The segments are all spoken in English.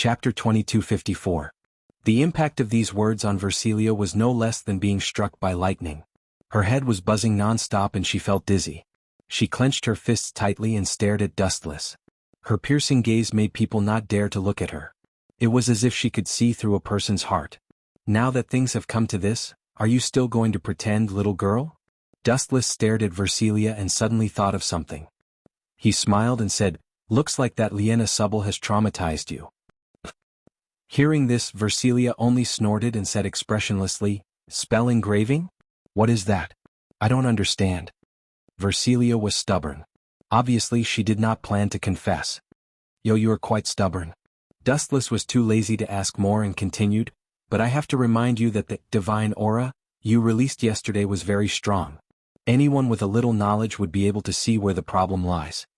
Chapter 2254. The impact of these words on Versilia was no less than being struck by lightning. Her head was buzzing non-stop and she felt dizzy. She clenched her fists tightly and stared at Dustless. Her piercing gaze made people not dare to look at her. It was as if she could see through a person's heart. Now that things have come to this, are you still going to pretend, little girl? Dustless stared at Versilia and suddenly thought of something. He smiled and said, "Looks like that Liena Subble has traumatized you." Hearing this, Versilia only snorted and said expressionlessly, "Spell engraving? What is that? I don't understand." Versilia was stubborn. Obviously she did not plan to confess. You are quite stubborn." Dustless was too lazy to ask more and continued, "But I have to remind you that the divine aura you released yesterday was very strong. Anyone with a little knowledge would be able to see where the problem lies."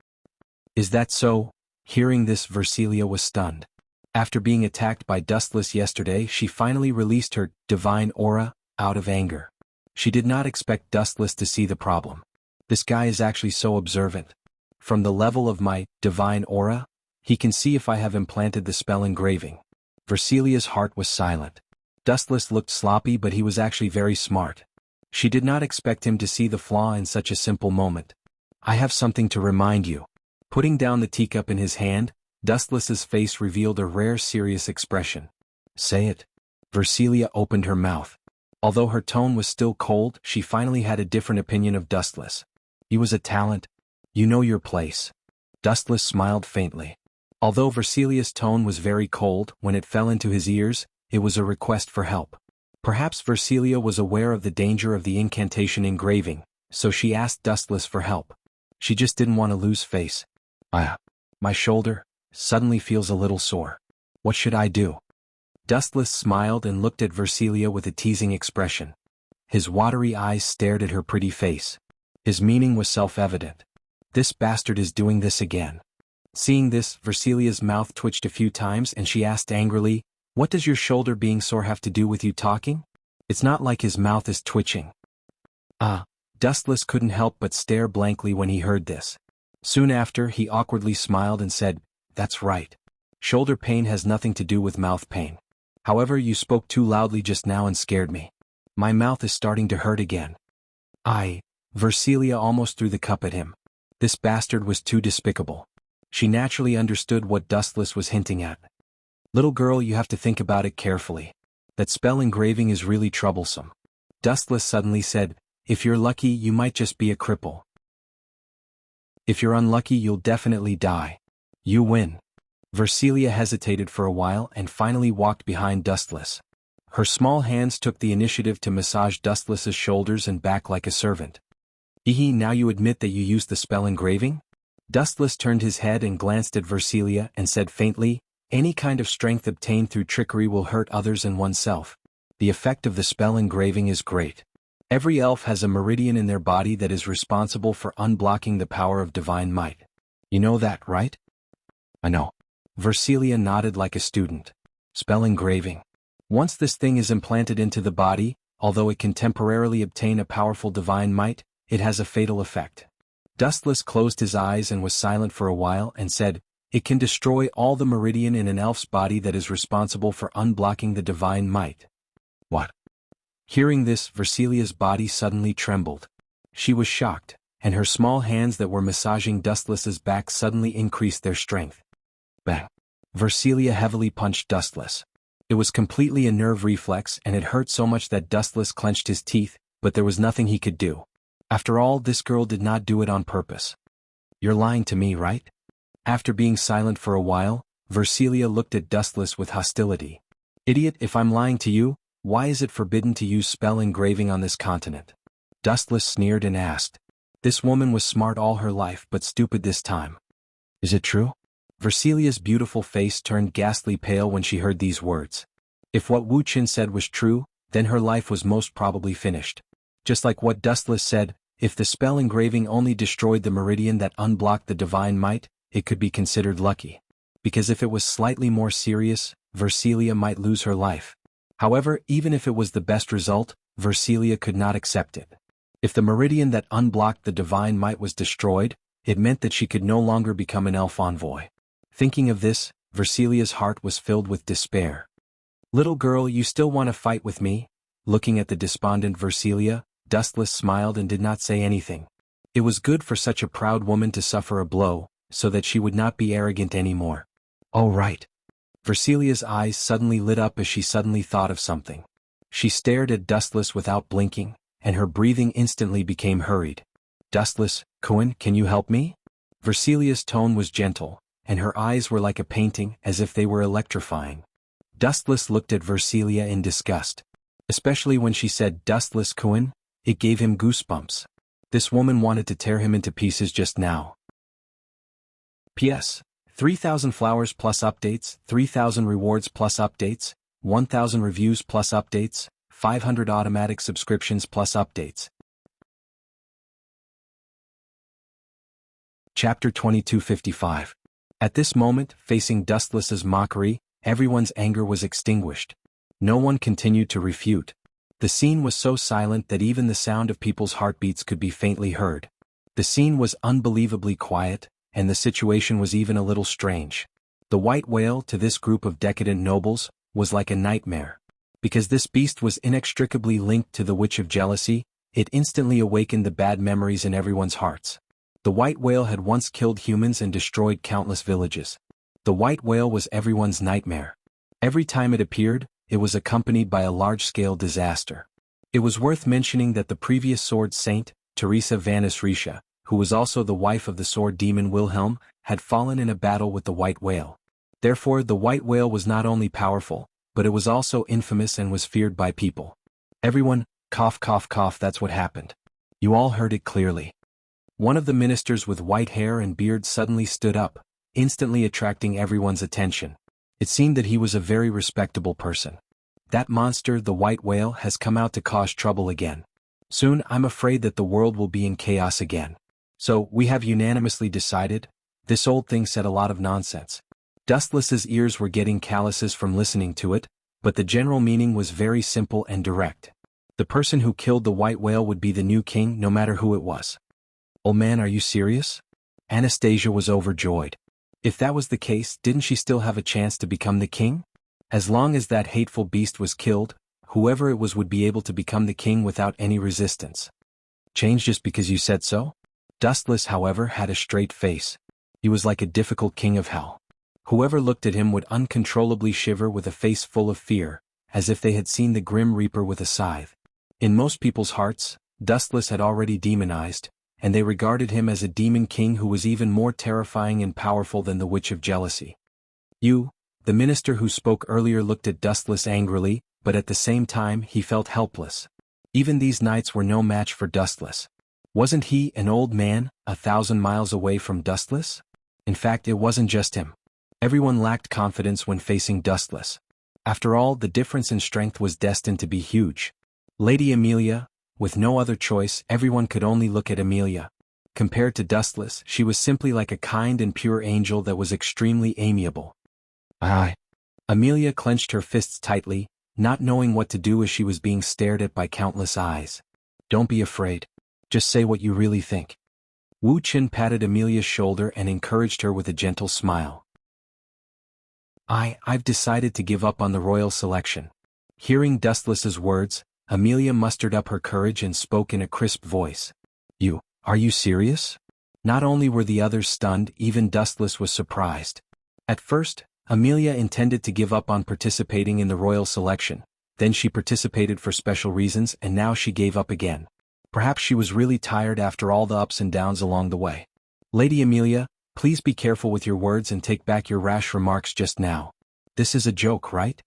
"Is that so?" Hearing this, Versilia was stunned. After being attacked by Dustless yesterday, she finally released her divine aura out of anger. She did not expect Dustless to see the problem. This guy is actually so observant. From the level of my divine aura, he can see if I have implanted the spell engraving. Versilia's heart was silent. Dustless looked sloppy, but he was actually very smart. She did not expect him to see the flaw in such a simple moment. "I have something to remind you." Putting down the teacup in his hand, Dustless's face revealed a rare serious expression. "Say it." Versilia opened her mouth. Although her tone was still cold, she finally had a different opinion of Dustless. "He was a talent. You know your place." Dustless smiled faintly. Although Versilia's tone was very cold, when it fell into his ears, it was a request for help. Perhaps Versilia was aware of the danger of the incantation engraving, so she asked Dustless for help. She just didn't want to lose face. My shoulder suddenly feels a little sore. What should I do?" Dustless smiled and looked at Versilia with a teasing expression. His watery eyes stared at her pretty face. His meaning was self-evident. This bastard is doing this again. Seeing this, Versilia's mouth twitched a few times and she asked angrily, "What does your shoulder being sore have to do with you talking? It's not like his mouth is twitching." Dustless couldn't help but stare blankly when he heard this. Soon after, he awkwardly smiled and said, "That's right. Shoulder pain has nothing to do with mouth pain. However, you spoke too loudly just now and scared me. My mouth is starting to hurt again." Versilia almost threw the cup at him. This bastard was too despicable. She naturally understood what Dustless was hinting at. "Little girl, you have to think about it carefully. That spell engraving is really troublesome." Dustless suddenly said, "If you're lucky, you might just be a cripple. If you're unlucky, you'll definitely die. You win." Versilia hesitated for a while and finally walked behind Dustless. Her small hands took the initiative to massage Dustless's shoulders and back like a servant. Now you admit that you used the spell engraving?" Dustless turned his head and glanced at Versilia and said faintly, "Any kind of strength obtained through trickery will hurt others and oneself. The effect of the spell engraving is great. Every elf has a meridian in their body that is responsible for unblocking the power of divine might. You know that, right?" "I know." Versilia nodded like a student. "Spell engraving. Once this thing is implanted into the body, although it can temporarily obtain a powerful divine might, it has a fatal effect." Dustless closed his eyes and was silent for a while and said, "It can destroy all the meridian in an elf's body that is responsible for unblocking the divine might." "What?" Hearing this, Versilia's body suddenly trembled. She was shocked, and her small hands that were massaging Dustless's back suddenly increased their strength. Bang! Versilia heavily punched Dustless. It was completely a nerve reflex and it hurt so much that Dustless clenched his teeth, but there was nothing he could do. After all, this girl did not do it on purpose. "You're lying to me, right?" After being silent for a while, Versilia looked at Dustless with hostility. "Idiot, if I'm lying to you, why is it forbidden to use spell engraving on this continent?" Dustless sneered and asked. This woman was smart all her life but stupid this time. "Is it true?" Versilia's beautiful face turned ghastly pale when she heard these words. If what Wu Qin said was true, then her life was most probably finished. Just like what Dustless said, if the spell engraving only destroyed the meridian that unblocked the divine might, it could be considered lucky. Because if it was slightly more serious, Versilia might lose her life. However, even if it was the best result, Versilia could not accept it. If the meridian that unblocked the divine might was destroyed, it meant that she could no longer become an elf envoy. Thinking of this, Versilia's heart was filled with despair. "Little girl, you still want to fight with me?" Looking at the despondent Versilia, Dustless smiled and did not say anything. It was good for such a proud woman to suffer a blow, so that she would not be arrogant anymore. "All right." Versilia's eyes suddenly lit up as she suddenly thought of something. She stared at Dustless without blinking, and her breathing instantly became hurried. "Dustless, Cohen, can you help me?" Versilia's tone was gentle, and her eyes were like a painting, as if they were electrifying. Dustless looked at Versilia in disgust. Especially when she said Dustless Cohen, it gave him goosebumps. This woman wanted to tear him into pieces just now. P.S. 3,000 flowers plus updates, 3,000 rewards plus updates, 1,000 reviews plus updates, 500 automatic subscriptions plus updates. Chapter 2255. At this moment, facing Dustless's mockery, everyone's anger was extinguished. No one continued to refute. The scene was so silent that even the sound of people's heartbeats could be faintly heard. The scene was unbelievably quiet, and the situation was even a little strange. The white whale, to this group of decadent nobles, was like a nightmare. Because this beast was inextricably linked to the Witch of Jealousy, it instantly awakened the bad memories in everyone's hearts. The white whale had once killed humans and destroyed countless villages. The white whale was everyone's nightmare. Every time it appeared, it was accompanied by a large-scale disaster. It was worth mentioning that the previous sword saint, Teresa Vanisrisha, who was also the wife of the sword demon Wilhelm, had fallen in a battle with the white whale. Therefore, the white whale was not only powerful, but it was also infamous and was feared by people. Everyone, cough cough cough, that's what happened. You all heard it clearly. One of the ministers with white hair and beard suddenly stood up, instantly attracting everyone's attention. It seemed that he was a very respectable person. That monster, the white whale, has come out to cause trouble again. Soon, I'm afraid that the world will be in chaos again. So, we have unanimously decided. This old thing said a lot of nonsense. Dustless's ears were getting calluses from listening to it, but the general meaning was very simple and direct. The person who killed the white whale would be the new king, no matter who it was. "Old man, are you serious?" Anastasia was overjoyed. If that was the case, didn't she still have a chance to become the king? As long as that hateful beast was killed, whoever it was would be able to become the king without any resistance. Change just because you said so? Dustless, however, had a straight face. He was like a difficult king of hell. Whoever looked at him would uncontrollably shiver with a face full of fear, as if they had seen the grim reaper with a scythe. In most people's hearts, Dustless had already demonized, and they regarded him as a demon king who was even more terrifying and powerful than the Witch of Jealousy. "You," the minister who spoke earlier looked at Dustless angrily, but at the same time he felt helpless. Even these knights were no match for Dustless. Wasn't he an old man, 1,000 miles away from Dustless? In fact, it wasn't just him. Everyone lacked confidence when facing Dustless. After all, the difference in strength was destined to be huge. Lady Amelia, with no other choice, everyone could only look at Amelia. Compared to Dustless, she was simply like a kind and pure angel that was extremely amiable. Amelia clenched her fists tightly, not knowing what to do as she was being stared at by countless eyes. "Don't be afraid. Just say what you really think." Wu Qin patted Amelia's shoulder and encouraged her with a gentle smile. I've decided to give up on the royal selection." Hearing Dustless's words, Amelia mustered up her courage and spoke in a crisp voice. Are you serious?" Not only were the others stunned, even Dustless was surprised. At first, Amelia intended to give up on participating in the royal selection, then she participated for special reasons, and now she gave up again. Perhaps she was really tired after all the ups and downs along the way. "Lady Amelia, please be careful with your words and take back your rash remarks just now. This is a joke, right?"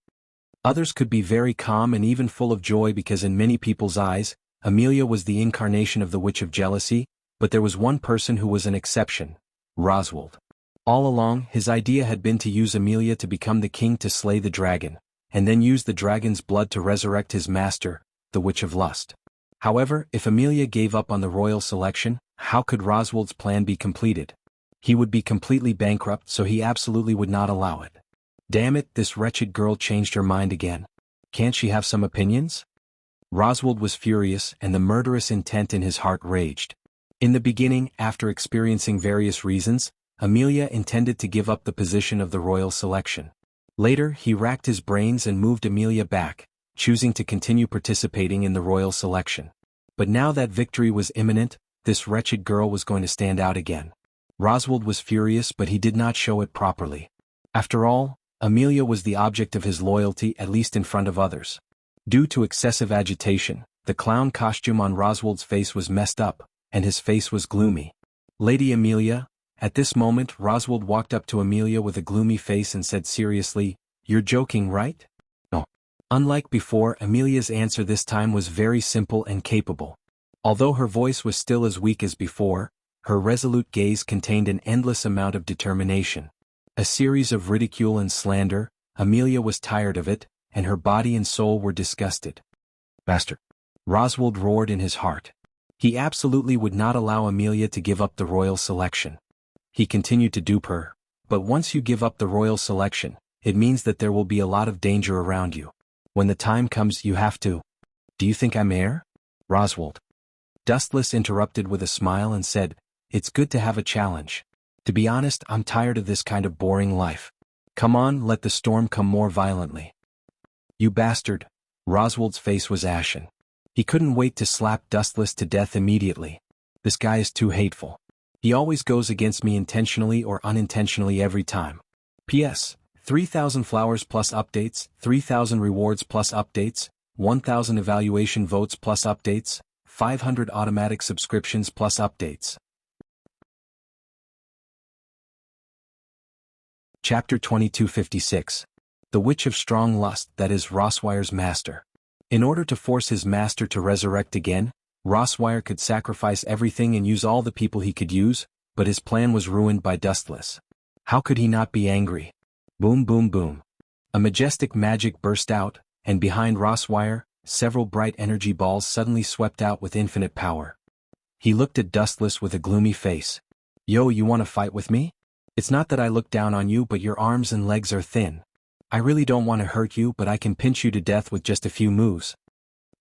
Others could be very calm and even full of joy because in many people's eyes, Amelia was the incarnation of the Witch of Jealousy, but there was one person who was an exception: Roswald. All along, his idea had been to use Amelia to become the king to slay the dragon, and then use the dragon's blood to resurrect his master, the Witch of Lust. However, if Amelia gave up on the royal selection, how could Roswald's plan be completed? He would be completely bankrupt, so he absolutely would not allow it. Damn it, this wretched girl changed her mind again. Can't she have some opinions? Roswald was furious, and the murderous intent in his heart raged. In the beginning, after experiencing various reasons, Amelia intended to give up the position of the royal selection. Later, he racked his brains and moved Amelia back, choosing to continue participating in the royal selection. But now that victory was imminent, this wretched girl was going to stand out again. Roswald was furious, but he did not show it properly. After all, Amelia was the object of his loyalty, at least in front of others. Due to excessive agitation, the clown costume on Roswald's face was messed up, and his face was gloomy. Lady Amelia. At this moment, Roswald walked up to Amelia with a gloomy face and said seriously, "You're joking, right?" "No." Unlike before, Amelia's answer this time was very simple and capable. Although her voice was still as weak as before, her resolute gaze contained an endless amount of determination. A series of ridicule and slander, Amelia was tired of it, and her body and soul were disgusted. "Bastard!" Roswald roared in his heart. He absolutely would not allow Amelia to give up the royal selection. He continued to dupe her, but once you give up the royal selection, it means that there will be a lot of danger around you. When the time comes, you have to. "Do you think I'm heir?" Roswald. Dustless interrupted with a smile and said, "It's good to have a challenge. To be honest, I'm tired of this kind of boring life. Come on, let the storm come more violently." "You bastard." Roswald's face was ashen. He couldn't wait to slap Dustless to death immediately. This guy is too hateful. He always goes against me intentionally or unintentionally every time. P.S. 3,000 flowers plus updates, 3,000 rewards plus updates, 1,000 evaluation votes plus updates, 500 automatic subscriptions plus updates. Chapter 2256. The Witch of Strong Lust, that is Roswire's master. In order to force his master to resurrect again, Roswire could sacrifice everything and use all the people he could use, but his plan was ruined by Dustless. How could he not be angry? Boom boom boom. A majestic magic burst out, and behind Roswire, several bright energy balls suddenly swept out with infinite power. He looked at Dustless with a gloomy face. "Yo, you want to fight with me? It's not that I look down on you, but your arms and legs are thin. I really don't want to hurt you, but I can pinch you to death with just a few moves."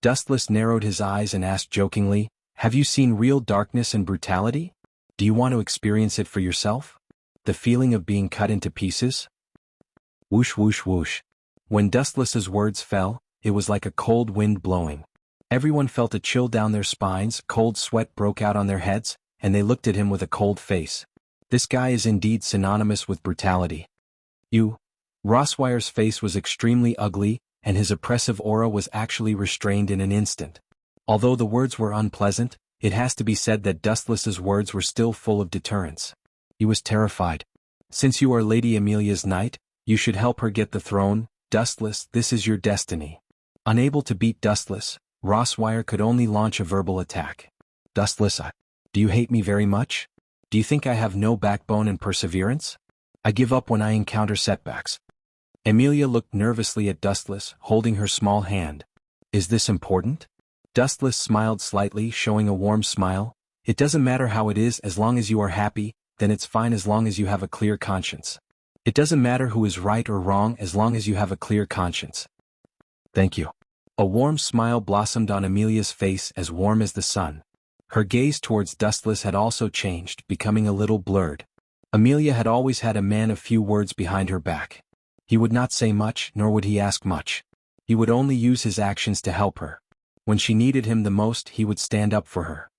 Dustless narrowed his eyes and asked jokingly, "Have you seen real darkness and brutality? Do you want to experience it for yourself? The feeling of being cut into pieces?" Whoosh whoosh whoosh. When Dustless's words fell, it was like a cold wind blowing. Everyone felt a chill down their spines, cold sweat broke out on their heads, and they looked at him with a cold face. This guy is indeed synonymous with brutality. "You." Roswire's face was extremely ugly, and his oppressive aura was actually restrained in an instant. Although the words were unpleasant, it has to be said that Dustless's words were still full of deterrence. He was terrified. "Since you are Lady Amelia's knight, you should help her get the throne. Dustless, this is your destiny." Unable to beat Dustless, Roswire could only launch a verbal attack. "Dustless, do you hate me very much? Do you think I have no backbone and perseverance? I give up when I encounter setbacks." Amelia looked nervously at Dustless, holding her small hand. "Is this important?" Dustless smiled slightly, showing a warm smile. "It doesn't matter how it is as long as you are happy, then it's fine as long as you have a clear conscience. It doesn't matter who is right or wrong as long as you have a clear conscience." "Thank you." A warm smile blossomed on Amelia's face, as warm as the sun. Her gaze towards Dustless had also changed, becoming a little blurred. Amelia had always had a man of few words behind her back. He would not say much, nor would he ask much. He would only use his actions to help her. When she needed him the most, he would stand up for her.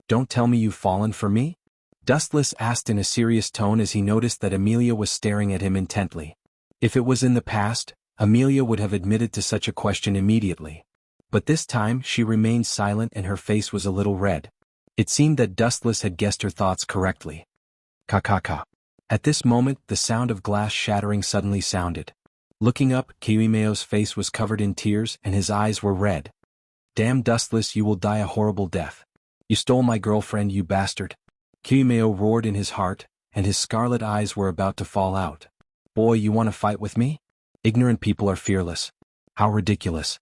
"Don't tell me you've fallen for me?" Dustless asked in a serious tone as he noticed that Amelia was staring at him intently. If it was in the past, Amelia would have admitted to such a question immediately. But this time she remained silent and her face was a little red. It seemed that Dustless had guessed her thoughts correctly. "Ka-ka-ka." At this moment, the sound of glass shattering suddenly sounded. Looking up, Kiwimeo's face was covered in tears and his eyes were red. "Damn Dustless, you will die a horrible death. You stole my girlfriend, you bastard." Kiwimeo roared in his heart, and his scarlet eyes were about to fall out. "Boy, you want to fight with me? Ignorant people are fearless. How ridiculous."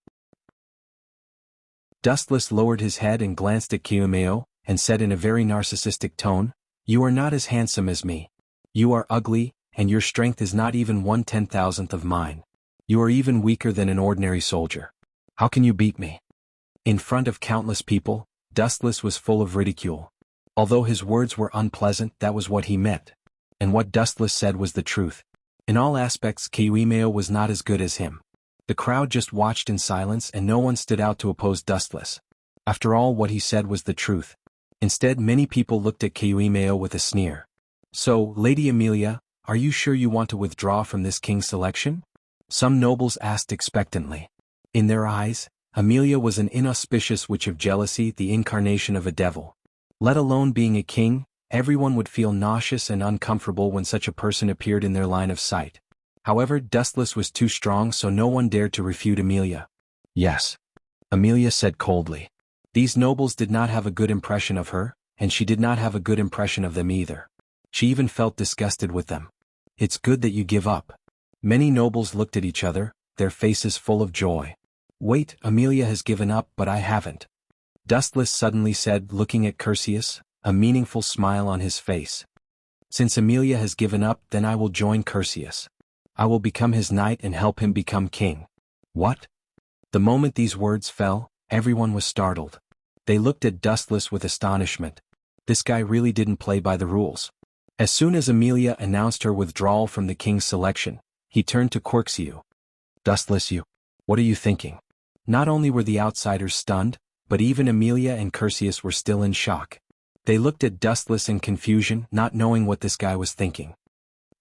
Dustless lowered his head and glanced at Kiwimeo, and said in a very narcissistic tone, "You are not as handsome as me. You are ugly, and your strength is not even 1/10,000th of mine. You are even weaker than an ordinary soldier. How can you beat me?" In front of countless people, Dustless was full of ridicule. Although his words were unpleasant, that was what he meant. and what Dustless said was the truth. In all aspects, Kiwimeo was not as good as him. The crowd just watched in silence and no one stood out to oppose Dustless. After all, what he said was the truth. Instead, many people looked at Kiwimeo with a sneer. So, Lady Amelia, are you sure you want to withdraw from this king's selection? Some nobles asked expectantly. In their eyes, Amelia was an inauspicious witch of jealousy, the incarnation of a devil. Let alone being a king, everyone would feel nauseous and uncomfortable when such a person appeared in their line of sight. However, Dustless was too strong, so no one dared to refute Amelia. Yes, Amelia said coldly. These nobles did not have a good impression of her, and she did not have a good impression of them either. She even felt disgusted with them. It's good that you give up. Many nobles looked at each other, their faces full of joy. Wait, Amelia has given up, but I haven't. Dustless suddenly said, looking at Curtius, a meaningful smile on his face. Since Amelia has given up, then I will join Curtius. I will become his knight and help him become king. What? The moment these words fell, everyone was startled. They looked at Dustless with astonishment. This guy really didn't play by the rules. As soon as Amelia announced her withdrawal from the king's selection, he turned to Quirxiu. Dustless, what are you thinking? Not only were the outsiders stunned, but even Amelia and Curtius were still in shock. They looked at Dustless in confusion, not knowing what this guy was thinking.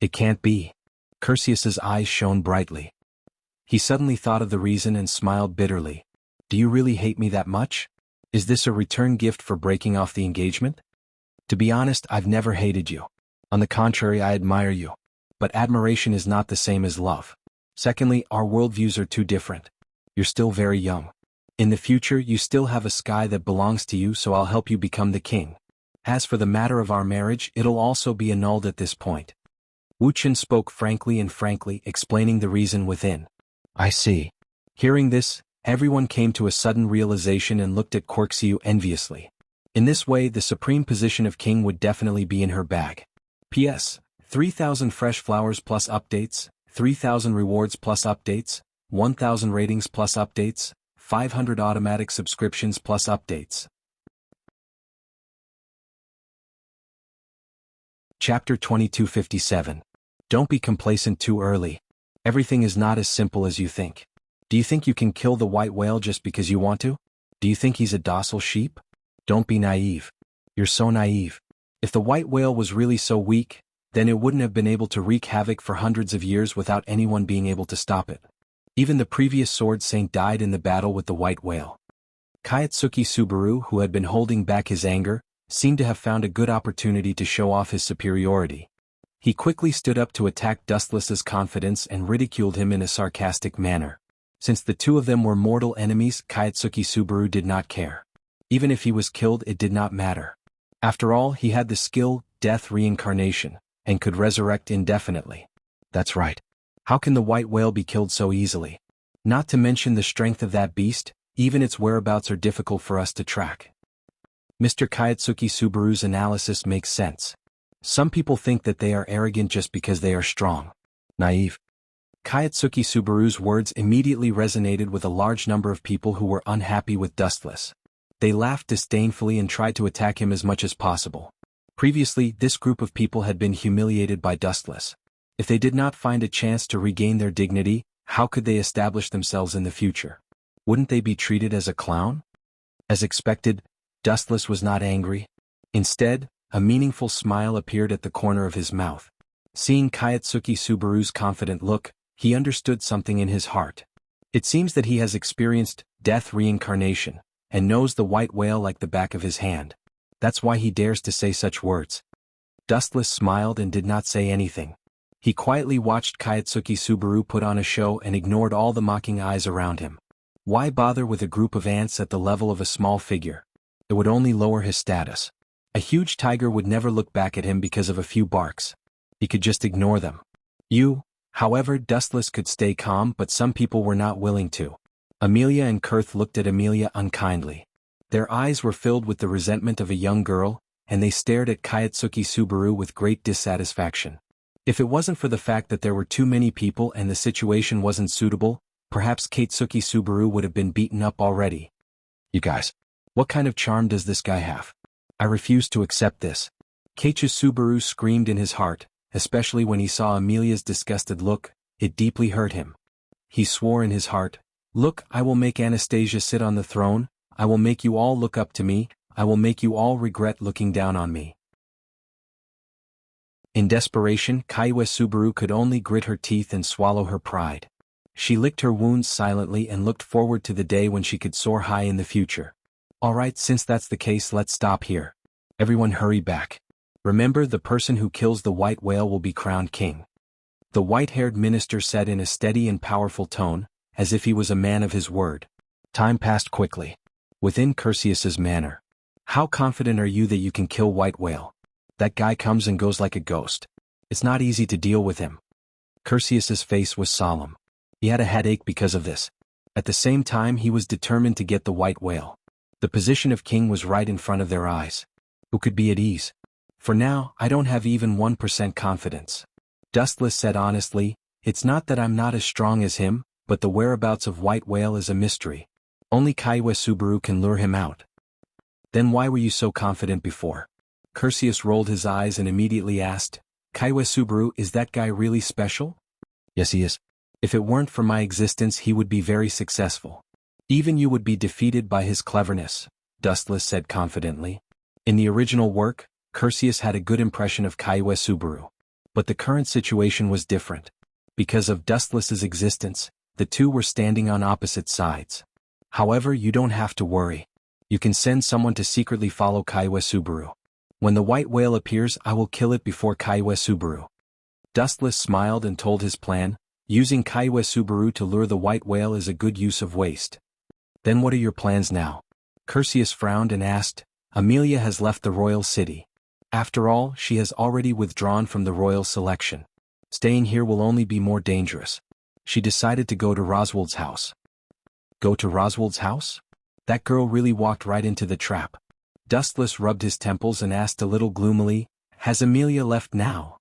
It can't be. Curtius's eyes shone brightly. He suddenly thought of the reason and smiled bitterly. Do you really hate me that much? Is this a return gift for breaking off the engagement? To be honest, I've never hated you. On the contrary, I admire you. But admiration is not the same as love. Secondly, our worldviews are too different. You're still very young. In the future, you still have a sky that belongs to you, so I'll help you become the king. As for the matter of our marriage, it'll also be annulled at this point. Wuchen spoke frankly, explaining the reason within. I see. Hearing this, everyone came to a sudden realization and looked at Quirxiu enviously. In this way, the supreme position of king would definitely be in her bag. P.S. 3,000 fresh flowers plus updates, 3,000 rewards plus updates, 1,000 ratings plus updates, 500 automatic subscriptions plus updates. Chapter 2257. Don't be complacent too early. Everything is not as simple as you think. Do you think you can kill the white whale just because you want to? Do you think he's a docile sheep? Don't be naive. You're so naive. If the white whale was really so weak, then it wouldn't have been able to wreak havoc for hundreds of years without anyone being able to stop it. Even the previous sword saint died in the battle with the white whale. Kayatsuki Subaru, who had been holding back his anger, seemed to have found a good opportunity to show off his superiority. He quickly stood up to attack Dustless's confidence and ridiculed him in a sarcastic manner. Since the two of them were mortal enemies, Kayatsuki Subaru did not care. Even if he was killed, it did not matter. After all, he had the skill, death reincarnation, and could resurrect indefinitely. That's right. How can the white whale be killed so easily? Not to mention the strength of that beast, even its whereabouts are difficult for us to track. Mr. Kayatsuki Subaru's analysis makes sense. Some people think that they are arrogant just because they are strong. Naive. Kayatsuki Subaru's words immediately resonated with a large number of people who were unhappy with Dustless. They laughed disdainfully and tried to attack him as much as possible. Previously, this group of people had been humiliated by Dustless. If they did not find a chance to regain their dignity, how could they establish themselves in the future? Wouldn't they be treated as a clown? As expected, Dustless was not angry. Instead, a meaningful smile appeared at the corner of his mouth. Seeing Kayatsuki Subaru's confident look, he understood something in his heart. It seems that he has experienced death reincarnation, and knows the white whale like the back of his hand. That's why he dares to say such words. Dustless smiled and did not say anything. He quietly watched Kayatsuki Subaru put on a show and ignored all the mocking eyes around him. Why bother with a group of ants at the level of a small figure? It would only lower his status. A huge tiger would never look back at him because of a few barks. He could just ignore them. However, Dustless could stay calm, but some people were not willing to. Amelia and Kurth looked at Amelia unkindly. Their eyes were filled with the resentment of a young girl, and they stared at Kayatsuki Subaru with great dissatisfaction. If it wasn't for the fact that there were too many people and the situation wasn't suitable, perhaps Kayatsuki Subaru would have been beaten up already. You guys, what kind of charm does this guy have? I refuse to accept this. Keiichi Subaru screamed in his heart, especially when he saw Amelia's disgusted look. It deeply hurt him. He swore in his heart, "Look, I will make Anastasia sit on the throne, I will make you all look up to me, I will make you all regret looking down on me." In desperation, Kaiwa Subaru could only grit her teeth and swallow her pride. She licked her wounds silently and looked forward to the day when she could soar high in the future. "Alright, since that's the case, let's stop here. Everyone hurry back. Remember, the person who kills the white whale will be crowned king." The white-haired minister said in a steady and powerful tone, as if he was a man of his word. Time passed quickly. Within Curtius's manner. "How confident are you that you can kill white whale? That guy comes and goes like a ghost. It's not easy to deal with him." Curtius's face was solemn. He had a headache because of this. At the same time, he was determined to get the white whale. The position of king was right in front of their eyes. Who could be at ease? "For now, I don't have even 1% confidence." Dustless said honestly, "It's not that I'm not as strong as him, but the whereabouts of white whale is a mystery. Only Kaiwa Subaru can lure him out." "Then why were you so confident before?" Curtius rolled his eyes and immediately asked, "Kaiwa Subaru, is that guy really special?" "Yes, he is. If it weren't for my existence, he would be very successful. Even you would be defeated by his cleverness," Dustless said confidently. In the original work, Curtius had a good impression of Kaiwa Subaru. But the current situation was different. Because of Dustless's existence, the two were standing on opposite sides. "However, you don't have to worry. You can send someone to secretly follow Kaiwa Subaru. When the white whale appears, I will kill it before Kaiwa Subaru." Dustless smiled and told his plan. Using Kaiwa Subaru to lure the white whale is a good use of waste. "Then what are your plans now?" Curtius frowned and asked. "Amelia has left the royal city. After all, she has already withdrawn from the royal selection. Staying here will only be more dangerous. She decided to go to Roswald's house." "Go to Roswald's house?" That girl really walked right into the trap. Dustless rubbed his temples and asked a little gloomily, "Has Amelia left now?"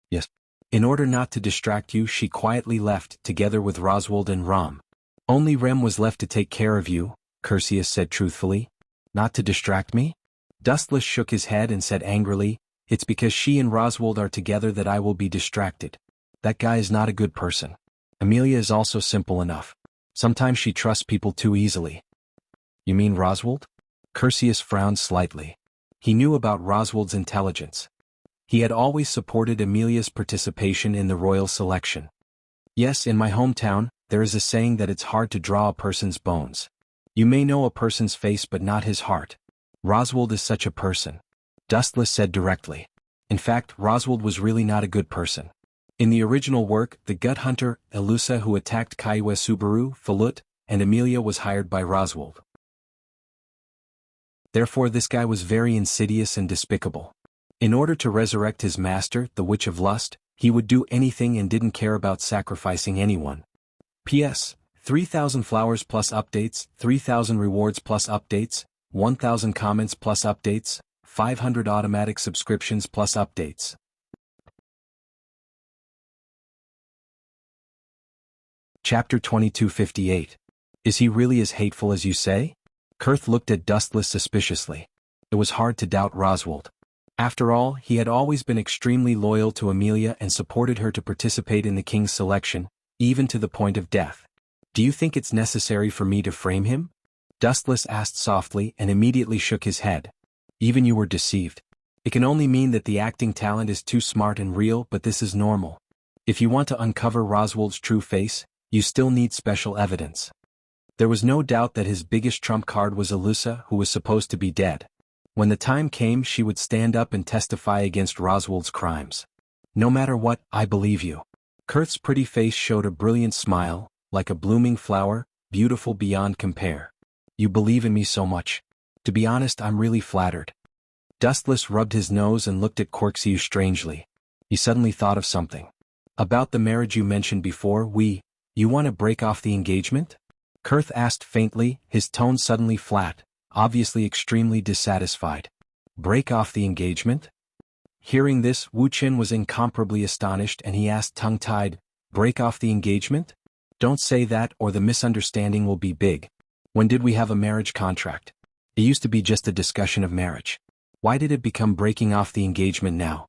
"Yes. In order not to distract you, she quietly left, together with Roswald and Ram. Only Rem was left to take care of you," Curtius said truthfully. "Not to distract me?" Dustless shook his head and said angrily, "It's because she and Roswald are together that I will be distracted. That guy is not a good person. Amelia is also simple enough. Sometimes she trusts people too easily." "You mean Roswald?" Curtius frowned slightly. He knew about Roswald's intelligence. He had always supported Amelia's participation in the royal selection. "Yes, in my hometown, there is a saying that it's hard to draw a person's bones. You may know a person's face but not his heart. Roswald is such a person," Dustless said directly. In fact, Roswald was really not a good person. In the original work, the gut hunter, Elusa, who attacked Kaiwa Subaru, Falut, and Amelia was hired by Roswald. Therefore this guy was very insidious and despicable. In order to resurrect his master, the Witch of Lust, he would do anything and didn't care about sacrificing anyone. P.S. 3,000 flowers plus updates, 3,000 rewards plus updates, 1,000 comments plus updates, 500 automatic subscriptions plus updates. Chapter 2258. Is he really as hateful as you say? Kurth looked at Dustless suspiciously. It was hard to doubt Roswald. After all, he had always been extremely loyal to Amelia and supported her to participate in the king's selection, even to the point of death. "Do you think it's necessary for me to frame him?" Dustless asked softly and immediately shook his head. "Even you were deceived. It can only mean that the acting talent is too smart and real, but this is normal. If you want to uncover Roswald's true face, you still need special evidence." There was no doubt that his biggest trump card was Elusa, who was supposed to be dead. When the time came, she would stand up and testify against Roswald's crimes. "No matter what, I believe you." Kurth's pretty face showed a brilliant smile, like a blooming flower, beautiful beyond compare. "You believe in me so much. To be honest, I'm really flattered." Dustless rubbed his nose and looked at Corksiu strangely. He suddenly thought of something. "About the marriage you mentioned before, you want to break off the engagement?" Kurth asked faintly, his tone suddenly flat, obviously extremely dissatisfied. "Break off the engagement?" Hearing this, Wu Qin was incomparably astonished and he asked tongue-tied, "Break off the engagement? Don't say that or the misunderstanding will be big. When did we have a marriage contract? It used to be just a discussion of marriage. Why did it become breaking off the engagement now?"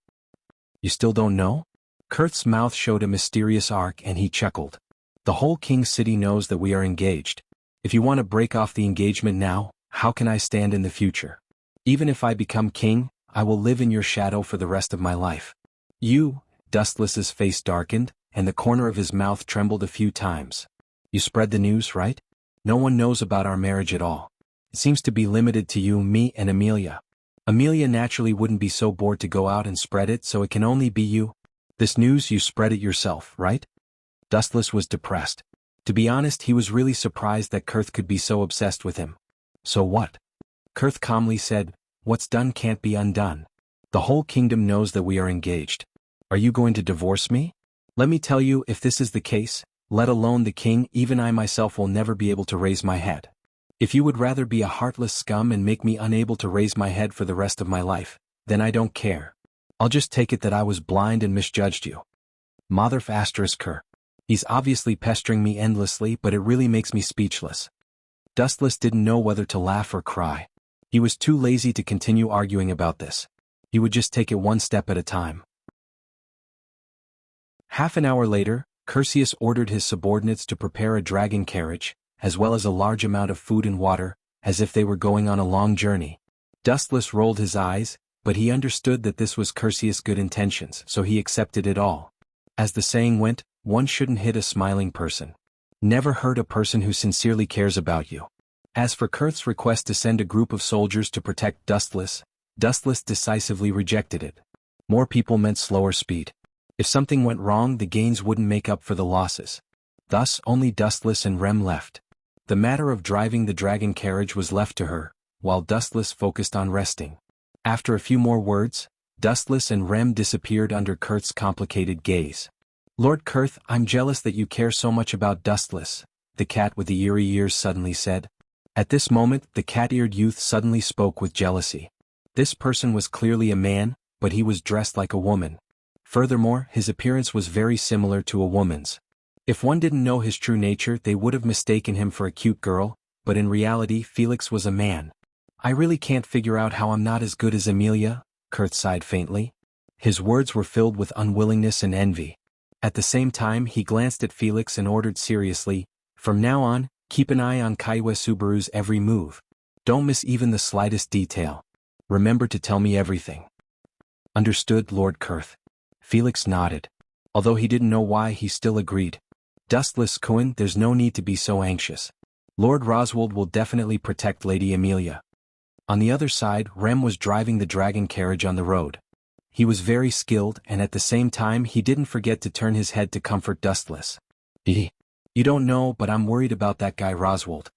"You still don't know?" Kurth's mouth showed a mysterious arc and he chuckled. The whole king's city knows that we are engaged. If you want to break off the engagement now, how can I stand in the future? Even if I become king, I will live in your shadow for the rest of my life. You, Dustless's face darkened, and the corner of his mouth trembled a few times. You spread the news, right? No one knows about our marriage at all. It seems to be limited to you, me, and Amelia. Amelia naturally wouldn't be so bored to go out and spread it, so it can only be you. This news, you spread it yourself, right? Dustless was depressed. To be honest, he was really surprised that Kurth could be so obsessed with him. So what? Kurth calmly said, what's done can't be undone. The whole kingdom knows that we are engaged. Are you going to divorce me? Let me tell you, if this is the case, let alone the king, even I myself will never be able to raise my head. If you would rather be a heartless scum and make me unable to raise my head for the rest of my life, then I don't care. I'll just take it that I was blind and misjudged you. Motherf asterisk her. He's obviously pestering me endlessly, but it really makes me speechless. Dustless didn't know whether to laugh or cry. He was too lazy to continue arguing about this. He would just take it one step at a time. Half an hour later, Curtius ordered his subordinates to prepare a dragon carriage, as well as a large amount of food and water, as if they were going on a long journey. Dustless rolled his eyes, but he understood that this was Curtius' good intentions, so he accepted it all. As the saying went, one shouldn't hit a smiling person. Never hurt a person who sincerely cares about you. As for Kurth's request to send a group of soldiers to protect Dustless, Dustless decisively rejected it. More people meant slower speed. If something went wrong, the gains wouldn't make up for the losses. Thus, only Dustless and Rem left. The matter of driving the dragon carriage was left to her, while Dustless focused on resting. After a few more words, Dustless and Rem disappeared under Kurth's complicated gaze. Lord Kurth, I'm jealous that you care so much about Dustless, the cat with the eerie ears suddenly said. At this moment, the cat-eared youth suddenly spoke with jealousy. This person was clearly a man, but he was dressed like a woman. Furthermore, his appearance was very similar to a woman's. If one didn't know his true nature, they would have mistaken him for a cute girl, but in reality, Felix was a man. I really can't figure out how I'm not as good as Amelia, Kurth sighed faintly. His words were filled with unwillingness and envy. At the same time, he glanced at Felix and ordered seriously, from now on, keep an eye on Kaiwa Subaru's every move. Don't miss even the slightest detail. Remember to tell me everything. Understood, Lord Kurth. Felix nodded. Although he didn't know why, he still agreed. Dustless Cohen, there's no need to be so anxious. Lord Roswald will definitely protect Lady Amelia. On the other side, Rem was driving the dragon carriage on the road. He was very skilled, and at the same time he didn't forget to turn his head to comfort Dustless. You don't know, but I'm worried about that guy Roswald.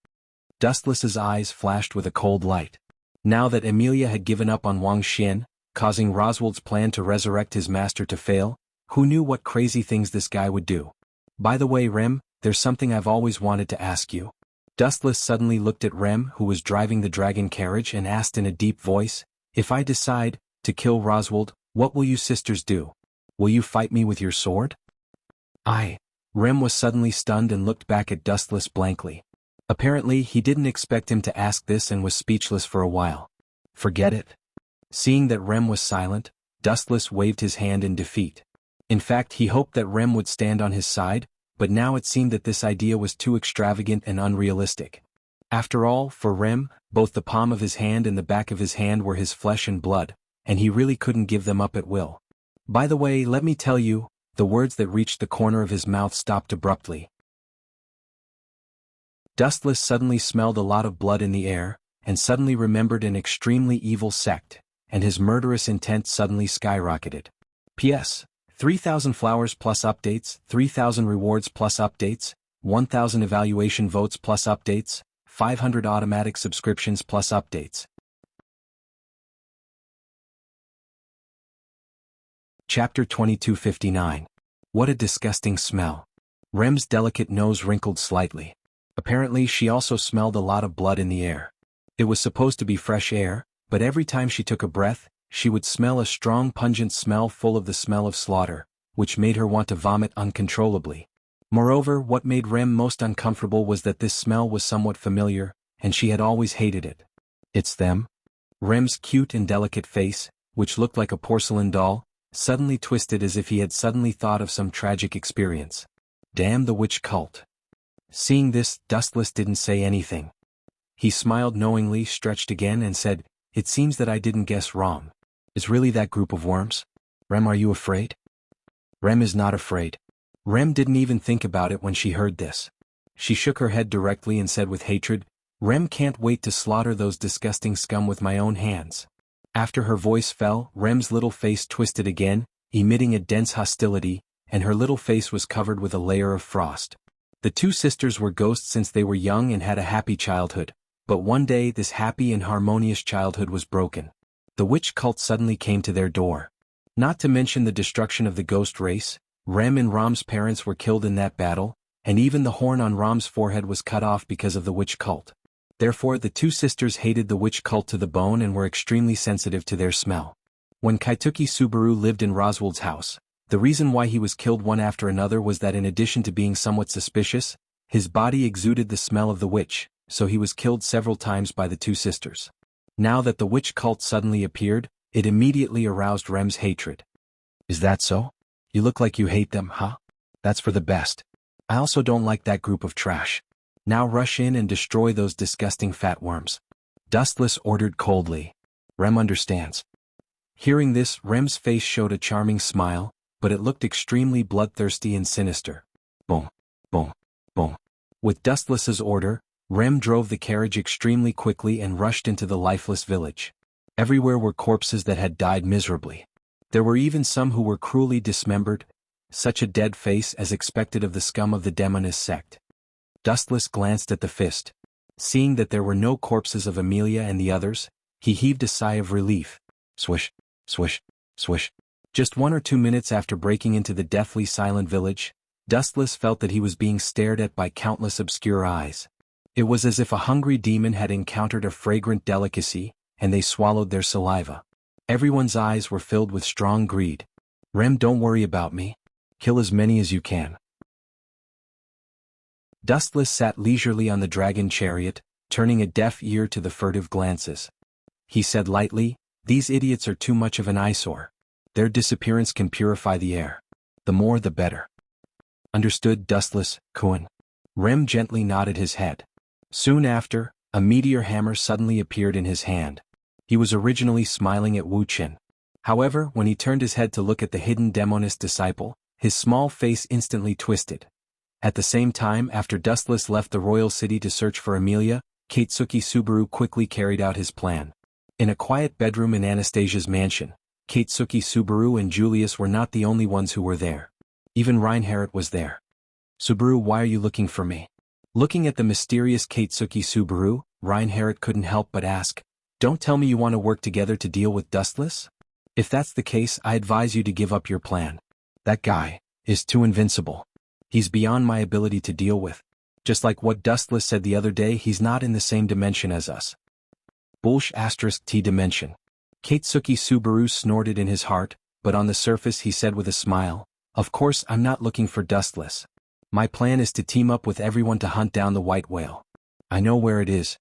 Dustless's eyes flashed with a cold light. Now that Amelia had given up on Wang Xian, causing Roswald's plan to resurrect his master to fail, who knew what crazy things this guy would do? By the way, Rem, there's something I've always wanted to ask you. Dustless suddenly looked at Rem, who was driving the dragon carriage, and asked in a deep voice, if I decide to kill Roswald, what will you sisters do? Will you fight me with your sword? Rem was suddenly stunned and looked back at Dustless blankly. Apparently, he didn't expect him to ask this and was speechless for a while. Forget it. Seeing that Rem was silent, Dustless waved his hand in defeat. In fact, he hoped that Rem would stand on his side, but now it seemed that this idea was too extravagant and unrealistic. After all, for Rem, both the palm of his hand and the back of his hand were his flesh and blood, and he really couldn't give them up at will. By the way, let me tell you, the words that reached the corner of his mouth stopped abruptly. Dustless suddenly smelled a lot of blood in the air, and suddenly remembered an extremely evil sect, and his murderous intent suddenly skyrocketed. P.S. 3,000 flowers plus updates, 3,000 rewards plus updates, 1,000 evaluation votes plus updates, 500 automatic subscriptions plus updates. Chapter 2259. What a disgusting smell. Rem's delicate nose wrinkled slightly. Apparently she also smelled a lot of blood in the air. It was supposed to be fresh air, but every time she took a breath, she would smell a strong pungent smell full of the smell of slaughter, which made her want to vomit uncontrollably. Moreover, what made Rem most uncomfortable was that this smell was somewhat familiar, and she had always hated it. It's them? Rem's cute and delicate face, which looked like a porcelain doll, suddenly twisted as if he had suddenly thought of some tragic experience. Damn the witch cult. Seeing this, Dustless didn't say anything. He smiled knowingly, stretched again and said, "It seems that I didn't guess wrong. Is really that group of worms? Rem, are you afraid?" Rem is not afraid. Rem didn't even think about it when she heard this. She shook her head directly and said with hatred, "Rem can't wait to slaughter those disgusting scum with my own hands." After her voice fell, Rem's little face twisted again, emitting a dense hostility, and her little face was covered with a layer of frost. The two sisters were ghosts since they were young and had a happy childhood, but one day this happy and harmonious childhood was broken. The witch cult suddenly came to their door. Not to mention the destruction of the ghost race, Rem and Ram's parents were killed in that battle, and even the horn on Ram's forehead was cut off because of the witch cult. Therefore the two sisters hated the witch cult to the bone and were extremely sensitive to their smell. When Kaituki Subaru lived in Roswald's house, the reason why he was killed one after another was that in addition to being somewhat suspicious, his body exuded the smell of the witch, so he was killed several times by the two sisters. Now that the witch cult suddenly appeared, it immediately aroused Rem's hatred. "Is that so? You look like you hate them, huh? That's for the best. I also don't like that group of trash. Now rush in and destroy those disgusting fat worms." Dustless ordered coldly. Rem understands. Hearing this, Rem's face showed a charming smile, but it looked extremely bloodthirsty and sinister. Boom, boom, boom. With Dustless's order, Rem drove the carriage extremely quickly and rushed into the lifeless village. Everywhere were corpses that had died miserably. There were even some who were cruelly dismembered, such a dead face as expected of the scum of the demonist sect. Dustless glanced at the fist. Seeing that there were no corpses of Amelia and the others, he heaved a sigh of relief. Swish, swish, swish. Just 1 or 2 minutes after breaking into the deathly silent village, Dustless felt that he was being stared at by countless obscure eyes. It was as if a hungry demon had encountered a fragrant delicacy, and they swallowed their saliva. Everyone's eyes were filled with strong greed. "Rem, don't worry about me. Kill as many as you can." Dustless sat leisurely on the dragon chariot, turning a deaf ear to the furtive glances. He said lightly, "These idiots are too much of an eyesore. Their disappearance can purify the air. The more the better." "Understood, Dustless, Kuan." Rem gently nodded his head. Soon after, a meteor hammer suddenly appeared in his hand. He was originally smiling at Wu Qin. However, when he turned his head to look at the hidden demonist disciple, his small face instantly twisted. At the same time, after Dustless left the royal city to search for Amelia, Kaitsuki Subaru quickly carried out his plan. In a quiet bedroom in Anastasia's mansion, Kaitsuki Subaru and Julius were not the only ones who were there. Even Reinhardt was there. "Subaru, why are you looking for me?" Looking at the mysterious Kaitsuki Subaru, Reinhardt couldn't help but ask, "Don't tell me you want to work together to deal with Dustless? If that's the case, I advise you to give up your plan. That guy is too invincible. He's beyond my ability to deal with. Just like what Dustless said the other day, he's not in the same dimension as us." T dimension. Kaitsuki Subaru snorted in his heart, but on the surface he said with a smile, "Of course I'm not looking for Dustless. My plan is to team up with everyone to hunt down the white whale. I know where it is."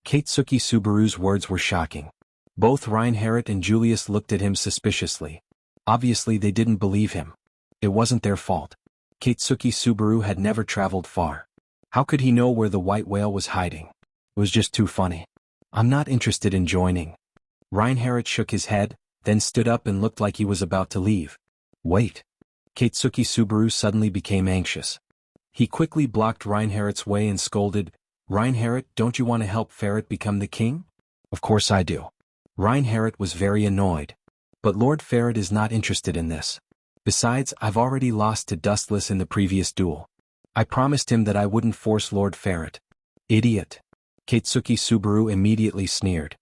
Kaitsuki Subaru's words were shocking. Both Reinhardt and Julius looked at him suspiciously. Obviously they didn't believe him. It wasn't their fault. Kaitsuki Subaru had never traveled far. How could he know where the white whale was hiding? It was just too funny. "I'm not interested in joining." Reinhardt shook his head, then stood up and looked like he was about to leave. "Wait." Kaitsuki Subaru suddenly became anxious. He quickly blocked Reinhardt's way and scolded, "Reinhardt, don't you want to help Ferret become the king?" "Of course I do." Reinhardt was very annoyed. "But Lord Ferret is not interested in this. Besides, I've already lost to Dustless in the previous duel. I promised him that I wouldn't force Lord Ferret." "Idiot." Kaitsuki Subaru immediately sneered.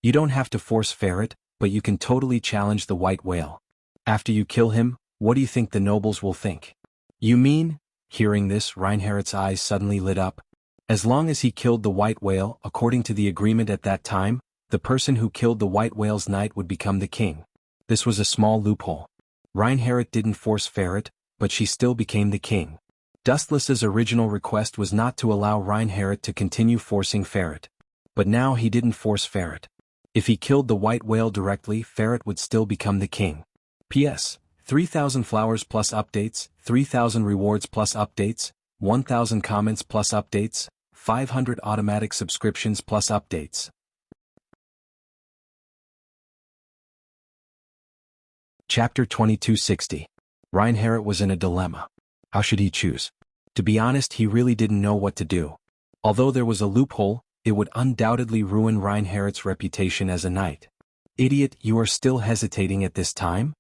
"You don't have to force Ferret, but you can totally challenge the white whale. After you kill him, what do you think the nobles will think?" "You mean?" Hearing this, Reinhardt's eyes suddenly lit up. As long as he killed the white whale, according to the agreement at that time, the person who killed the white whale's knight would become the king. This was a small loophole. Reinhardt didn't force Ferret, but she still became the king. Dustless's original request was not to allow Reinhardt to continue forcing Ferret. But now he didn't force Ferret. If he killed the white whale directly, Ferret would still become the king. P.S. 3,000 flowers plus updates, 3,000 rewards plus updates, 1,000 comments plus updates, 500 automatic subscriptions plus updates. Chapter 2260. Reinhardt was in a dilemma. How should he choose? To be honest, he really didn't know what to do. Although there was a loophole, it would undoubtedly ruin Reinhardt's reputation as a knight. Idiot, you are still hesitating at this time?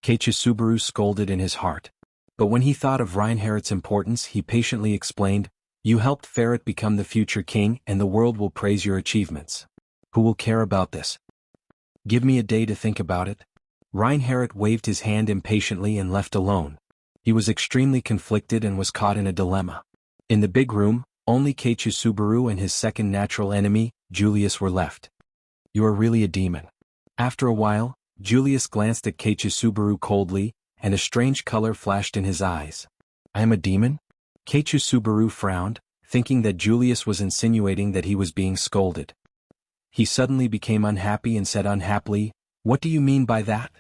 Keiichi scolded in his heart. But when he thought of Reinhardt's importance, he patiently explained, "You helped Ferret become the future king, and the world will praise your achievements. Who will care about this? Give me a day to think about it." Reinhardt waved his hand impatiently and left alone. He was extremely conflicted and was caught in a dilemma. In the big room, only Keiichi and his second natural enemy, Julius, were left. "You are really a demon." After a while, Julius glanced at Keiichi coldly, and a strange color flashed in his eyes. "I am a demon?" Keiichi frowned, thinking that Julius was insinuating that he was being scolded. He suddenly became unhappy and said unhappily, "What do you mean by that?"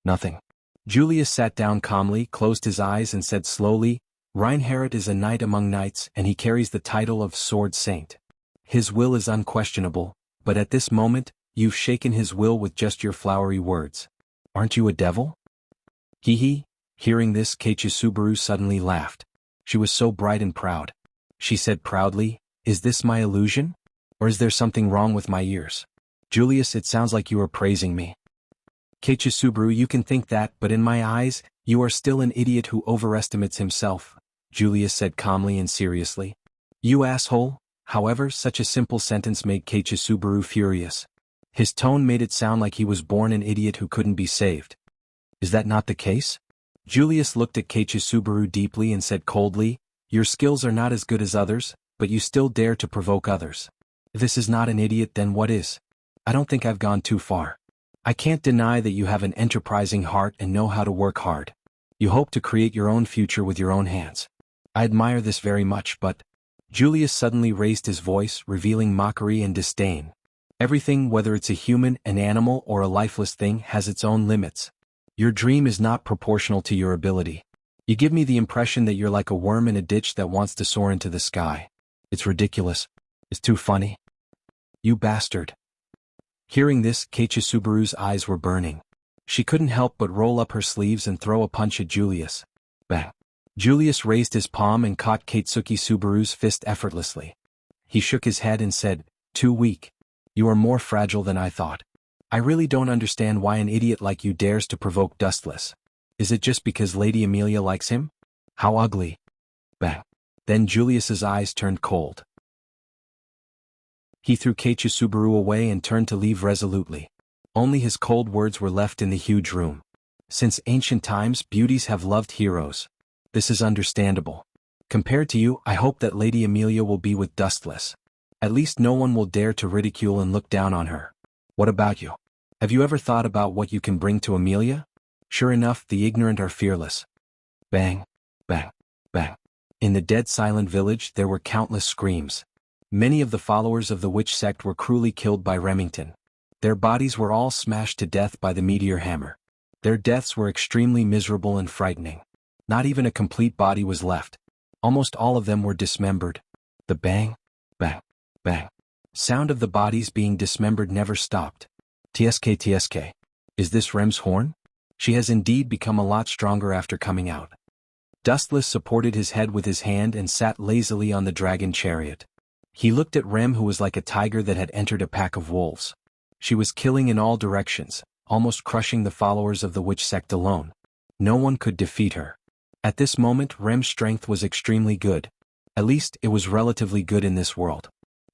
"Nothing." Julius sat down calmly, closed his eyes and said slowly, "Reinhardt is a knight among knights and he carries the title of Sword Saint. His will is unquestionable, but at this moment, you've shaken his will with just your flowery words. Aren't you a devil?" Hee. Hearing this, Keiichi suddenly laughed. She was so bright and proud. She said proudly, "Is this my illusion? Or is there something wrong with my ears? Julius, it sounds like you are praising me." "Keiichi, you can think that, but in my eyes, you are still an idiot who overestimates himself," Julius said calmly and seriously. "You asshole." However, such a simple sentence made Keiichi furious. His tone made it sound like he was born an idiot who couldn't be saved. "Is that not the case?" Julius looked at Keiichi deeply and said coldly, "Your skills are not as good as others, but you still dare to provoke others. If this is not an idiot, then what is? I don't think I've gone too far. I can't deny that you have an enterprising heart and know how to work hard. You hope to create your own future with your own hands. I admire this very much, but—" Julius suddenly raised his voice, revealing mockery and disdain. "Everything, whether it's a human, an animal, or a lifeless thing, has its own limits. Your dream is not proportional to your ability. You give me the impression that you're like a worm in a ditch that wants to soar into the sky. It's ridiculous. It's too funny. You bastard." Hearing this, Keiichi eyes were burning. She couldn't help but roll up her sleeves and throw a punch at Julius. Bang. Julius raised his palm and caught Keiichi fist effortlessly. He shook his head and said, "Too weak. You are more fragile than I thought. I really don't understand why an idiot like you dares to provoke Dustless. Is it just because Lady Amelia likes him? How ugly." Bang. Then Julius's eyes turned cold. He threw Keiichi away and turned to leave resolutely. Only his cold words were left in the huge room. "Since ancient times, beauties have loved heroes. This is understandable. Compared to you, I hope that Lady Amelia will be with Dustless. At least no one will dare to ridicule and look down on her. What about you? Have you ever thought about what you can bring to Amelia? Sure enough, the ignorant are fearless." Bang, bang, bang. In the dead silent village, there were countless screams. Many of the followers of the witch sect were cruelly killed by Remington. Their bodies were all smashed to death by the meteor hammer. Their deaths were extremely miserable and frightening. Not even a complete body was left. Almost all of them were dismembered. The bang, bang, bang sound of the bodies being dismembered never stopped. TSK. Is this Rem's horn? She has indeed become a lot stronger after coming out. Dustless supported his head with his hand and sat lazily on the dragon chariot. He looked at Rem, who was like a tiger that had entered a pack of wolves. She was killing in all directions, almost crushing the followers of the witch sect alone. No one could defeat her. At this moment, Rem's strength was extremely good. At least, it was relatively good in this world.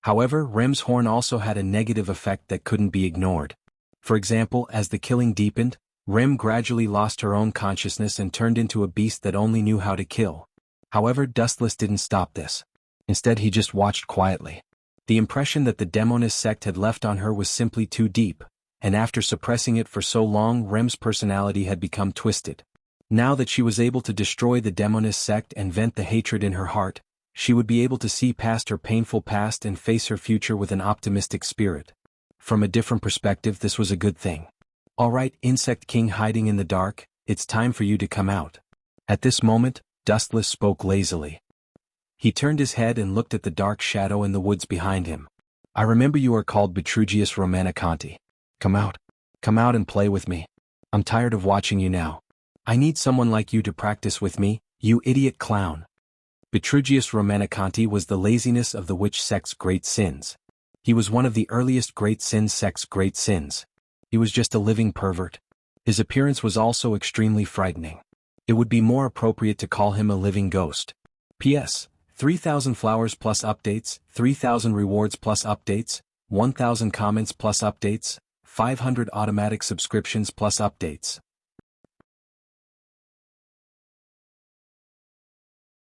However, Rem's horn also had a negative effect that couldn't be ignored. For example, as the killing deepened, Rem gradually lost her own consciousness and turned into a beast that only knew how to kill. However, Dustless didn't stop this. Instead, he just watched quietly. The impression that the Demonist sect had left on her was simply too deep, and after suppressing it for so long, Rem's personality had become twisted. Now that she was able to destroy the Demonist sect and vent the hatred in her heart, she would be able to see past her painful past and face her future with an optimistic spirit. From a different perspective, this was a good thing. All right, Insect King hiding in the dark, it's time for you to come out. At this moment, Dustless spoke lazily. He turned his head and looked at the dark shadow in the woods behind him. I remember you are called Vitrugius Romanicanti. Come out. Come out and play with me. I'm tired of watching you now. I need someone like you to practice with me, you idiot clown. Vitrugius Romanicanti was the laziness of the witch sect's great sins. He was one of the earliest great sins sect's great sins. He was just a living pervert. His appearance was also extremely frightening. It would be more appropriate to call him a living ghost. P.S. 3,000 flowers plus updates, 3,000 rewards plus updates, 1,000 comments plus updates, 500 automatic subscriptions plus updates.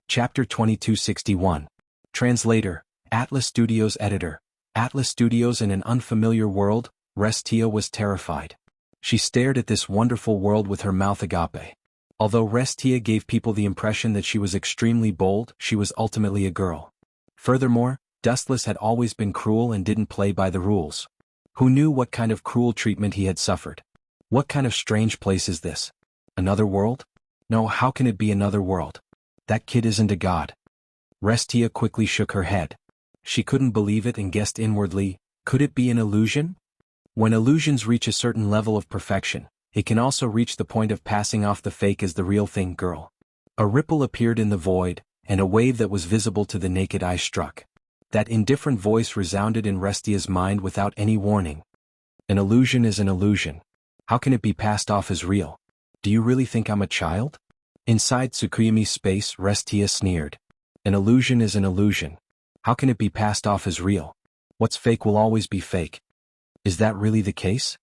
Chapter 2261. Translator, Atlas Studios Editor. Atlas Studios. In an unfamiliar world, Restia was terrified. She stared at this wonderful world with her mouth agape. Although Restia gave people the impression that she was extremely bold, she was ultimately a girl. Furthermore, Dustless had always been cruel and didn't play by the rules. Who knew what kind of cruel treatment he had suffered? What kind of strange place is this? Another world? No, how can it be another world? That kid isn't a god. Restia quickly shook her head. She couldn't believe it and guessed inwardly, could it be an illusion? When illusions reach a certain level of perfection, it can also reach the point of passing off the fake as the real thing. Girl. A ripple appeared in the void, and a wave that was visible to the naked eye struck. That indifferent voice resounded in Restia's mind without any warning. An illusion is an illusion. How can it be passed off as real? Do you really think I'm a child? Inside Tsukuyami's space, Restia sneered. An illusion is an illusion. How can it be passed off as real? What's fake will always be fake. Is that really the case?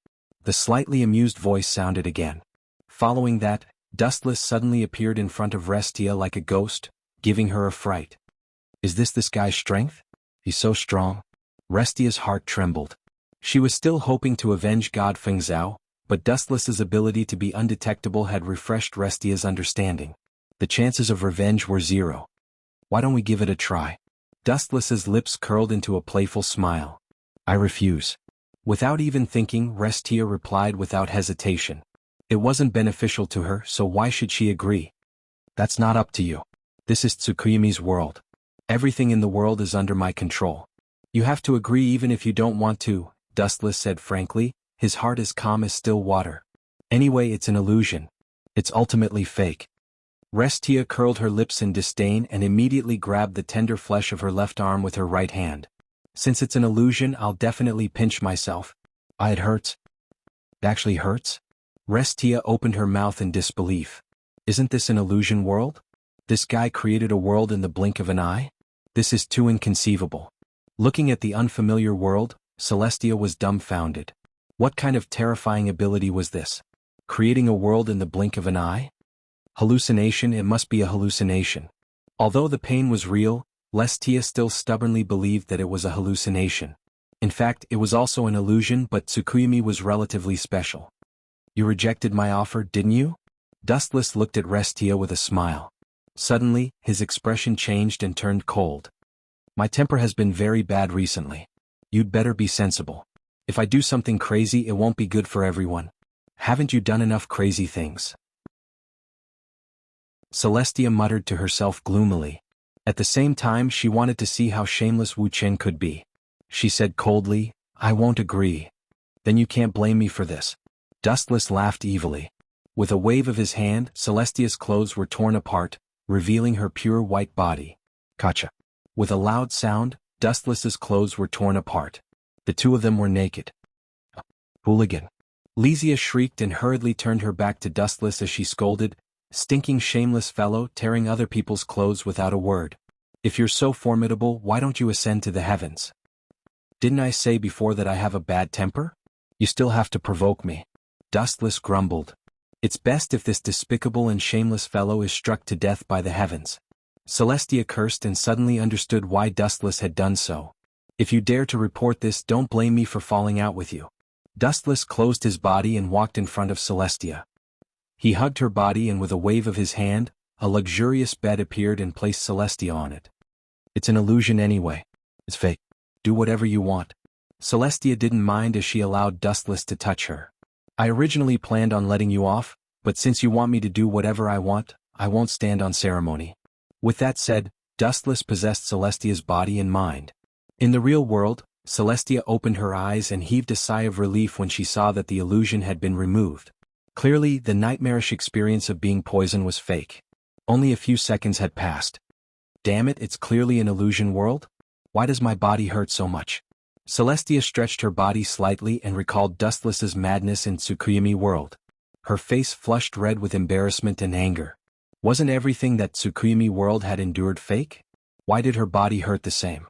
The slightly amused voice sounded again. Following that, Dustless suddenly appeared in front of Restia like a ghost, giving her a fright. Is this guy's strength? He's so strong. Restia's heart trembled. She was still hoping to avenge God Fengzhou, but Dustless's ability to be undetectable had refreshed Restia's understanding. The chances of revenge were zero. Why don't we give it a try? Dustless's lips curled into a playful smile. I refuse. Without even thinking, Restia replied without hesitation. It wasn't beneficial to her, so why should she agree? That's not up to you. This is Tsukuyami's world. Everything in the world is under my control. You have to agree even if you don't want to, Dustless said frankly, his heart as calm as still water. Anyway, it's an illusion. It's ultimately fake. Restia curled her lips in disdain and immediately grabbed the tender flesh of her left arm with her right hand. Since it's an illusion, I'll definitely pinch myself. It hurts. It actually hurts? Restia opened her mouth in disbelief. Isn't this an illusion world? This guy created a world in the blink of an eye? This is too inconceivable. Looking at the unfamiliar world, Celestia was dumbfounded. What kind of terrifying ability was this? Creating a world in the blink of an eye? Hallucination. It must be a hallucination. Although the pain was real, Lestia still stubbornly believed that it was a hallucination. In fact, it was also an illusion, but Tsukuyami was relatively special. You rejected my offer, didn't you? Dustless looked at Restia with a smile. Suddenly, his expression changed and turned cold. My temper has been very bad recently. You'd better be sensible. If I do something crazy, it won't be good for everyone. Haven't you done enough crazy things? Celestia muttered to herself gloomily. At the same time, she wanted to see how shameless Wu Chen could be. She said coldly, I won't agree. Then you can't blame me for this. Dustless laughed evilly. With a wave of his hand, Celestia's clothes were torn apart, revealing her pure white body. Kacha. With a loud sound, Dustless's clothes were torn apart. The two of them were naked. Hooligan. Lysia shrieked and hurriedly turned her back to Dustless as she scolded, stinking shameless fellow, tearing other people's clothes without a word. If you're so formidable, why don't you ascend to the heavens? Didn't I say before that I have a bad temper? You still have to provoke me. Dustless grumbled. It's best if this despicable and shameless fellow is struck to death by the heavens. Celestia cursed and suddenly understood why Dustless had done so. If you dare to report this, don't blame me for falling out with you. Dustless closed his body and walked in front of Celestia. He hugged her body and with a wave of his hand, a luxurious bed appeared and placed Celestia on it. It's an illusion anyway. It's fake. Do whatever you want. Celestia didn't mind as she allowed Dustless to touch her. I originally planned on letting you off, but since you want me to do whatever I want, I won't stand on ceremony. With that said, Dustless possessed Celestia's body and mind. In the real world, Celestia opened her eyes and heaved a sigh of relief when she saw that the illusion had been removed. Clearly, the nightmarish experience of being poisoned was fake. Only a few seconds had passed. Damn it, it's clearly an illusion world? Why does my body hurt so much? Celestia stretched her body slightly and recalled Dustless's madness in Tsukuyomi world. Her face flushed red with embarrassment and anger. Wasn't everything that Tsukuyomi world had endured fake? Why did her body hurt the same?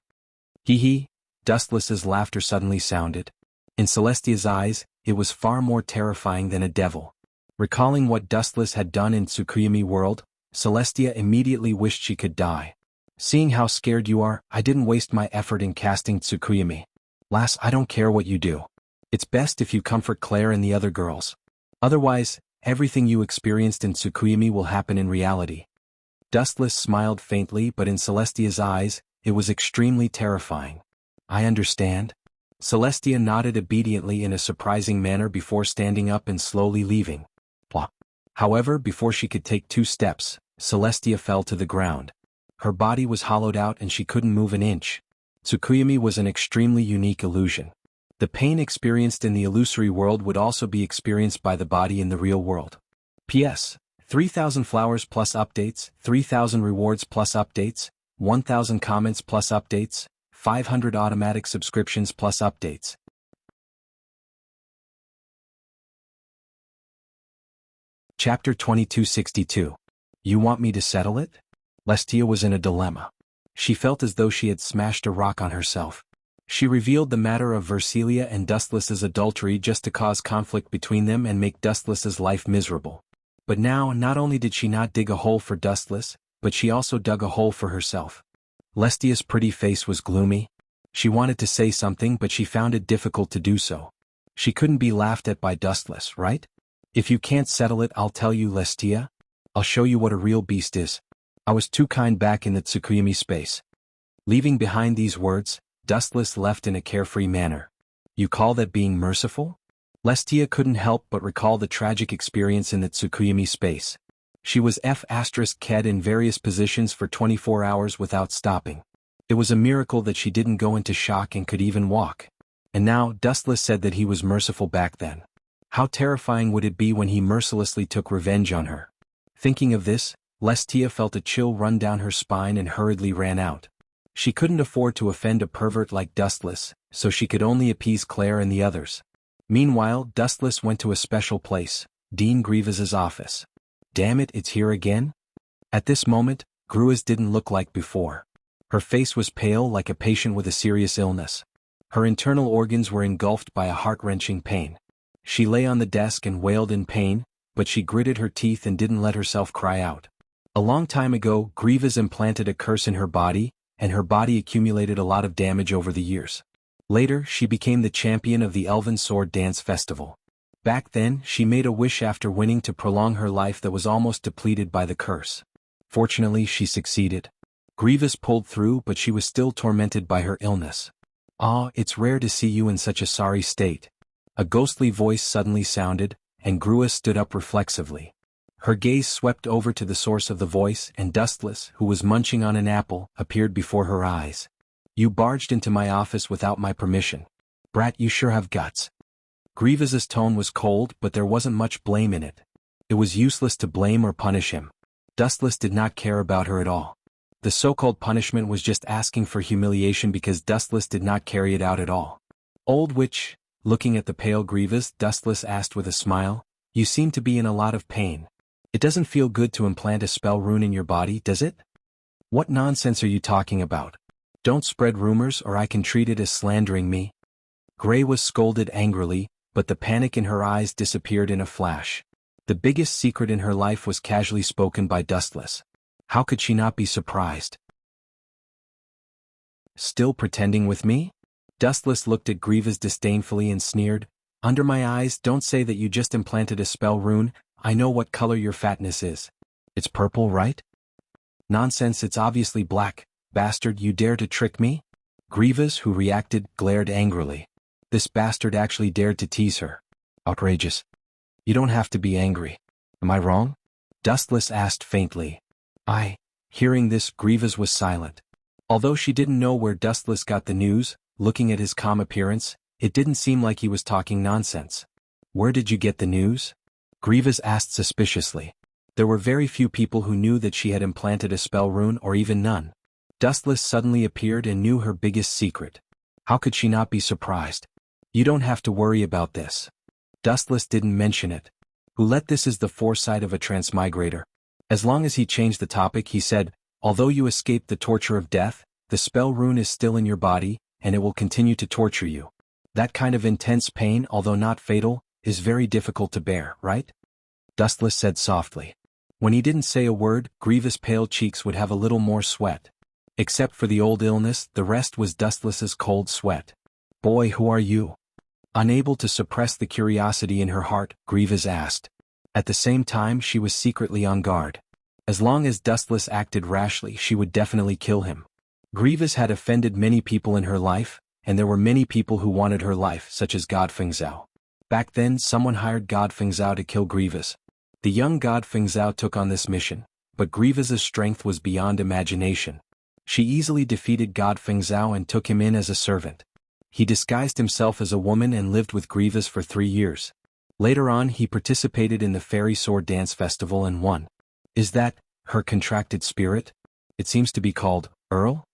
Hee hee, Dustless's laughter suddenly sounded. In Celestia's eyes, it was far more terrifying than a devil. Recalling what Dustless had done in Tsukuyomi world, Celestia immediately wished she could die. Seeing how scared you are, I didn't waste my effort in casting Tsukuyomi. Lass, I don't care what you do. It's best if you comfort Claire and the other girls. Otherwise, everything you experienced in Tsukuyomi will happen in reality. Dustless smiled faintly, but in Celestia's eyes, it was extremely terrifying. I understand. Celestia nodded obediently in a surprising manner before standing up and slowly leaving. Blah. However, before she could take 2 steps, Celestia fell to the ground. Her body was hollowed out and she couldn't move an inch. Tsukuyomi was an extremely unique illusion. The pain experienced in the illusory world would also be experienced by the body in the real world. P.S. 3,000 flowers plus updates, 3,000 rewards plus updates, 1,000 comments plus updates, 500 automatic subscriptions plus updates. Chapter 2262. You want me to settle it? Celestia was in a dilemma. She felt as though she had smashed a rock on herself. She revealed the matter of Versilia and Dustless's adultery just to cause conflict between them and make Dustless's life miserable. But now, not only did she not dig a hole for Dustless, but she also dug a hole for herself. Celestia's pretty face was gloomy. She wanted to say something, but she found it difficult to do so. She couldn't be laughed at by Dustless, right? If you can't settle it, I'll tell you, Celestia. I'll show you what a real beast is. I was too kind back in the Tsukuyomi space. Leaving behind these words, Dustless left in a carefree manner. You call that being merciful? Celestia couldn't help but recall the tragic experience in the Tsukuyomi space. She was F***ked in various positions for 24 hours without stopping. It was a miracle that she didn't go into shock and could even walk. And now, Dustless said that he was merciful back then. How terrifying would it be when he mercilessly took revenge on her? Thinking of this, Celestia felt a chill run down her spine and hurriedly ran out. She couldn't afford to offend a pervert like Dustless, so she could only appease Claire and the others. Meanwhile, Dustless went to a special place, Dean Grievous's office. Damn it, it's here again? At this moment, Grievous didn't look like before. Her face was pale like a patient with a serious illness. Her internal organs were engulfed by a heart-wrenching pain. She lay on the desk and wailed in pain, but she gritted her teeth and didn't let herself cry out. A long time ago, Grievous implanted a curse in her body, and her body accumulated a lot of damage over the years. Later, she became the champion of the Elven Sword Dance Festival. Back then, she made a wish after winning to prolong her life that was almost depleted by the curse. Fortunately, she succeeded. Grievous pulled through, but she was still tormented by her illness. "Ah, it's rare to see you in such a sorry state." A ghostly voice suddenly sounded, and Grua stood up reflexively. Her gaze swept over to the source of the voice, and Dustless, who was munching on an apple, appeared before her eyes. "You barged into my office without my permission. Brat, you sure have guts." Grievous's tone was cold, but there wasn't much blame in it. It was useless to blame or punish him. Dustless did not care about her at all. The so-called punishment was just asking for humiliation because Dustless did not carry it out at all. "Old witch," looking at the pale Grievous, Dustless asked with a smile, "you seem to be in a lot of pain. It doesn't feel good to implant a spell rune in your body, does it?" "What nonsense are you talking about? Don't spread rumors or I can treat it as slandering me." Grey was scolded angrily, but the panic in her eyes disappeared in a flash. The biggest secret in her life was casually spoken by Dustless. How could she not be surprised? "Still pretending with me?" Dustless looked at Grievous disdainfully and sneered. "Under my eyes, don't say that you just implanted a spell rune. I know what color your fatness is. It's purple, right?" "Nonsense, it's obviously black. Bastard, you dare to trick me?" Grievous, who reacted, glared angrily. This bastard actually dared to tease her. Outrageous. You don't have to be angry. Am I wrong? Dustless asked faintly. Hearing this, Grievous was silent. Although she didn't know where Dustless got the news, looking at his calm appearance, it didn't seem like he was talking nonsense. Where did you get the news? Grievous asked suspiciously. There were very few people who knew that she had implanted a spell rune, or even none. Dustless suddenly appeared and knew her biggest secret. How could she not be surprised? You don't have to worry about this. Dustless didn't mention it. This is the foresight of a transmigrator. As long as he changed the topic, he said, although you escaped the torture of death, the spell rune is still in your body, and it will continue to torture you. That kind of intense pain, although not fatal, is very difficult to bear, right? Dustless said softly. When he didn't say a word, Grievous' pale cheeks would have a little more sweat. Except for the old illness, the rest was Dustless's cold sweat. Boy, who are you? Unable to suppress the curiosity in her heart, Grievous asked. At the same time, she was secretly on guard. As long as Dustless acted rashly, she would definitely kill him. Grievous had offended many people in her life, and there were many people who wanted her life, such as God Fengzhao. Back then, someone hired God Fengzhao to kill Grievous. The young God Fengzhao took on this mission, but Grievous's strength was beyond imagination. She easily defeated God Fengzhao and took him in as a servant. He disguised himself as a woman and lived with Grievous for 3 years. Later on, he participated in the Fairy Sword Dance Festival and won. Is that her contracted spirit? It seems to be called Earl?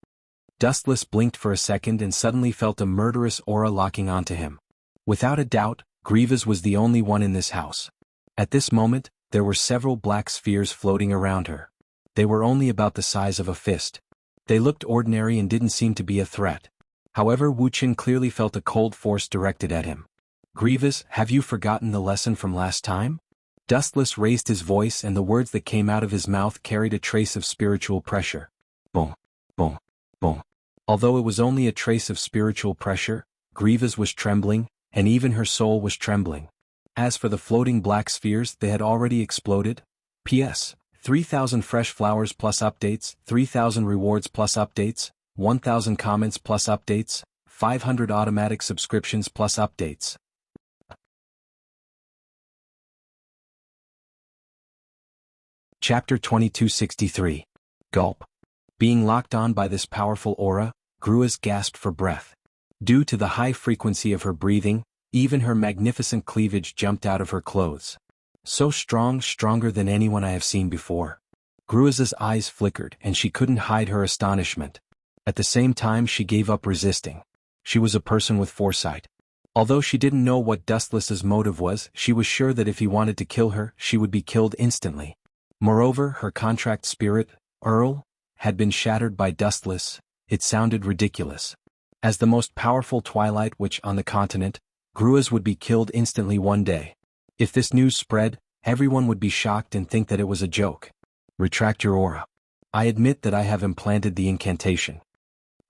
Dustless blinked for a second and suddenly felt a murderous aura locking onto him. Without a doubt, Grievous was the only one in this house. At this moment, there were several black spheres floating around her. They were only about the size of a fist. They looked ordinary and didn't seem to be a threat. However, Wuxia clearly felt a cold force directed at him. Grievous, have you forgotten the lesson from last time? Dustless raised his voice and the words that came out of his mouth carried a trace of spiritual pressure. Boom, boom, boom. Although it was only a trace of spiritual pressure, Grievous was trembling, and even her soul was trembling. As for the floating black spheres, they had already exploded. P.S. 3,000 fresh flowers plus updates, 3,000 rewards plus updates, 1,000 comments plus updates, 500 automatic subscriptions plus updates. Chapter 2263. Gulp. Being locked on by this powerful aura, Gruas gasped for breath. Due to the high frequency of her breathing, even her magnificent cleavage jumped out of her clothes. So strong, stronger than anyone I have seen before. Gruas's eyes flickered and she couldn't hide her astonishment. At the same time, she gave up resisting. She was a person with foresight. Although she didn't know what Dustless's motive was, she was sure that if he wanted to kill her, she would be killed instantly. Moreover, her contract spirit, Earl, had been shattered by Dustless. It sounded ridiculous. As the most powerful Twilight Witch on the continent, Gruas would be killed instantly one day. If this news spread, everyone would be shocked and think that it was a joke. Retract your aura. I admit that I have implanted the incantation.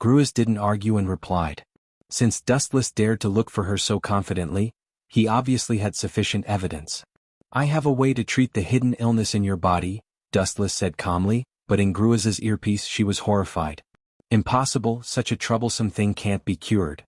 Gruas didn't argue and replied. Since Dustless dared to look for her so confidently, he obviously had sufficient evidence. I have a way to treat the hidden illness in your body, Dustless said calmly, but in Gruas's earpiece she was horrified. Impossible, such a troublesome thing can't be cured.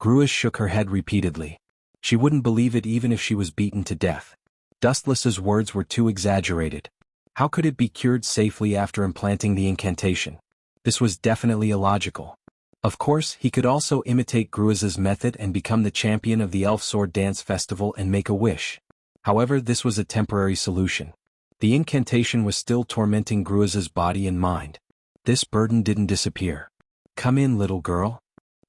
Gruas shook her head repeatedly. She wouldn't believe it even if she was beaten to death. Dustless's words were too exaggerated. How could it be cured safely after implanting the incantation? This was definitely illogical. Of course, he could also imitate Gruas's method and become the champion of the Elf Sword Dance Festival and make a wish. However, this was a temporary solution. The incantation was still tormenting Gruas's body and mind. This burden didn't disappear. Come in, little girl.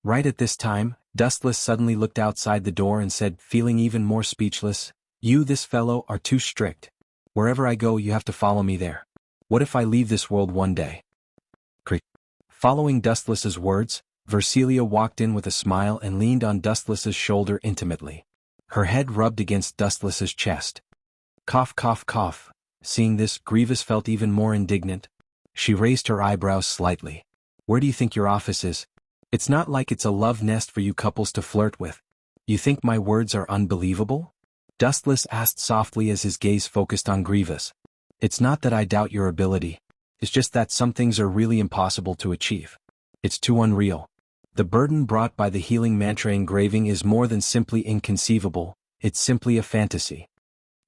Right at this time, Dustless suddenly looked outside the door and said, feeling even more speechless, You, this fellow, are too strict. Wherever I go, you have to follow me there. What if I leave this world one day? Creak. Following Dustless's words, Versilia walked in with a smile and leaned on Dustless's shoulder intimately. Her head rubbed against Dustless's chest. Cough, cough, cough. Seeing this, Grievous felt even more indignant. She raised her eyebrows slightly. Where do you think your office is? It's not like it's a love nest for you couples to flirt with. You think my words are unbelievable? Dustless asked softly as his gaze focused on Grievous. It's not that I doubt your ability. It's just that some things are really impossible to achieve. It's too unreal. The burden brought by the healing mantra engraving is more than simply inconceivable, it's simply a fantasy.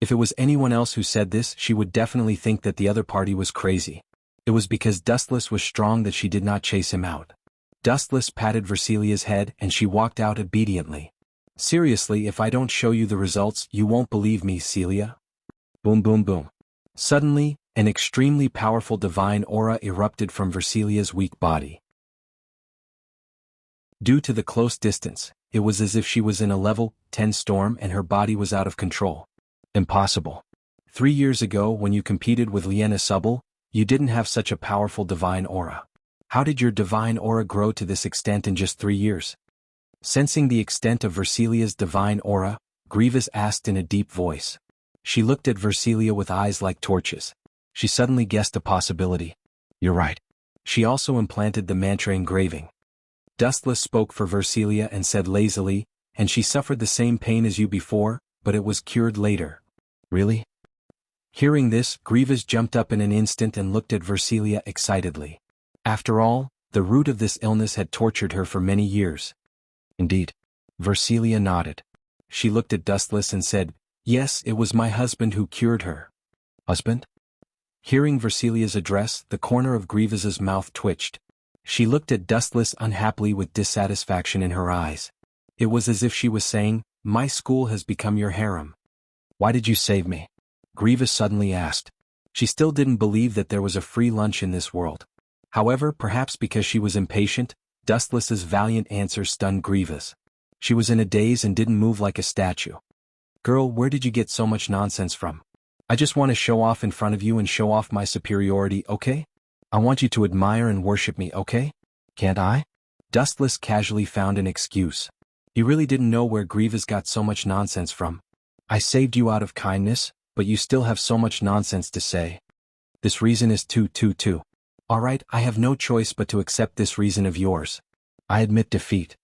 If it was anyone else who said this, she would definitely think that the other party was crazy. It was because Dustless was strong that she did not chase him out. Dustless patted Versilia's head and she walked out obediently. Seriously, if I don't show you the results, you won't believe me, Celia. Boom boom boom. Suddenly, an extremely powerful divine aura erupted from Versilia's weak body. Due to the close distance, it was as if she was in a level 10 storm and her body was out of control. Impossible. 3 years ago when you competed with Liena Subble, you didn't have such a powerful divine aura. How did your divine aura grow to this extent in just 3 years? Sensing the extent of Versilia's divine aura, Grievous asked in a deep voice. She looked at Versilia with eyes like torches. She suddenly guessed a possibility. You're right. She also implanted the mantra engraving. Dustless spoke for Versilia and said lazily, and she suffered the same pain as you before, but it was cured later. Really? Hearing this, Grievous jumped up in an instant and looked at Versilia excitedly. After all, the root of this illness had tortured her for many years. Indeed. Versilia nodded. She looked at Dustless and said, Yes, it was my husband who cured her. Husband? Hearing Versilia's address, the corner of Grievous's mouth twitched. She looked at Dustless unhappily with dissatisfaction in her eyes. It was as if she was saying, My school has become your harem. Why did you save me? Grievous suddenly asked. She still didn't believe that there was a free lunch in this world. However, perhaps because she was impatient, Dustless's valiant answer stunned Grievous. She was in a daze and didn't move like a statue. Girl, where did you get so much nonsense from? I just want to show off in front of you and show off my superiority, okay? I want you to admire and worship me, okay? Can't I? Dustless casually found an excuse. He really didn't know where Grievous got so much nonsense from. I saved you out of kindness, but you still have so much nonsense to say. This reason is too. Alright, I have no choice but to accept this reason of yours. I admit defeat.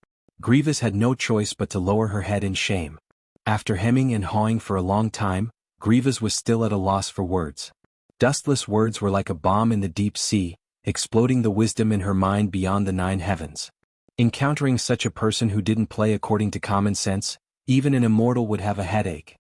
Grievous had no choice but to lower her head in shame. After hemming and hawing for a long time, Grievous was still at a loss for words. Dustless words were like a bomb in the deep sea, exploding the wisdom in her mind beyond the 9 heavens. Encountering such a person who didn't play according to common sense, even an immortal would have a headache.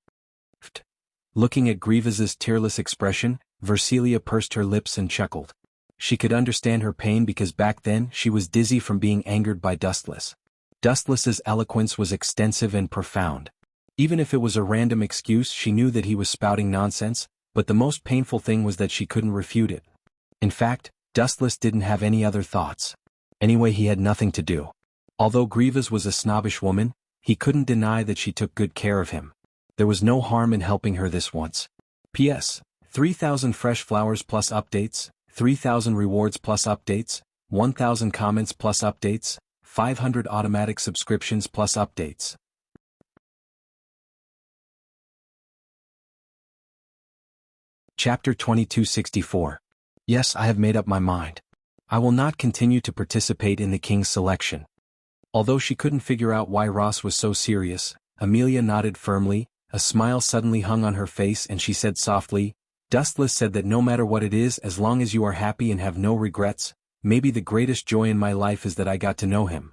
Looking at Grievous's tearless expression, Versilia pursed her lips and chuckled. She could understand her pain because back then she was dizzy from being angered by Dustless. Dustless's eloquence was extensive and profound. Even if it was a random excuse, she knew that he was spouting nonsense, but the most painful thing was that she couldn't refute it. In fact, Dustless didn't have any other thoughts. Anyway, he had nothing to do. Although Grievous was a snobbish woman, he couldn't deny that she took good care of him. There was no harm in helping her this once. P.S. 3,000 fresh flowers plus updates, 3,000 rewards plus updates, 1,000 comments plus updates, 500 automatic subscriptions plus updates. Chapter 2264. Yes, I have made up my mind. I will not continue to participate in the king's selection. Although she couldn't figure out why Ross was so serious, Amelia nodded firmly, a smile suddenly hung on her face and she said softly, Dustless said that no matter what it is, as long as you are happy and have no regrets, maybe the greatest joy in my life is that I got to know him.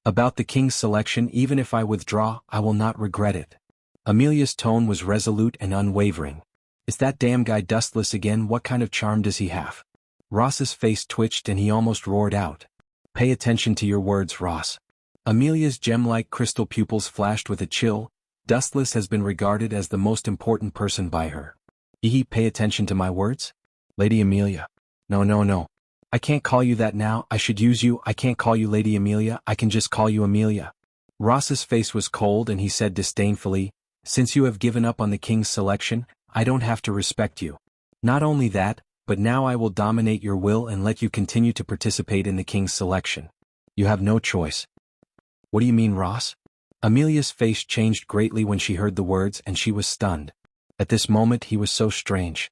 About the king's selection, even if I withdraw, I will not regret it. Amelia's tone was resolute and unwavering. Is that damn guy Dustless again? What kind of charm does he have? Ross's face twitched and he almost roared out. Pay attention to your words, Ross. Amelia's gem-like crystal pupils flashed with a chill. Dustless has been regarded as the most important person by her. Pay attention to my words? Lady Amelia. No. I can't call you that now, I should use you. I can't call you Lady Amelia, I can just call you Amelia. Ross's face was cold and he said disdainfully, Since you have given up on the king's selection, I don't have to respect you. Not only that, but now I will dominate your will and let you continue to participate in the king's selection. You have no choice. What do you mean, Ross? Amelia's face changed greatly when she heard the words and she was stunned. At this moment he was so strange.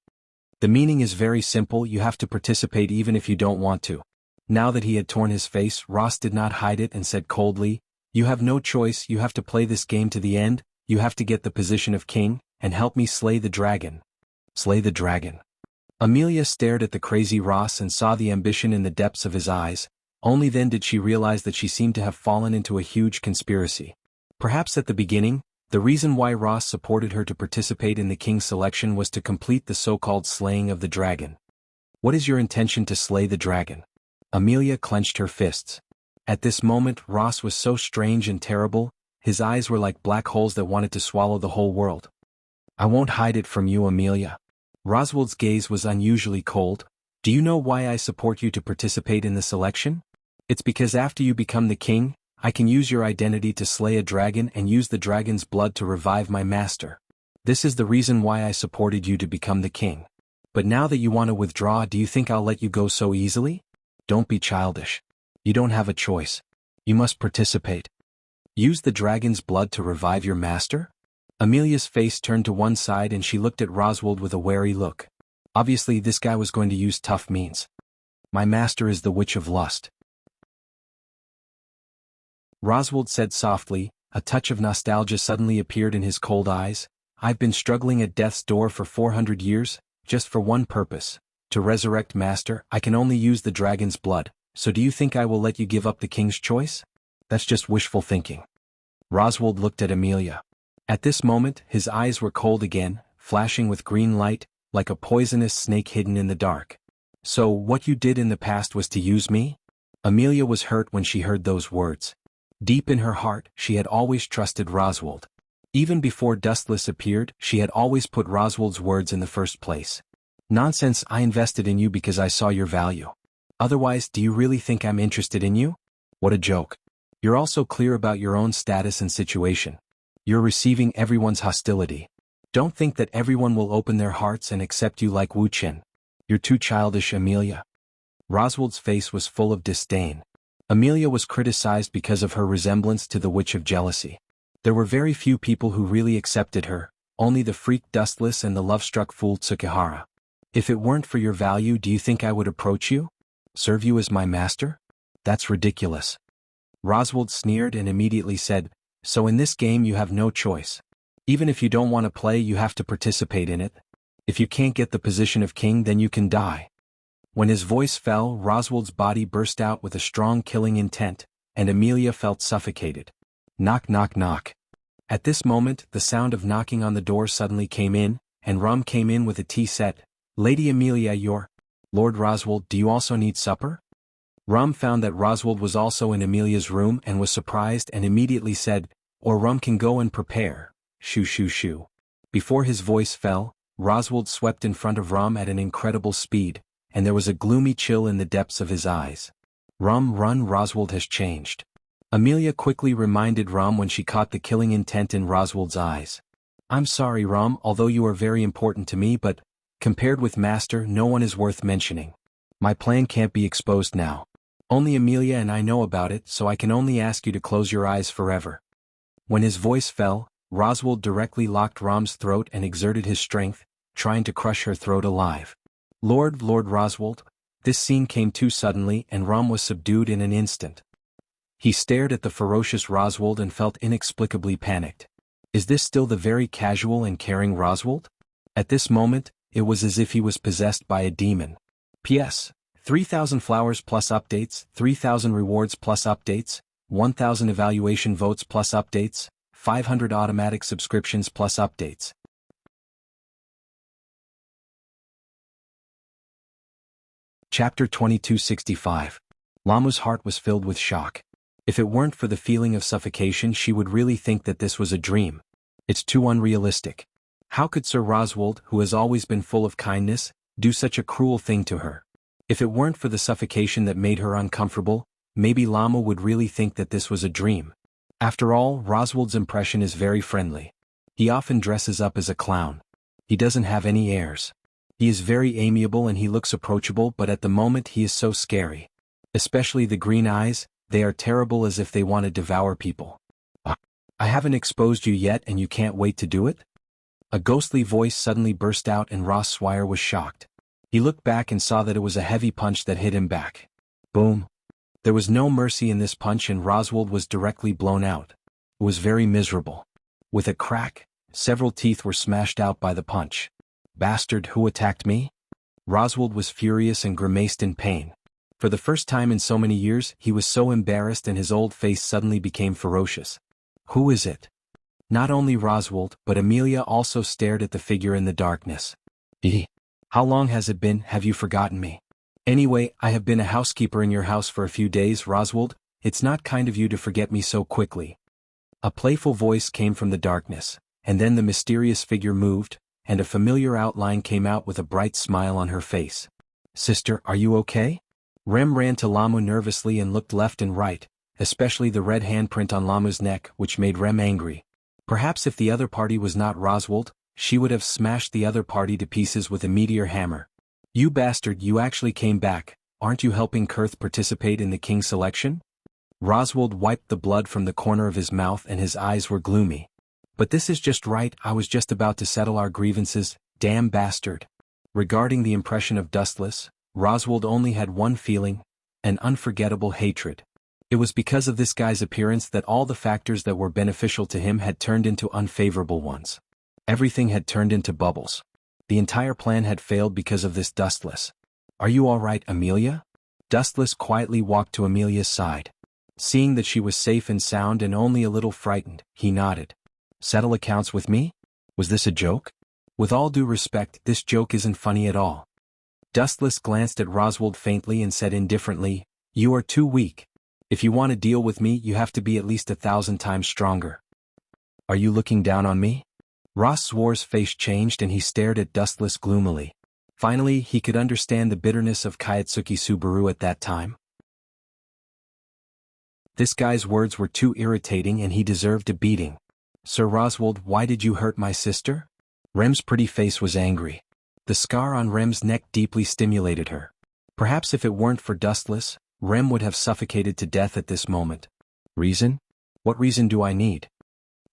The meaning is very simple, you have to participate even if you don't want to. Now that he had torn his face, Ross did not hide it and said coldly, You have no choice, you have to play this game to the end, you have to get the position of king, and help me slay the dragon. Slay the dragon. Amelia stared at the crazy Ross and saw the ambition in the depths of his eyes. Only then did she realize that she seemed to have fallen into a huge conspiracy. Perhaps at the beginning, The reason why Ross supported her to participate in the king's selection was to complete the so-called slaying of the dragon. What is your intention to slay the dragon? Amelia clenched her fists. At this moment Ross was so strange and terrible, his eyes were like black holes that wanted to swallow the whole world. I won't hide it from you, Amelia. Roswald's gaze was unusually cold. Do you know why I support you to participate in the selection? It's because after you become the king, I can use your identity to slay a dragon and use the dragon's blood to revive my master. This is the reason why I supported you to become the king. But now that you want to withdraw, do you think I'll let you go so easily? Don't be childish. You don't have a choice. You must participate. Use the dragon's blood to revive your master? Amelia's face turned to one side and she looked at Roswald with a wary look. Obviously this guy was going to use tough means. My master is the Witch of Lust. Roswald said softly, a touch of nostalgia suddenly appeared in his cold eyes. I've been struggling at death's door for 400 years, just for one purpose. To resurrect Master, I can only use the dragon's blood, so do you think I will let you give up the king's choice? That's just wishful thinking. Roswald looked at Amelia. At this moment, his eyes were cold again, flashing with green light, like a poisonous snake hidden in the dark. So, what you did in the past was to use me? Amelia was hurt when she heard those words. Deep in her heart, she had always trusted Roswald. Even before Dustless appeared, she had always put Roswald's words in the first place. Nonsense, I invested in you because I saw your value. Otherwise, do you really think I'm interested in you? What a joke. You're also clear about your own status and situation. You're receiving everyone's hostility. Don't think that everyone will open their hearts and accept you like Wu Chen. You're too childish, Amelia. Roswald's face was full of disdain. Amelia was criticized because of her resemblance to the Witch of Jealousy. There were very few people who really accepted her, only the freak Dustless and the love-struck fool Tsukihara. If it weren't for your value, do you think I would approach you? Serve you as my master? That's ridiculous. Roswald sneered and immediately said, so in this game you have no choice. Even if you don't want to play, you have to participate in it. If you can't get the position of king, then you can die. When his voice fell, Roswald's body burst out with a strong killing intent, and Amelia felt suffocated. Knock, knock, knock. At this moment, the sound of knocking on the door suddenly came in, and Rum came in with a tea set. Lady Amelia, you're... Lord Roswald, do you also need supper? Rum found that Roswald was also in Amelia's room and was surprised and immediately said, or Rum can go and prepare. Shoo shoo shoo. Before his voice fell, Roswald swept in front of Rum at an incredible speed, and there was a gloomy chill in the depths of his eyes. Rum, run, Roswald has changed. Amelia quickly reminded Rum when she caught the killing intent in Roswald's eyes. I'm sorry, Rum, although you are very important to me, but, compared with Master, no one is worth mentioning. My plan can't be exposed now. Only Amelia and I know about it, so I can only ask you to close your eyes forever. When his voice fell, Roswald directly locked Rum's throat and exerted his strength, trying to crush her throat alive. Lord Roswald, this scene came too suddenly and Rum was subdued in an instant. He stared at the ferocious Roswald and felt inexplicably panicked. Is this still the very casual and caring Roswald? At this moment, it was as if he was possessed by a demon. P.S. 3,000 flowers plus updates, 3,000 rewards plus updates, 1,000 evaluation votes plus updates, 500 automatic subscriptions plus updates. Chapter 2265. Lamu's heart was filled with shock. If it weren't for the feeling of suffocation, she would really think that this was a dream. It's too unrealistic. How could Sir Roswald, who has always been full of kindness, do such a cruel thing to her? If it weren't for the suffocation that made her uncomfortable, maybe Lamu would really think that this was a dream. After all, Roswald's impression is very friendly. He often dresses up as a clown. He doesn't have any airs. He is very amiable and he looks approachable, but at the moment he is so scary. Especially the green eyes, they are terrible, as if they want to devour people. I haven't exposed you yet and you can't wait to do it? A ghostly voice suddenly burst out and Ross Swire was shocked. He looked back and saw that it was a heavy punch that hit him back. Boom. There was no mercy in this punch and Roswald was directly blown out. It was very miserable. With a crack, several teeth were smashed out by the punch. Bastard, who attacked me? Roswald was furious and grimaced in pain. For the first time in so many years, he was so embarrassed and his old face suddenly became ferocious. Who is it? Not only Roswald, but Amelia also stared at the figure in the darkness. How long has it been? Have you forgotten me? Anyway, I have been a housekeeper in your house for a few days, Roswald. It's not kind of you to forget me so quickly. A playful voice came from the darkness, and then the mysterious figure moved, and a familiar outline came out with a bright smile on her face. Sister, are you okay? Rem ran to Lamu nervously and looked left and right, especially the red handprint on Lamu's neck, which made Rem angry. Perhaps if the other party was not Roswald, she would have smashed the other party to pieces with a meteor hammer. You bastard, you actually came back. Aren't you helping Kurth participate in the king's selection? Roswald wiped the blood from the corner of his mouth and his eyes were gloomy. But this is just right, I was just about to settle our grievances, damn bastard. Regarding the impression of Dustless, Roswald only had one feeling, an unforgettable hatred. It was because of this guy's appearance that all the factors that were beneficial to him had turned into unfavorable ones. Everything had turned into bubbles. The entire plan had failed because of this Dustless. Are you all right, Amelia? Dustless quietly walked to Amelia's side. Seeing that she was safe and sound and only a little frightened, he nodded. Settle accounts with me? Was this a joke? With all due respect, this joke isn't funny at all. Dustless glanced at Roswald faintly and said indifferently, You are too weak. If you want to deal with me, you have to be at least 1,000 times stronger. Are you looking down on me? Roswald's face changed and he stared at Dustless gloomily. Finally, he could understand the bitterness of Kayatsuki Subaru at that time. This guy's words were too irritating and he deserved a beating. Sir Roswald, why did you hurt my sister? Rem's pretty face was angry. The scar on Rem's neck deeply stimulated her. Perhaps if it weren't for Dustless, Rem would have suffocated to death at this moment. Reason? What reason do I need?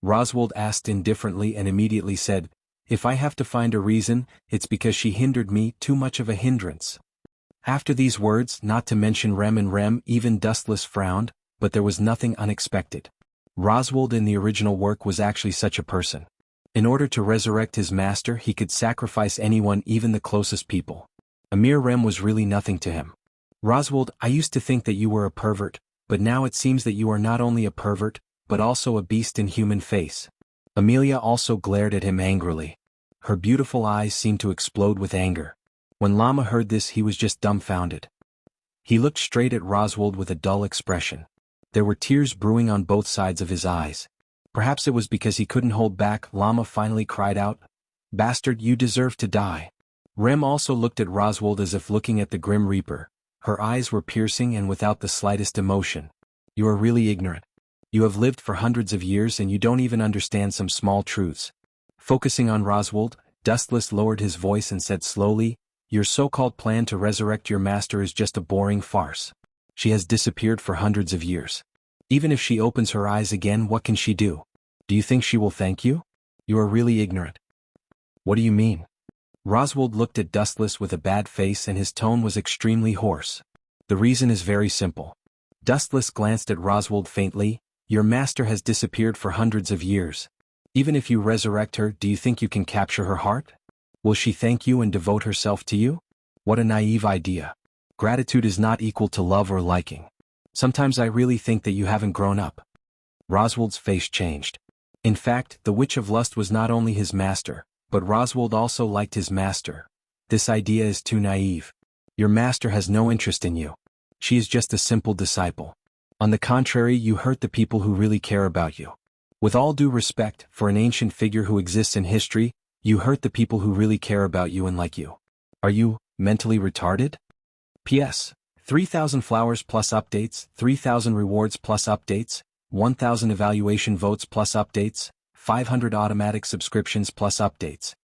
Roswald asked indifferently and immediately said, If I have to find a reason, it's because she hindered me, too much of a hindrance. After these words, not to mention Rem, even Dustless frowned, but there was nothing unexpected. Roswald in the original work was actually such a person. In order to resurrect his master, he could sacrifice anyone, even the closest people. A mere Rem was really nothing to him. Roswald, I used to think that you were a pervert, but now it seems that you are not only a pervert, but also a beast in human face. Amelia also glared at him angrily. Her beautiful eyes seemed to explode with anger. When Lama heard this, he was just dumbfounded. He looked straight at Roswald with a dull expression. There were tears brewing on both sides of his eyes. Perhaps it was because he couldn't hold back. Lama finally cried out, Bastard, you deserve to die. Rem also looked at Roswald as if looking at the Grim Reaper. Her eyes were piercing and without the slightest emotion. You are really ignorant. You have lived for hundreds of years and you don't even understand some small truths. Focusing on Roswald, Dustless lowered his voice and said slowly, Your so-called plan to resurrect your master is just a boring farce. She has disappeared for hundreds of years. Even if she opens her eyes again, what can she do? Do you think she will thank you? You are really ignorant. What do you mean? Roswald looked at Dustless with a bad face and his tone was extremely hoarse. The reason is very simple. Dustless glanced at Roswald faintly. Your master has disappeared for hundreds of years. Even if you resurrect her, do you think you can capture her heart? Will she thank you and devote herself to you? What a naive idea. Gratitude is not equal to love or liking. Sometimes I really think that you haven't grown up. Roswald's face changed. In fact, the Witch of Lust was not only his master, but Roswald also liked his master. This idea is too naive. Your master has no interest in you. She is just a simple disciple. On the contrary, you hurt the people who really care about you. With all due respect, for an ancient figure who exists in history, you hurt the people who really care about you and like you. Are you mentally retarded? P.S. 3,000 flowers plus updates, 3,000 rewards plus updates, 1,000 evaluation votes plus updates, 500 automatic subscriptions plus updates.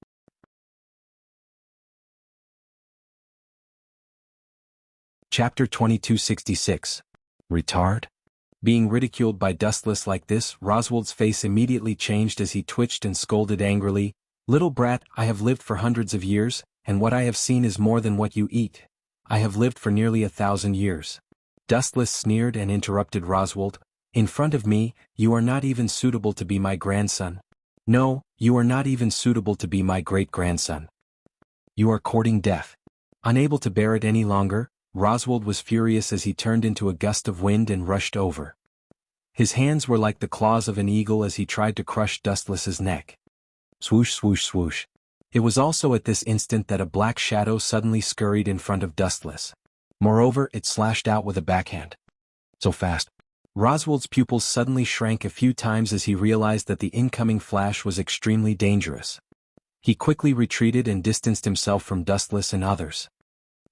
Chapter 2266. Retard? Being ridiculed by Dustless like this, Roswald's face immediately changed as he twitched and scolded angrily, Little brat, I have lived for hundreds of years, and what I have seen is more than what you eat. I have lived for nearly 1,000 years. Dustless sneered and interrupted Roswald, In front of me, you are not even suitable to be my grandson. No, you are not even suitable to be my great-grandson. You are courting death. Unable to bear it any longer, Roswald was furious as he turned into a gust of wind and rushed over. His hands were like the claws of an eagle as he tried to crush Dustless's neck. Swoosh, swoosh, swoosh. It was also at this instant that a black shadow suddenly scurried in front of Dustless. Moreover, it slashed out with a backhand. So fast. Roswald's pupils suddenly shrank a few times as he realized that the incoming flash was extremely dangerous. He quickly retreated and distanced himself from Dustless and others.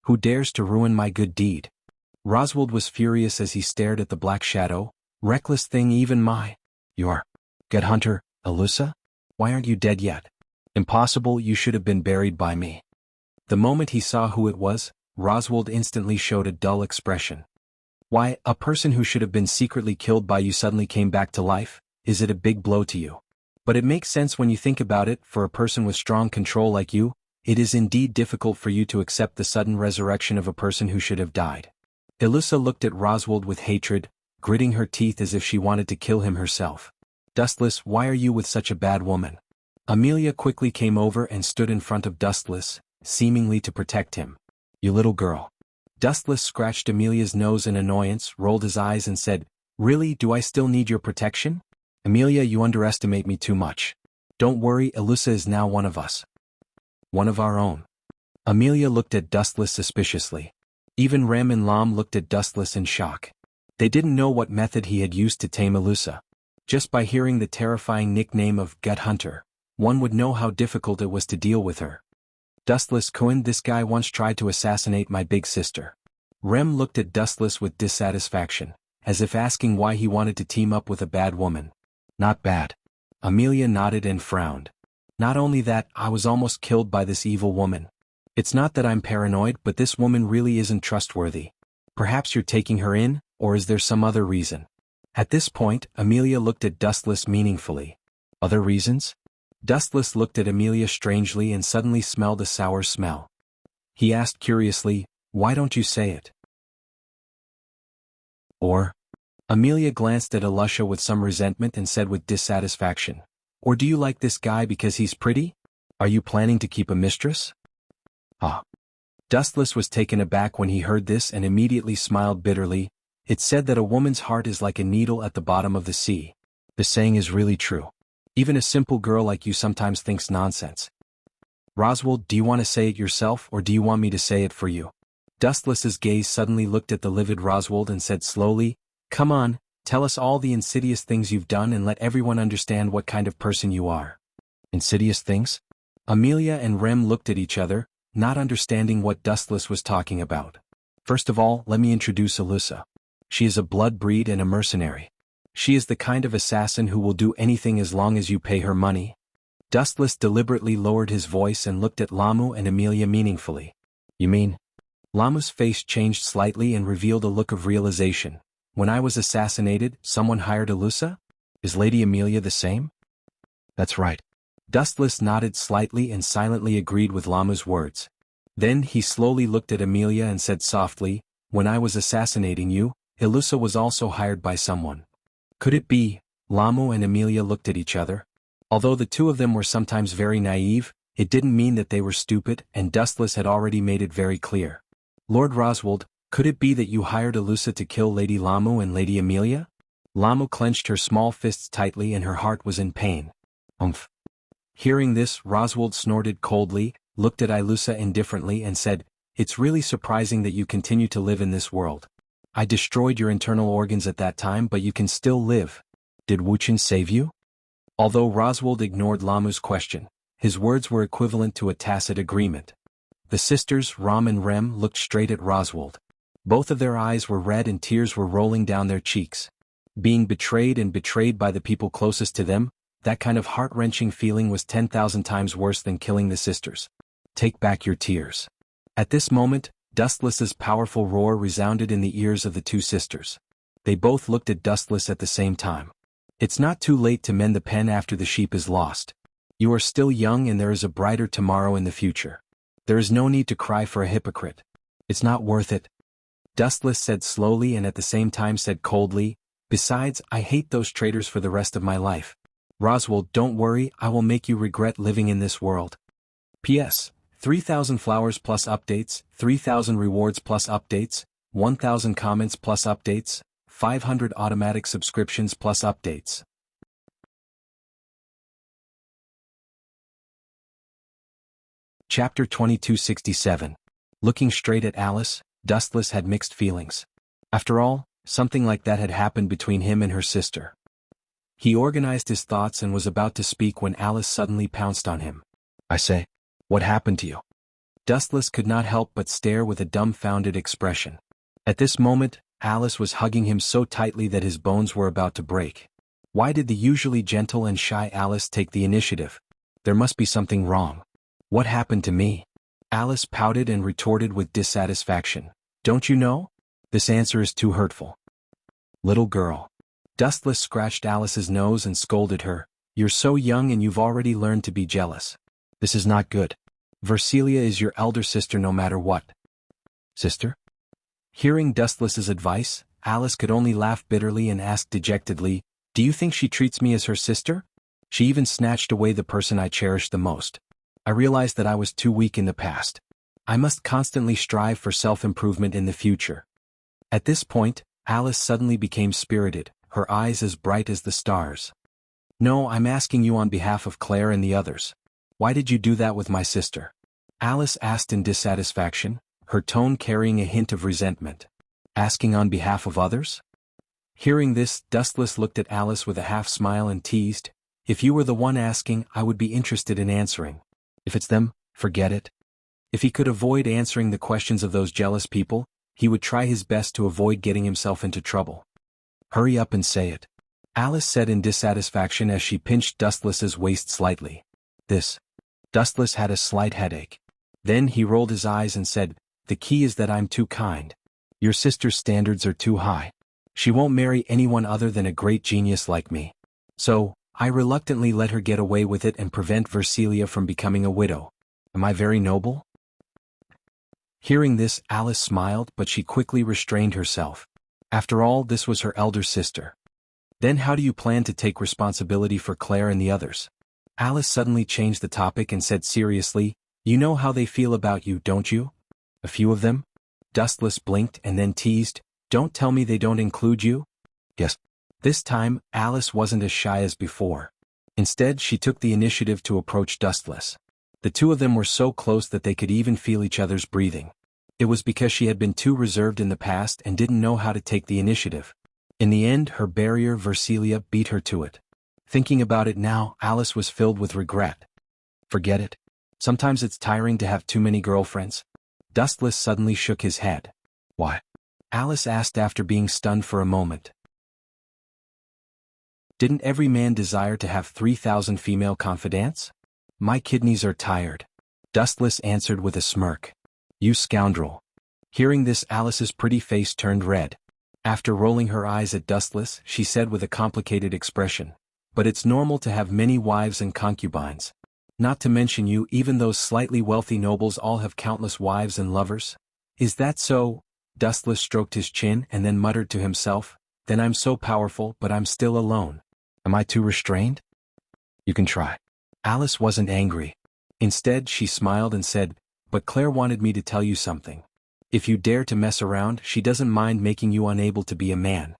Who dares to ruin my good deed? Roswald was furious as he stared at the black shadow. Reckless thing, even my... Your... Gut hunter, Elusa? Why aren't you dead yet? Impossible, you should have been buried by me. The moment he saw who it was, Roswald instantly showed a dull expression. Why, a person who should have been secretly killed by you suddenly came back to life? Is it a big blow to you? But it makes sense when you think about it. For a person with strong control like you, it is indeed difficult for you to accept the sudden resurrection of a person who should have died. Elusa looked at Roswald with hatred, gritting her teeth as if she wanted to kill him herself. Dustless, why are you with such a bad woman? Amelia quickly came over and stood in front of Dustless, seemingly to protect him. You little girl. Dustless scratched Amelia's nose in annoyance, rolled his eyes and said, Really, do I still need your protection? Amelia, you underestimate me too much. Don't worry, Elusa is now one of us. One of our own. Amelia looked at Dustless suspiciously. Even Rem and Lam looked at Dustless in shock. They didn't know what method he had used to tame Elusa. Just by hearing the terrifying nickname of Gut Hunter, one would know how difficult it was to deal with her. Dustless Cohen, this guy once tried to assassinate my big sister. Rem looked at Dustless with dissatisfaction, as if asking why he wanted to team up with a bad woman. Not bad. Amelia nodded and frowned. Not only that, I was almost killed by this evil woman. It's not that I'm paranoid, but this woman really isn't trustworthy. Perhaps you're taking her in, or is there some other reason? At this point, Amelia looked at Dustless meaningfully. Other reasons? Dustless looked at Amelia strangely and suddenly smelled a sour smell. He asked curiously, Why don't you say it? Or? Amelia glanced at Elusha with some resentment and said with dissatisfaction, Or do you like this guy because he's pretty? Are you planning to keep a mistress? Ah. Dustless was taken aback when he heard this and immediately smiled bitterly. It's said that a woman's heart is like a needle at the bottom of the sea. The saying is really true. Even a simple girl like you sometimes thinks nonsense. Roswald, do you want to say it yourself or do you want me to say it for you? Dustless's gaze suddenly looked at the livid Roswald and said slowly, Come on, tell us all the insidious things you've done and let everyone understand what kind of person you are. Insidious things? Amelia and Rem looked at each other, not understanding what Dustless was talking about. First of all, let me introduce Elusa. She is a blood breed and a mercenary. She is the kind of assassin who will do anything as long as you pay her money. Dustless deliberately lowered his voice and looked at Lamu and Amelia meaningfully. You mean? Lamu's face changed slightly and revealed a look of realization. When I was assassinated, someone hired Elusa? Is Lady Amelia the same? That's right. Dustless nodded slightly and silently agreed with Lamu's words. Then he slowly looked at Amelia and said softly, When I was assassinating you, Elusa was also hired by someone. Could it be? Lamu and Amelia looked at each other. Although the two of them were sometimes very naive, it didn't mean that they were stupid, and Dustless had already made it very clear. Lord Roswald, could it be that you hired Elusa to kill Lady Lamu and Lady Amelia? Lamu clenched her small fists tightly and her heart was in pain. Umph. Hearing this, Roswald snorted coldly, looked at Elusa indifferently and said, It's really surprising that you continue to live in this world. I destroyed your internal organs at that time, but you can still live. Did Wuchen save you? Although Roswald ignored Lamu's question, his words were equivalent to a tacit agreement. The sisters, Ram and Rem, looked straight at Roswald. Both of their eyes were red and tears were rolling down their cheeks. Being betrayed and betrayed by the people closest to them, that kind of heart-wrenching feeling was 10,000 times worse than killing the sisters. Take back your tears. At this moment, Dustless's powerful roar resounded in the ears of the two sisters. They both looked at Dustless at the same time. It's not too late to mend the pen after the sheep is lost. You are still young and there is a brighter tomorrow in the future. There is no need to cry for a hypocrite. It's not worth it. Dustless said slowly and at the same time said coldly, Besides, I hate those traitors for the rest of my life. Roswald, don't worry, I will make you regret living in this world. P.S. 3,000 flowers plus updates, 3,000 rewards plus updates, 1,000 comments plus updates, 500 automatic subscriptions plus updates. Chapter 2267. Looking straight at Alice, Dustless had mixed feelings. After all, something like that had happened between him and her sister. He organized his thoughts and was about to speak when Alice suddenly pounced on him. "I say, what happened to you?" Dustless could not help but stare with a dumbfounded expression. At this moment, Alice was hugging him so tightly that his bones were about to break. Why did the usually gentle and shy Alice take the initiative? There must be something wrong. What happened to me? Alice pouted and retorted with dissatisfaction. "Don't you know? This answer is too hurtful." "Little girl." Dustless scratched Alice's nose and scolded her. "You're so young and you've already learned to be jealous. This is not good. Versilia is your elder sister no matter what." "Sister?" Hearing Dustless's advice, Alice could only laugh bitterly and ask dejectedly, "Do you think she treats me as her sister? She even snatched away the person I cherished the most. I realized that I was too weak in the past. I must constantly strive for self-improvement in the future." At this point, Alice suddenly became spirited, her eyes as bright as the stars. "No, I'm asking you on behalf of Claire and the others. Why did you do that with my sister?" Alice asked in dissatisfaction, her tone carrying a hint of resentment. "Asking on behalf of others?" Hearing this, Dustless looked at Alice with a half-smile and teased, "If you were the one asking, I would be interested in answering. If it's them, forget it." If he could avoid answering the questions of those jealous people, he would try his best to avoid getting himself into trouble. "Hurry up and say it," Alice said in dissatisfaction as she pinched Dustless's waist slightly. "This." Dustless had a slight headache. Then he rolled his eyes and said, "The key is that I'm too kind. Your sister's standards are too high. She won't marry anyone other than a great genius like me. So, I reluctantly let her get away with it and prevent Versilia from becoming a widow. Am I very noble?" Hearing this, Alice smiled, but she quickly restrained herself. After all, this was her elder sister. "Then how do you plan to take responsibility for Claire and the others?" Alice suddenly changed the topic and said seriously, "You know how they feel about you, don't you? A few of them?" Dustless blinked and then teased, "Don't tell me they don't include you?" "Yes." This time, Alice wasn't as shy as before. Instead, she took the initiative to approach Dustless. The two of them were so close that they could even feel each other's breathing. It was because she had been too reserved in the past and didn't know how to take the initiative. In the end, her barrier Versilia beat her to it. Thinking about it now, Alice was filled with regret. Forget it. Sometimes it's tiring to have too many girlfriends. Dustless suddenly shook his head. "Why?" Alice asked after being stunned for a moment. "Didn't every man desire to have 3,000 female confidants? My kidneys are tired." Dustless answered with a smirk. "You scoundrel." Hearing this, Alice's pretty face turned red. After rolling her eyes at Dustless, she said with a complicated expression, "But it's normal to have many wives and concubines. Not to mention you, even those slightly wealthy nobles all have countless wives and lovers. Is that so?" Dustless stroked his chin and then muttered to himself, "Then I'm so powerful, but I'm still alone. Am I too restrained?" "You can try." Alice wasn't angry. Instead, she smiled and said, "But Claire wanted me to tell you something. If you dare to mess around, she doesn't mind making you unable to be a man."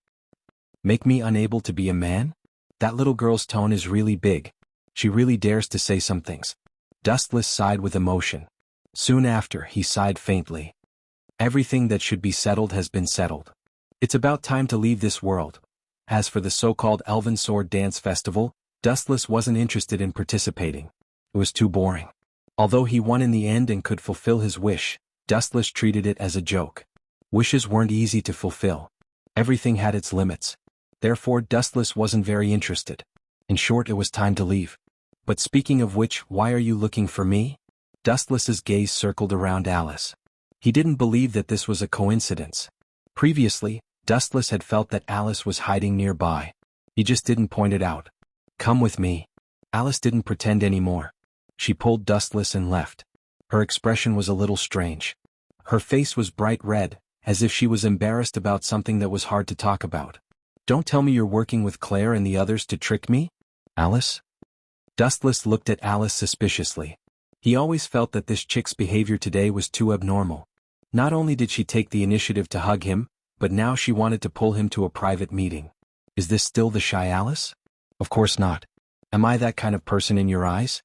"Make me unable to be a man?" That little girl's tone is really big. She really dares to say some things. Dustless sighed with emotion. Soon after, he sighed faintly. Everything that should be settled has been settled. It's about time to leave this world. As for the so-called Elven Sword Dance Festival, Dustless wasn't interested in participating. It was too boring. Although he won in the end and could fulfill his wish, Dustless treated it as a joke. Wishes weren't easy to fulfill. Everything had its limits. Therefore, Dustless wasn't very interested. In short, it was time to leave. "But speaking of which, why are you looking for me?" Dustless's gaze circled around Alice. He didn't believe that this was a coincidence. Previously, Dustless had felt that Alice was hiding nearby. He just didn't point it out. "Come with me." Alice didn't pretend anymore. She pulled Dustless and left. Her expression was a little strange. Her face was bright red, as if she was embarrassed about something that was hard to talk about. "Don't tell me you're working with Claire and the others to trick me, Alice?" Dustless looked at Alice suspiciously. He always felt that this chick's behavior today was too abnormal. Not only did she take the initiative to hug him, but now she wanted to pull him to a private meeting. Is this still the shy Alice? Of course not. Am I that kind of person in your eyes?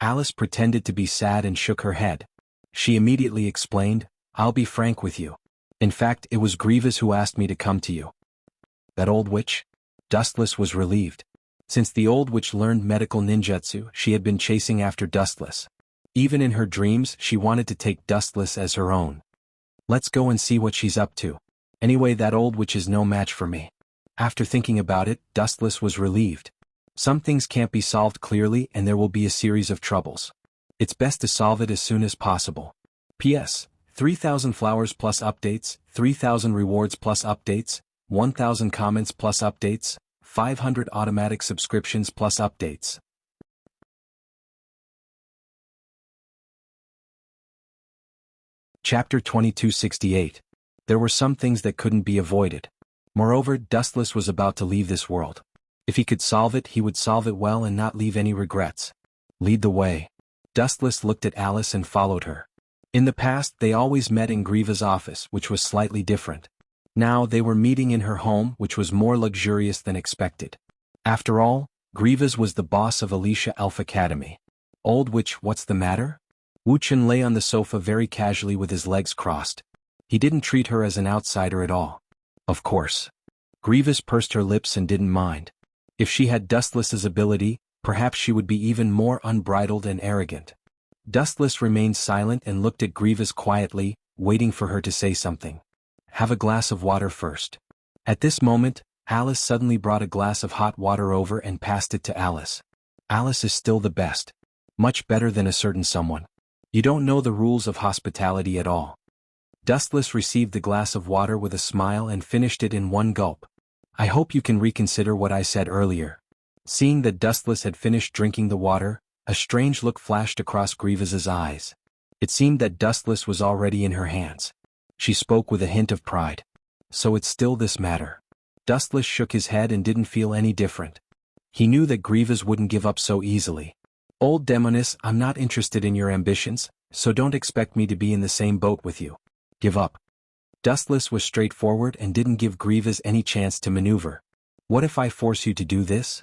Alice pretended to be sad and shook her head. She immediately explained, I'll be frank with you. In fact, it was Grievous who asked me to come to you. That old witch? Dustless was relieved. Since the old witch learned medical ninjutsu, she had been chasing after Dustless. Even in her dreams, she wanted to take Dustless as her own. Let's go and see what she's up to. Anyway, that old witch is no match for me. After thinking about it, Dustless was relieved. Some things can't be solved clearly and there will be a series of troubles. It's best to solve it as soon as possible. P.S. 3,000 flowers plus updates, 3,000 rewards plus updates, 1,000 comments plus updates, 500 automatic subscriptions plus updates. Chapter 2268. There were some things that couldn't be avoided. Moreover, Dustless was about to leave this world. If he could solve it, he would solve it well and not leave any regrets. Lead the way. Dustless looked at Alice and followed her. In the past, they always met in Grieva's office, which was slightly different. Now they were meeting in her home, which was more luxurious than expected. After all, Grieva's was the boss of Alicia Elf Academy. Old witch, what's the matter? Wuchen lay on the sofa very casually with his legs crossed. He didn't treat her as an outsider at all. Of course. Grieva's pursed her lips and didn't mind. If she had Dustless's ability, perhaps she would be even more unbridled and arrogant. Dustless remained silent and looked at Grieva's quietly, waiting for her to say something. Have a glass of water first. At this moment, Alice suddenly brought a glass of hot water over and passed it to Alice. Alice is still the best. Much better than a certain someone. You don't know the rules of hospitality at all. Dustless received the glass of water with a smile and finished it in one gulp. I hope you can reconsider what I said earlier. Seeing that Dustless had finished drinking the water, a strange look flashed across Grievous's eyes. It seemed that Dustless was already in her hands. She spoke with a hint of pride. So it's still this matter. Dustless shook his head and didn't feel any different. He knew that Grievous wouldn't give up so easily. Old Demoness, I'm not interested in your ambitions, so don't expect me to be in the same boat with you. Give up. Dustless was straightforward and didn't give Grievous any chance to maneuver. What if I force you to do this?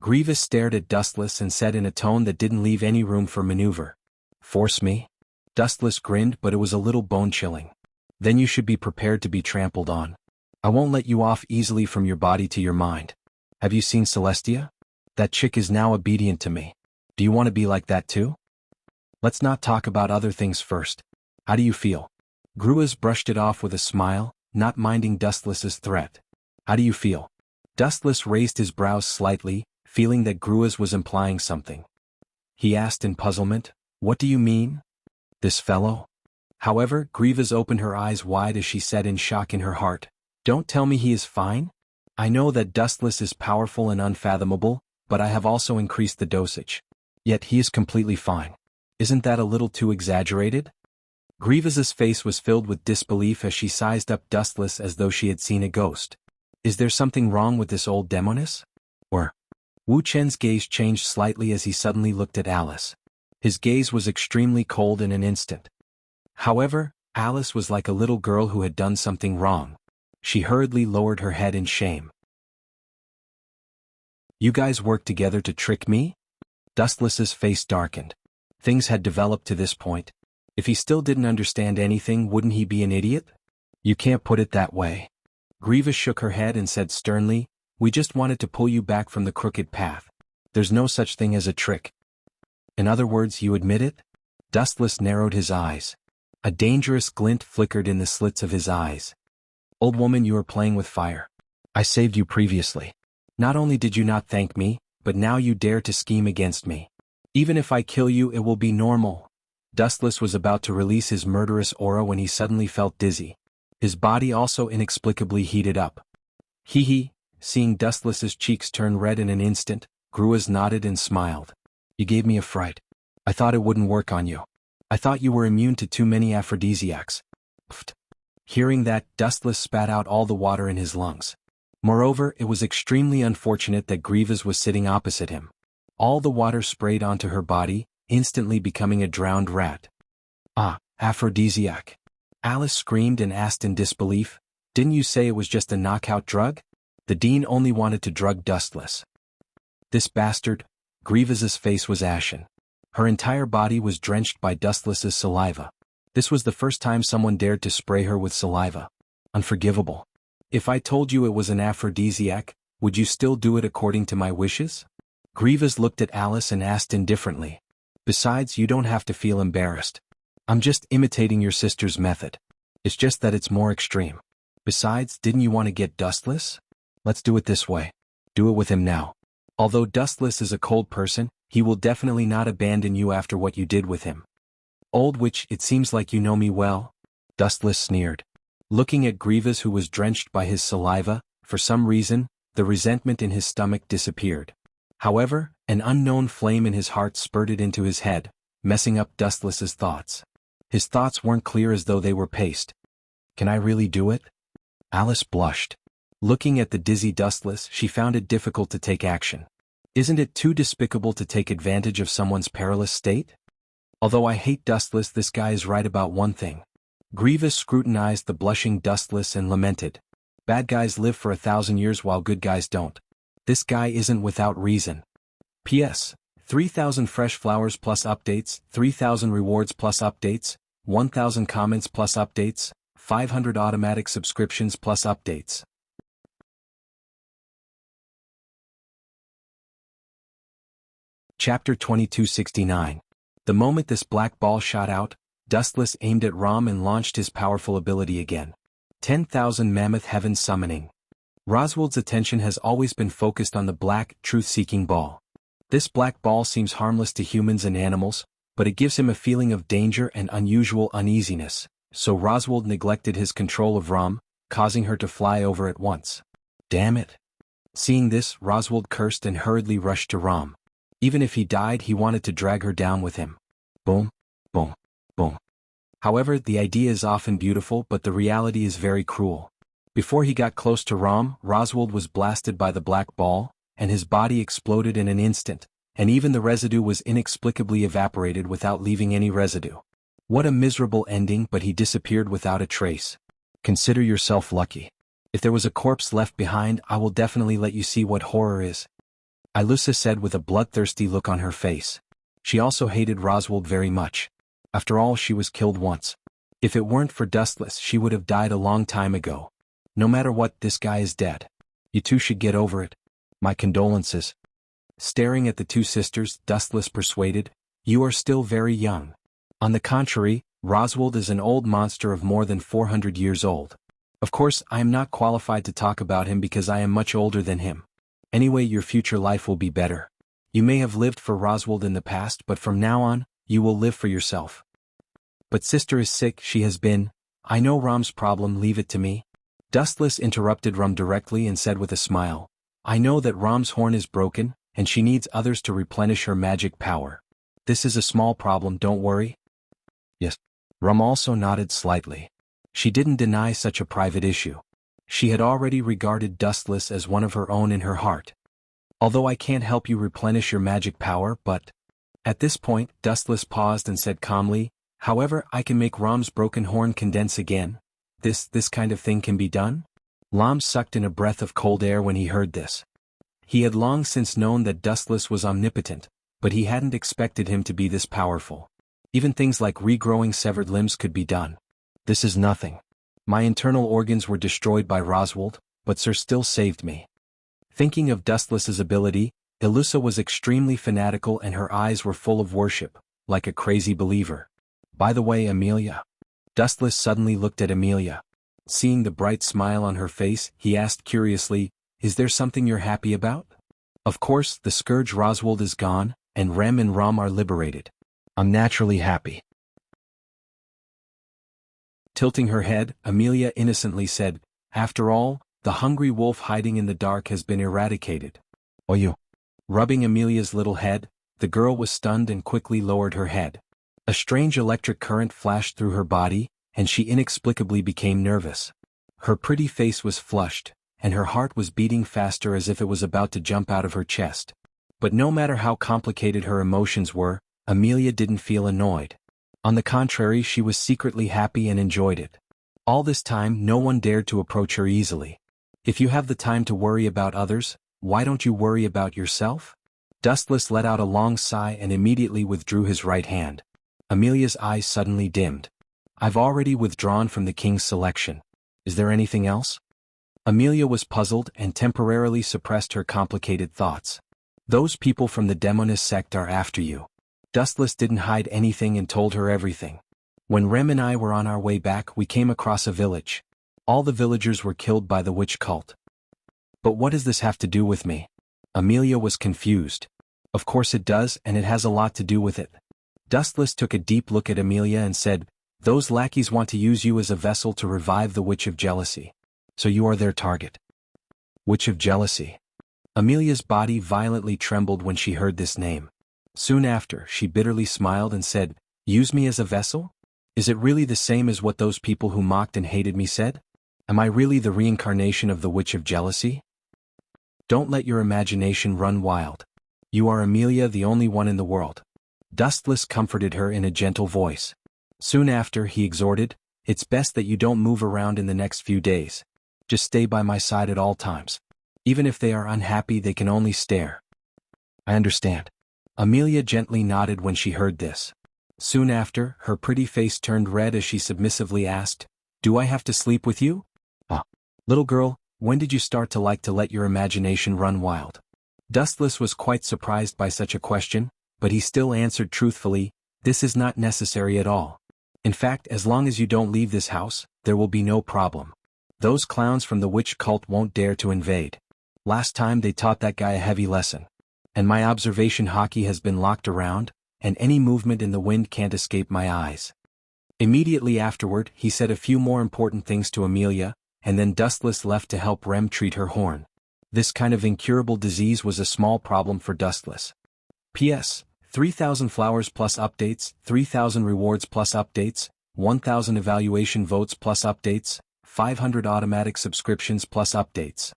Grievous stared at Dustless and said in a tone that didn't leave any room for maneuver. Force me? Dustless grinned, but it was a little bone-chilling. Then you should be prepared to be trampled on. I won't let you off easily from your body to your mind. Have you seen Celestia? That chick is now obedient to me. Do you want to be like that too? Let's not talk about other things first. How do you feel? Gruas brushed it off with a smile, not minding Dustless's threat. How do you feel? Dustless raised his brows slightly, feeling that Gruas was implying something. He asked in puzzlement, What do you mean? This fellow? However, Grievous opened her eyes wide as she said in shock in her heart, Don't tell me he is fine? I know that Dustless is powerful and unfathomable, but I have also increased the dosage. Yet he is completely fine. Isn't that a little too exaggerated? Grievous's face was filled with disbelief as she sized up Dustless as though she had seen a ghost. Is there something wrong with this old Demoness? Or? Wu Chen's gaze changed slightly as he suddenly looked at Alice. His gaze was extremely cold in an instant. However, Alice was like a little girl who had done something wrong. She hurriedly lowered her head in shame. You guys worked together to trick me? Dustless's face darkened. Things had developed to this point. If he still didn't understand anything, wouldn't he be an idiot? You can't put it that way. Grievous shook her head and said sternly, We just wanted to pull you back from the crooked path. There's no such thing as a trick. In other words, you admit it? Dustless narrowed his eyes. A dangerous glint flickered in the slits of his eyes. Old woman, you are playing with fire. I saved you previously. Not only did you not thank me, but now you dare to scheme against me. Even if I kill you, it will be normal. Dustless was about to release his murderous aura when he suddenly felt dizzy. His body also inexplicably heated up. Hee. Seeing Dustless's cheeks turn red in an instant, Gruas nodded and smiled. You gave me a fright. I thought it wouldn't work on you. I thought you were immune to too many aphrodisiacs. Pfft. Hearing that, Dustless spat out all the water in his lungs. Moreover, it was extremely unfortunate that Grievous was sitting opposite him. All the water sprayed onto her body, instantly becoming a drowned rat. Ah, aphrodisiac. Alice screamed and asked in disbelief, Didn't you say it was just a knockout drug? The dean only wanted to drug Dustless. This bastard. Grievous's face was ashen. Her entire body was drenched by Dustless's saliva. This was the first time someone dared to spray her with saliva. Unforgivable. If I told you it was an aphrodisiac, would you still do it according to my wishes? Grievous looked at Alice and asked indifferently. Besides, you don't have to feel embarrassed. I'm just imitating your sister's method. It's just that it's more extreme. Besides, didn't you want to get Dustless? Let's do it this way. Do it with him now. Although Dustless is a cold person, he will definitely not abandon you after what you did with him. Old witch, it seems like you know me well. Dustless sneered. Looking at Grievous, who was drenched by his saliva, for some reason, the resentment in his stomach disappeared. However, an unknown flame in his heart spurted into his head, messing up Dustless's thoughts. His thoughts weren't clear, as though they were paste. Can I really do it? Alice blushed. Looking at the dizzy Dustless, she found it difficult to take action. Isn't it too despicable to take advantage of someone's perilous state? Although I hate Dustless, this guy is right about one thing. Grievous scrutinized the blushing Dustless and lamented. Bad guys live for 1,000 years while good guys don't. This guy isn't without reason. P.S. 3,000 fresh flowers plus updates, 3,000 rewards plus updates, 1,000 comments plus updates, 500 automatic subscriptions plus updates. Chapter 2269. The moment this black ball shot out, Dustless aimed at Rom and launched his powerful ability again. 10,000 Mammoth Heaven Summoning. Roswald's attention has always been focused on the black, truth-seeking ball. This black ball seems harmless to humans and animals, but it gives him a feeling of danger and unusual uneasiness, so Roswald neglected his control of Rom, causing her to fly over at once. Damn it. Seeing this, Roswald cursed and hurriedly rushed to Rom. Even if he died, he wanted to drag her down with him. Boom, boom, boom. However, the idea is often beautiful, but the reality is very cruel. Before he got close to Rom, Roswald was blasted by the black ball, and his body exploded in an instant, and even the residue was inexplicably evaporated without leaving any residue. What a miserable ending, but he disappeared without a trace. Consider yourself lucky. If there was a corpse left behind, I will definitely let you see what horror is. Ilusa said with a bloodthirsty look on her face. She also hated Roswald very much. After all, she was killed once. If it weren't for Dustless, she would have died a long time ago. No matter what, this guy is dead. You two should get over it. My condolences. Staring at the two sisters, Dustless persuaded, You are still very young. On the contrary, Roswald is an old monster of more than 400 years old. Of course, I am not qualified to talk about him because I am much older than him. Anyway, your future life will be better. You may have lived for Roswald in the past, but from now on, you will live for yourself. But sister is sick, she has been. I know Rom's problem, leave it to me. Dustless interrupted Rom directly and said with a smile, I know that Rom's horn is broken, and she needs others to replenish her magic power. This is a small problem, don't worry. Yes. Rom also nodded slightly. She didn't deny such a private issue. She had already regarded Dustless as one of her own in her heart. Although I can't help you replenish your magic power, but... At this point, Dustless paused and said calmly, However, I can make Rom's broken horn condense again. This kind of thing can be done? Lam sucked in a breath of cold air when he heard this. He had long since known that Dustless was omnipotent, but he hadn't expected him to be this powerful. Even things like regrowing severed limbs could be done. This is nothing. My internal organs were destroyed by Roswald, but Sir still saved me. Thinking of Dustless's ability, Ilusa was extremely fanatical and her eyes were full of worship, like a crazy believer. By the way, Amelia. Dustless suddenly looked at Amelia. Seeing the bright smile on her face, he asked curiously, Is there something you're happy about? Of course, the scourge Roswald is gone, and Rem and Rom are liberated. I'm naturally happy. Tilting her head, Amelia innocently said, After all, the hungry wolf hiding in the dark has been eradicated. Oh you. Rubbing Amelia's little head, the girl was stunned and quickly lowered her head. A strange electric current flashed through her body, and she inexplicably became nervous. Her pretty face was flushed, and her heart was beating faster as if it was about to jump out of her chest. But no matter how complicated her emotions were, Amelia didn't feel annoyed. On the contrary, she was secretly happy and enjoyed it. All this time no one dared to approach her easily. If you have the time to worry about others, why don't you worry about yourself? Dustless let out a long sigh and immediately withdrew his right hand. Amelia's eyes suddenly dimmed. I've already withdrawn from the king's selection. Is there anything else? Amelia was puzzled and temporarily suppressed her complicated thoughts. Those people from the demonist sect are after you. Dustless didn't hide anything and told her everything. When Rem and I were on our way back, we came across a village. All the villagers were killed by the witch cult. But what does this have to do with me? Amelia was confused. Of course it does, and it has a lot to do with it. Dustless took a deep look at Amelia and said, those lackeys want to use you as a vessel to revive the Witch of Jealousy. So you are their target. Witch of Jealousy. Amelia's body violently trembled when she heard this name. Soon after, she bitterly smiled and said, use me as a vessel? Is it really the same as what those people who mocked and hated me said? Am I really the reincarnation of the Witch of Jealousy? Don't let your imagination run wild. You are Amelia, the only one in the world. Dustless comforted her in a gentle voice. Soon after, he exhorted, it's best that you don't move around in the next few days. Just stay by my side at all times. Even if they are unhappy, they can only stare. I understand. Amelia gently nodded when she heard this. Soon after, her pretty face turned red as she submissively asked, do I have to sleep with you? Little girl, when did you start to let your imagination run wild? Dustless was quite surprised by such a question, but he still answered truthfully, this is not necessary at all. In fact, as long as you don't leave this house, there will be no problem. Those clowns from the witch cult won't dare to invade. Last time they taught that guy a heavy lesson. And my observation hockey has been locked around, and any movement in the wind can't escape my eyes. Immediately afterward, he said a few more important things to Amelia, and then Dustless left to help Rem treat her horn. This kind of incurable disease was a small problem for Dustless. P.S. 3,000 flowers plus updates, 3,000 rewards plus updates, 1,000 evaluation votes plus updates, 500 automatic subscriptions plus updates.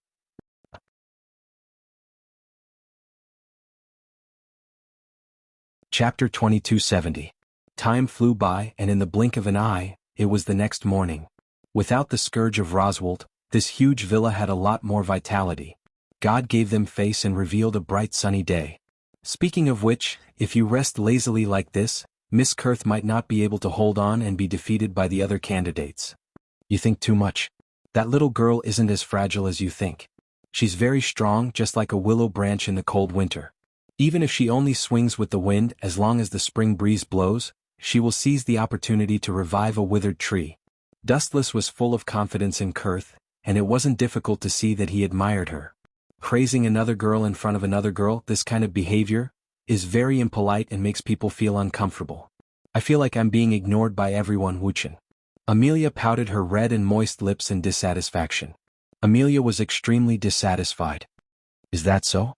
Chapter 2270. Time flew by, and in the blink of an eye, it was the next morning. Without the scourge of Roswald, this huge villa had a lot more vitality. God gave them face and revealed a bright sunny day. Speaking of which, if you rest lazily like this, Miss Kurth might not be able to hold on and be defeated by the other candidates. You think too much. That little girl isn't as fragile as you think. She's very strong, just like a willow branch in the cold winter. Even if she only swings with the wind, as long as the spring breeze blows, she will seize the opportunity to revive a withered tree. Dustless was full of confidence in Kurth, and it wasn't difficult to see that he admired her. Praising another girl in front of another girl, this kind of behavior, is very impolite and makes people feel uncomfortable. I feel like I'm being ignored by everyone. Wuchen. Amelia pouted her red and moist lips in dissatisfaction. Amelia was extremely dissatisfied. Is that so?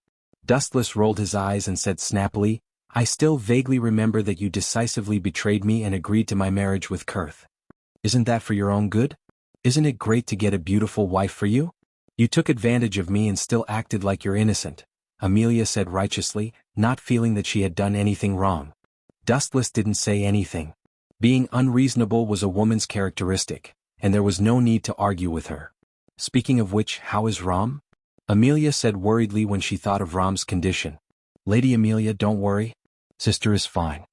Dustless rolled his eyes and said snappily, I still vaguely remember that you decisively betrayed me and agreed to my marriage with Kurth. Isn't that for your own good? Isn't it great to get a beautiful wife for you? You took advantage of me and still acted like you're innocent, Amelia said righteously, not feeling that she had done anything wrong. Dustless didn't say anything. Being unreasonable was a woman's characteristic, and there was no need to argue with her. Speaking of which, how is Rom? Amelia said worriedly when she thought of Rom's condition. Lady Amelia, don't worry. Sister is fine.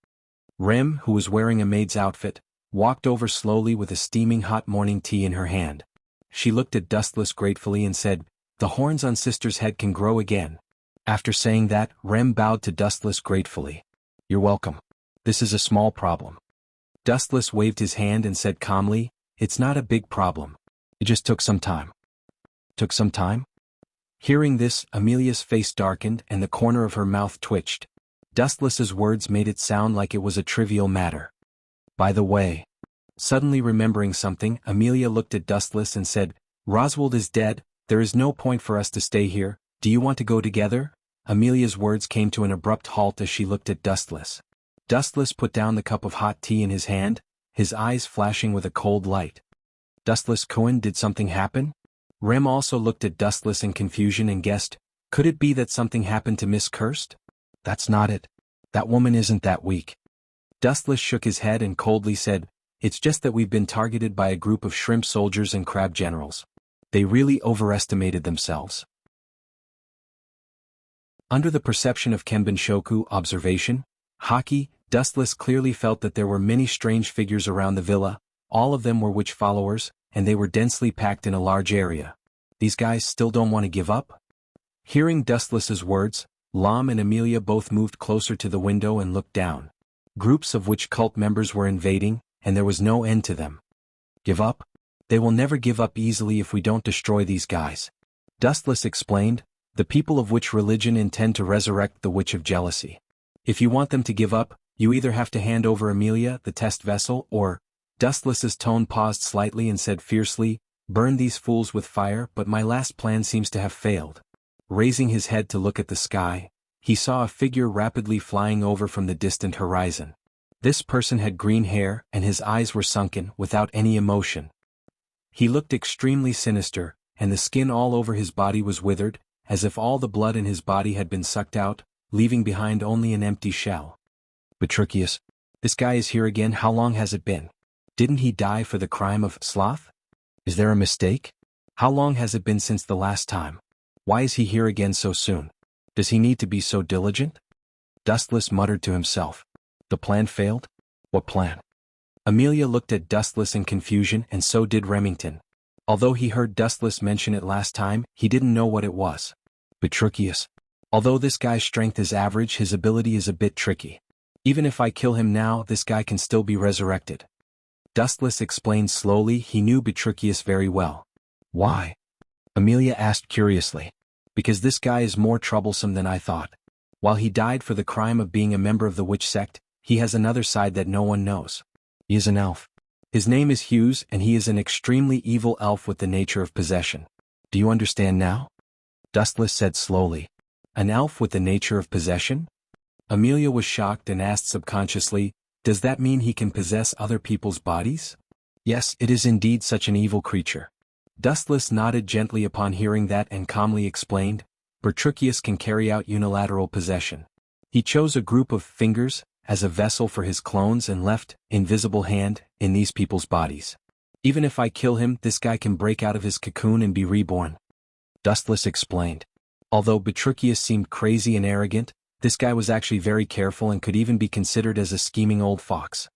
Rem, who was wearing a maid's outfit, walked over slowly with a steaming hot morning tea in her hand. She looked at Dustless gratefully and said, the horns on Sister's head can grow again. After saying that, Rem bowed to Dustless gratefully. You're welcome. This is a small problem. Dustless waved his hand and said calmly, it's not a big problem. It just took some time. Took some time? Hearing this, Amelia's face darkened and the corner of her mouth twitched. Dustless's words made it sound like it was a trivial matter. By the way. Suddenly remembering something, Amelia looked at Dustless and said, Roswald is dead, there is no point for us to stay here, do you want to go together? Amelia's words came to an abrupt halt as she looked at Dustless. Dustless put down the cup of hot tea in his hand, his eyes flashing with a cold light. Dustless Cohen, did something happen? Rem also looked at Dustless in confusion and guessed, could it be that something happened to Miss Kirst? That's not it. That woman isn't that weak. Dustless shook his head and coldly said, It's just that we've been targeted by a group of shrimp soldiers and crab generals. They really overestimated themselves. Under the perception of Kenbun-shoku observation, Haki, Dustless clearly felt that there were many strange figures around the villa. All of them were witch followers, and they were densely packed in a large area. These guys still don't want to give up? Hearing Dustless's words, Lam and Amelia both moved closer to the window and looked down. Groups of witch cult members were invading, and there was no end to them. Give up? They will never give up easily if we don't destroy these guys. Dustless explained, the people of which religion intend to resurrect the Witch of Jealousy. If you want them to give up, you either have to hand over Amelia, the test vessel, or... Dustless's tone paused slightly and said fiercely, burn these fools with fire, but my last plan seems to have failed. Raising his head to look at the sky, he saw a figure rapidly flying over from the distant horizon. This person had green hair and his eyes were sunken without any emotion. He looked extremely sinister, and the skin all over his body was withered, as if all the blood in his body had been sucked out, leaving behind only an empty shell. Petruchius, this guy is here again. How long has it been? Didn't he die for the crime of sloth? Is there a mistake? How long has it been since the last time? Why is he here again so soon? Does he need to be so diligent? Dustless muttered to himself. The plan failed? What plan? Amelia looked at Dustless in confusion, and so did Remington. Although he heard Dustless mention it last time, he didn't know what it was. Petruchius. Although this guy's strength is average, his ability is a bit tricky. Even if I kill him now, this guy can still be resurrected. Dustless explained slowly. He knew Petruchius very well. Why? Amelia asked curiously. Because this guy is more troublesome than I thought. While he died for the crime of being a member of the witch sect, he has another side that no one knows. He is an elf. His name is Hughes, and he is an extremely evil elf with the nature of possession. Do you understand now? Dustless said slowly. An elf with the nature of possession? Amelia was shocked and asked subconsciously, does that mean he can possess other people's bodies? Yes, it is indeed such an evil creature. Dustless nodded gently upon hearing that and calmly explained, Petruchius can carry out unilateral possession. He chose a group of fingers as a vessel for his clones and left, invisible hand, in these people's bodies. Even if I kill him, this guy can break out of his cocoon and be reborn. Dustless explained. Although Petruchius seemed crazy and arrogant, this guy was actually very careful and could even be considered as a scheming old fox.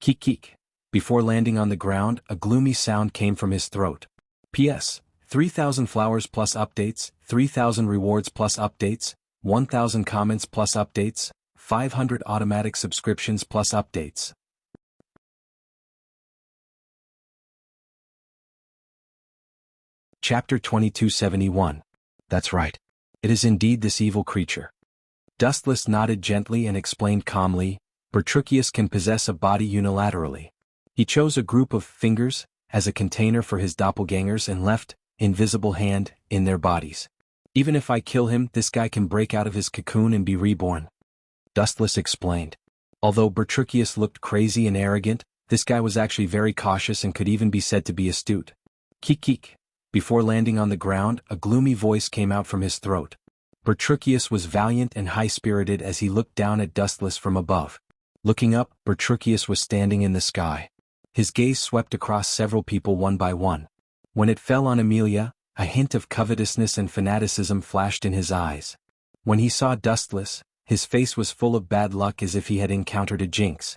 Keek keek. Before landing on the ground, a gloomy sound came from his throat. P.S. 3,000 flowers plus updates, 3,000 rewards plus updates, 1,000 comments plus updates, 500 automatic subscriptions plus updates. Chapter 2271. That's right. It is indeed this evil creature. Dustless nodded gently and explained calmly, Petruchius can possess a body unilaterally. He chose a group of fingers as a container for his doppelgangers and left, invisible hand, in their bodies. Even if I kill him, this guy can break out of his cocoon and be reborn. Dustless explained. Although Petruchius looked crazy and arrogant, this guy was actually very cautious and could even be said to be astute. Keek keek. Before landing on the ground, a gloomy voice came out from his throat. Petruchius was valiant and high-spirited as he looked down at Dustless from above. Looking up, Petruchius was standing in the sky. His gaze swept across several people one by one. When it fell on Amelia, a hint of covetousness and fanaticism flashed in his eyes. When he saw Dustless, his face was full of bad luck as if he had encountered a jinx.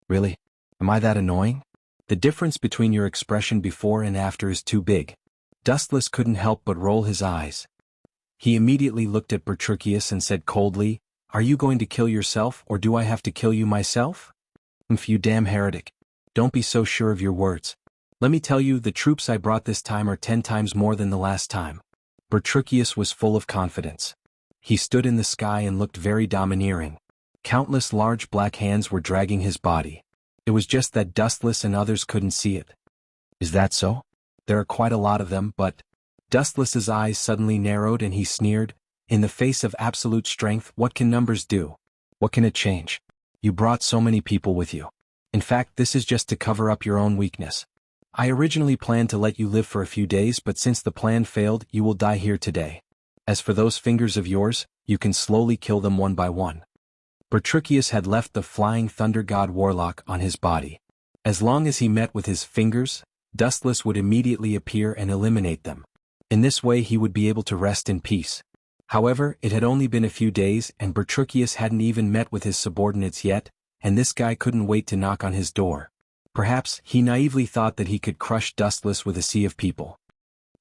Really? Am I that annoying? The difference between your expression before and after is too big. Dustless couldn't help but roll his eyes. He immediately looked at Petruchius and said coldly, Are you going to kill yourself or do I have to kill you myself? You damn heretic. Don't be so sure of your words. Let me tell you, the troops I brought this time are 10 times more than the last time. Petruchius was full of confidence. He stood in the sky and looked very domineering. Countless large black hands were dragging his body. It was just that Dustless and others couldn't see it. Is that so? There are quite a lot of them, but... Dustless's eyes suddenly narrowed and he sneered, In the face of absolute strength, what can numbers do? What can it change? You brought so many people with you. In fact, this is just to cover up your own weakness. I originally planned to let you live for a few days, but since the plan failed, you will die here today. As for those fingers of yours, you can slowly kill them one by one. Petruchius had left the flying thunder god warlock on his body. As long as he met with his fingers, Dustless would immediately appear and eliminate them. In this way he would be able to rest in peace. However, it had only been a few days and Bertruccius hadn't even met with his subordinates yet, and this guy couldn't wait to knock on his door. Perhaps he naively thought that he could crush Dustless with a sea of people.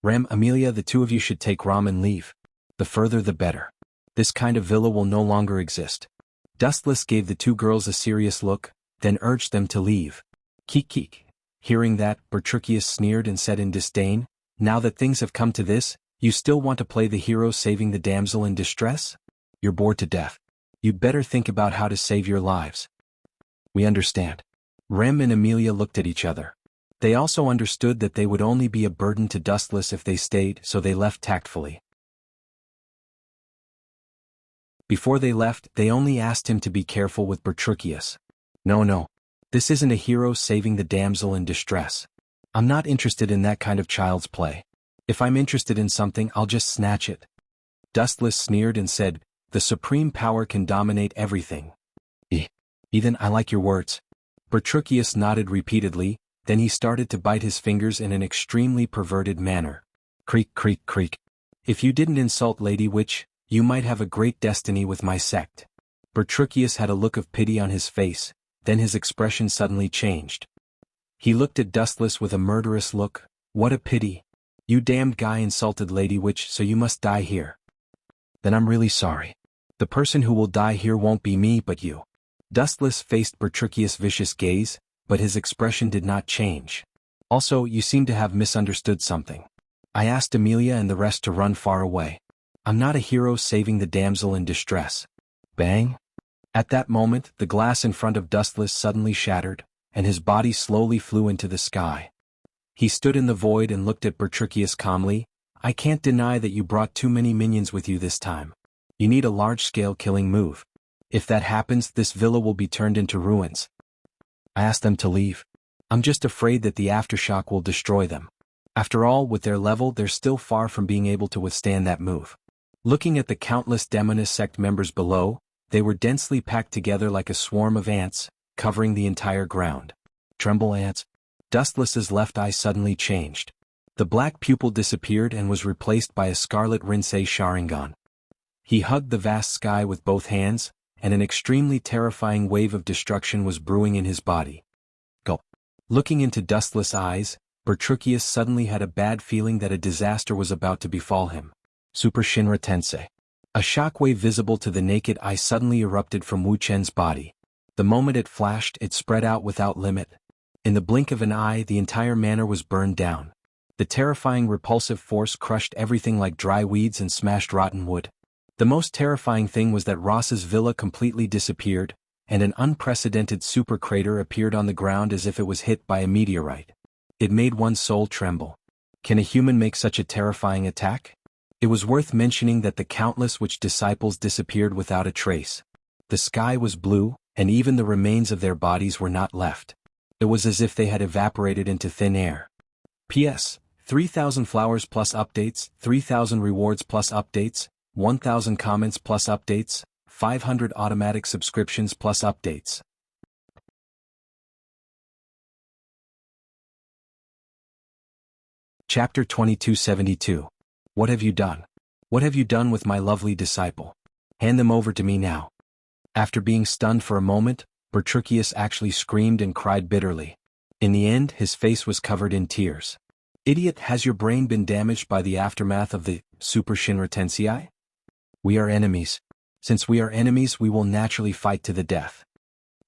Rem, Amelia, the two of you should take Rom and leave. The further the better. This kind of villa will no longer exist. Dustless gave the two girls a serious look, then urged them to leave. Keek. Hearing that, Bertruccius sneered and said in disdain, now that things have come to this, you still want to play the hero saving the damsel in distress? You're bored to death. You'd better think about how to save your lives. We understand. Rem and Amelia looked at each other. They also understood that they would only be a burden to Dustless if they stayed, so they left tactfully. Before they left, they only asked him to be careful with Bertruccius. No. This isn't a hero saving the damsel in distress. I'm not interested in that kind of child's play. If I'm interested in something, I'll just snatch it. Dustless sneered and said, the supreme power can dominate everything. Ethan, I like your words. Bertruccius nodded repeatedly, then he started to bite his fingers in an extremely perverted manner. Creak. If you didn't insult Lady Witch, you might have a great destiny with my sect. Bertruccius had a look of pity on his face, then his expression suddenly changed. He looked at Dustless with a murderous look. What a pity. You damned guy insulted Lady Witch, so you must die here. Then I'm really sorry. The person who will die here won't be me but you. Dustless faced Bertruccius' vicious gaze, but his expression did not change. Also, you seem to have misunderstood something. I asked Amelia and the rest to run far away. I'm not a hero saving the damsel in distress. Bang! At that moment, the glass in front of Dustless suddenly shattered, and his body slowly flew into the sky. He stood in the void and looked at Bertruccius calmly. I can't deny that you brought too many minions with you this time. You need a large-scale killing move. If that happens, this villa will be turned into ruins. I asked them to leave. I'm just afraid that the aftershock will destroy them. After all, with their level, they're still far from being able to withstand that move. Looking at the countless Demonist sect members below, they were densely packed together like a swarm of ants, covering the entire ground. Tremble, ants. Dustless's left eye suddenly changed. The black pupil disappeared and was replaced by a scarlet Rinsei Sharingan. He hugged the vast sky with both hands, and an extremely terrifying wave of destruction was brewing in his body. Go. Looking into Dustless' eyes, Bertruccius suddenly had a bad feeling that a disaster was about to befall him. Super Shinra Tensei. A shockwave visible to the naked eye suddenly erupted from Wu Chen's body. The moment it flashed, it spread out without limit. In the blink of an eye, the entire manor was burned down. The terrifying repulsive force crushed everything like dry weeds and smashed rotten wood. The most terrifying thing was that Ross's villa completely disappeared, and an unprecedented super crater appeared on the ground as if it was hit by a meteorite. It made one's soul tremble. Can a human make such a terrifying attack? It was worth mentioning that the countless witch disciples disappeared without a trace. The sky was blue, and even the remains of their bodies were not left. It was as if they had evaporated into thin air. P.S. 3,000 flowers plus updates, 3,000 rewards plus updates, 1,000 comments plus updates, 500 automatic subscriptions plus updates. Chapter 2272. What have you done? What have you done with my lovely disciple? Hand them over to me now. After being stunned for a moment, Bertruccius actually screamed and cried bitterly. In the end, his face was covered in tears. Idiot, has your brain been damaged by the aftermath of the Super Shinra Tensei? We are enemies. Since we are enemies, we will naturally fight to the death.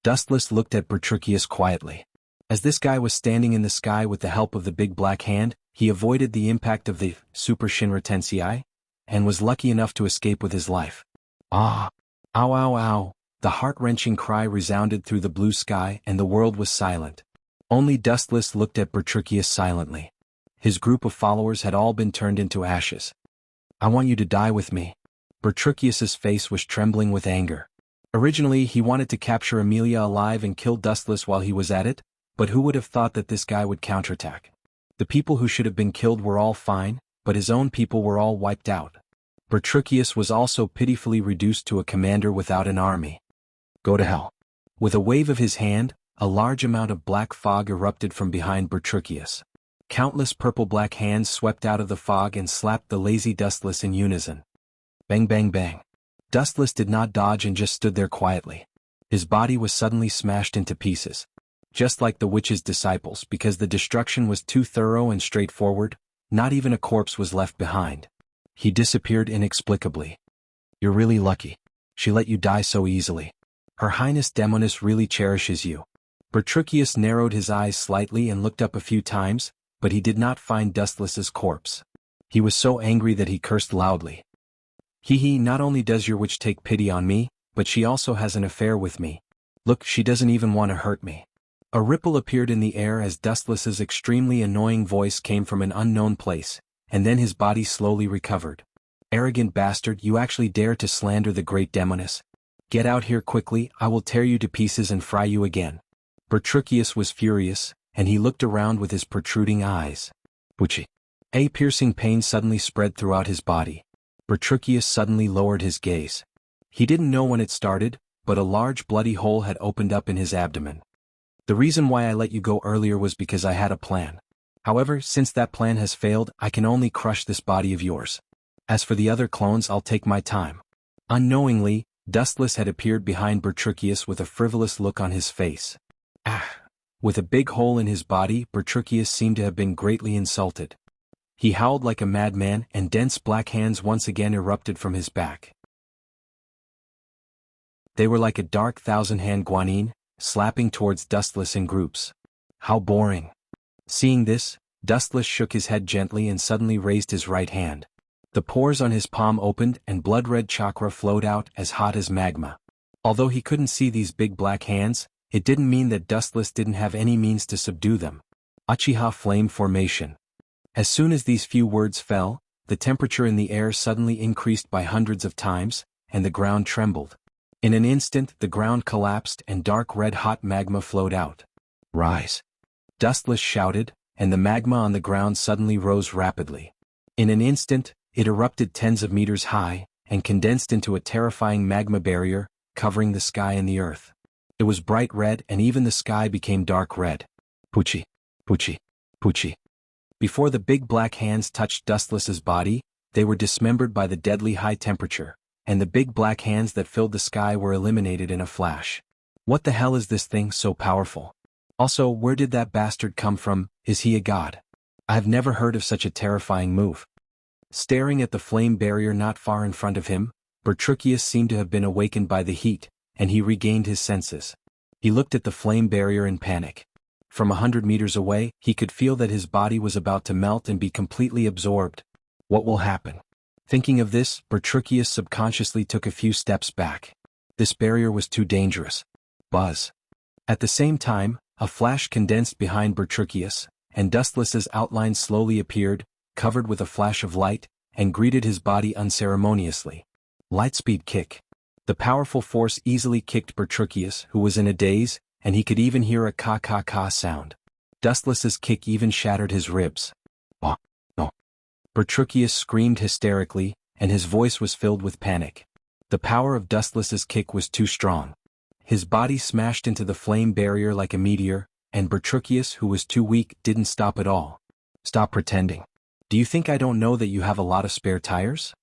Dustless looked at Bertruccius quietly. As this guy was standing in the sky with the help of the big black hand, he avoided the impact of the Super Shinra Tensei, and was lucky enough to escape with his life. Ah! Ow ow ow! The heart-wrenching cry resounded through the blue sky and the world was silent. Only Dustless looked at Bertruccius silently. His group of followers had all been turned into ashes. I want you to die with me. Bertruccius's face was trembling with anger. Originally, he wanted to capture Amelia alive and kill Dustless while he was at it, but who would have thought that this guy would counterattack? The people who should have been killed were all fine, but his own people were all wiped out. Bertruccius was also pitifully reduced to a commander without an army. Go to hell. With a wave of his hand, A large amount of black fog erupted from behind Bertruccius. Countless purple-black hands swept out of the fog and slapped the lazy Dustless in unison. Bang bang bang. Dustless did not dodge and just stood there quietly. His body was suddenly smashed into pieces. Just like the witch's disciples, because the destruction was too thorough and straightforward, not even a corpse was left behind. He disappeared inexplicably. You're really lucky. She let you die so easily. Her Highness Demonis really cherishes you. Bertruccius narrowed his eyes slightly and looked up a few times, but he did not find Dustless's corpse. He was so angry that he cursed loudly. Hee, not only does your witch take pity on me, but she also has an affair with me. Look, she doesn't even want to hurt me. A ripple appeared in the air as Dustless's extremely annoying voice came from an unknown place, and then his body slowly recovered. Arrogant bastard, you actually dare to slander the great Demonis? Get out here quickly, I will tear you to pieces and fry you again. Bertruccius was furious, and he looked around with his protruding eyes. Wuxia. A piercing pain suddenly spread throughout his body. Bertruccius suddenly lowered his gaze. He didn't know when it started, but a large bloody hole had opened up in his abdomen. The reason why I let you go earlier was because I had a plan. However, since that plan has failed, I can only crush this body of yours. As for the other clones, I'll take my time. Unknowingly, Dustless had appeared behind Bertruccius with a frivolous look on his face. With a big hole in his body, Bertruccius seemed to have been greatly insulted. He howled like a madman, and dense black hands once again erupted from his back. They were like a dark thousand-hand guanine, slapping towards Dustless in groups. How boring. Seeing this, Dustless shook his head gently and suddenly raised his right hand. The pores on his palm opened and blood-red chakra flowed out as hot as magma. Although he couldn't see these big black hands, it didn't mean that Dustless didn't have any means to subdue them. Uchiha Flame Formation. As soon as these few words fell, the temperature in the air suddenly increased by hundreds of times, and the ground trembled. In an instant the ground collapsed and dark red-hot magma flowed out. Rise! Dustless shouted, and the magma on the ground suddenly rose rapidly. In an instant, it erupted tens of meters high, and condensed into a terrifying magma barrier, covering the sky and the earth. It was bright red and even the sky became dark red. Wuxia! Wuxia! Wuxia! Before the big black hands touched Dustless's body, they were dismembered by the deadly high temperature, and the big black hands that filled the sky were eliminated in a flash. What the hell is this thing so powerful? Also, where did that bastard come from? Is he a god? I've never heard of such a terrifying move. Staring at the flame barrier not far in front of him, Bertruccius seemed to have been awakened by the heat, and he regained his senses. He looked at the flame barrier in panic. From 100 meters away, he could feel that his body was about to melt and be completely absorbed. What will happen? Thinking of this, Bertruccius subconsciously took a few steps back. This barrier was too dangerous. Buzz. At the same time, a flash condensed behind Bertruccius, and Dustless's outline slowly appeared, covered with a flash of light, and greeted his body unceremoniously. Lightspeed kick. The powerful force easily kicked Bertruccius, who was in a daze, and he could even hear a ka-ka-ka sound. Dustless's kick even shattered his ribs. Oh, no. Bertruccius screamed hysterically, and his voice was filled with panic. The power of Dustless's kick was too strong. His body smashed into the flame barrier like a meteor, and Bertruccius, who was too weak, didn't stop at all. Stop pretending. Do you think I don't know that you have a lot of spare tires?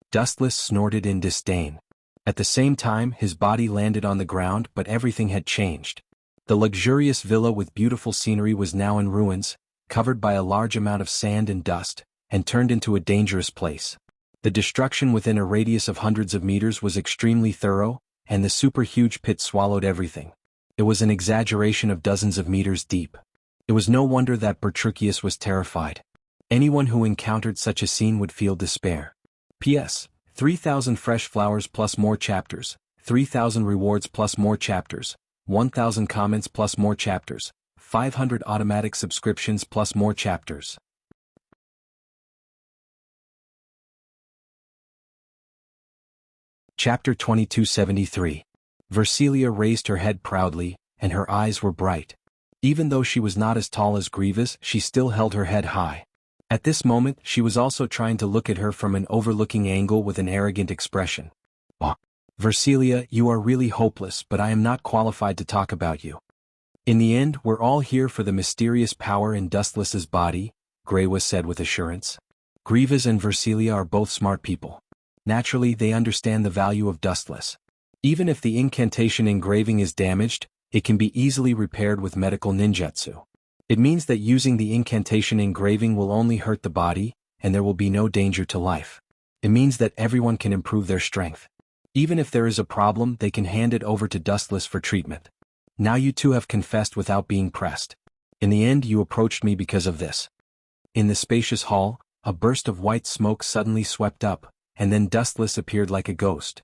Dustless snorted in disdain. At the same time, his body landed on the ground, but everything had changed. The luxurious villa with beautiful scenery was now in ruins, covered by a large amount of sand and dust, and turned into a dangerous place. The destruction within a radius of hundreds of meters was extremely thorough, and the super-huge pit swallowed everything. It was an exaggeration of dozens of meters deep. It was no wonder that Bertruccius was terrified. Anyone who encountered such a scene would feel despair. P.S. 3,000 fresh flowers plus more chapters, 3,000 rewards plus more chapters, 1,000 comments plus more chapters, 500 automatic subscriptions plus more chapters. Chapter 2273. Versilia raised her head proudly, and her eyes were bright. Even though she was not as tall as Grievous, she still held her head high. At this moment, she was also trying to look at her from an overlooking angle with an arrogant expression. Oh, Versilia, you are really hopeless, but I am not qualified to talk about you. In the end, we're all here for the mysterious power in Dustless's body, Greywa said with assurance. Grievous and Versilia are both smart people. Naturally, they understand the value of Dustless. Even if the incantation engraving is damaged, it can be easily repaired with medical ninjutsu. It means that using the incantation engraving will only hurt the body, and there will be no danger to life. It means that everyone can improve their strength. Even if there is a problem, they can hand it over to Dustless for treatment. Now you two have confessed without being pressed. In the end, you approached me because of this. In the spacious hall, a burst of white smoke suddenly swept up, and then Dustless appeared like a ghost.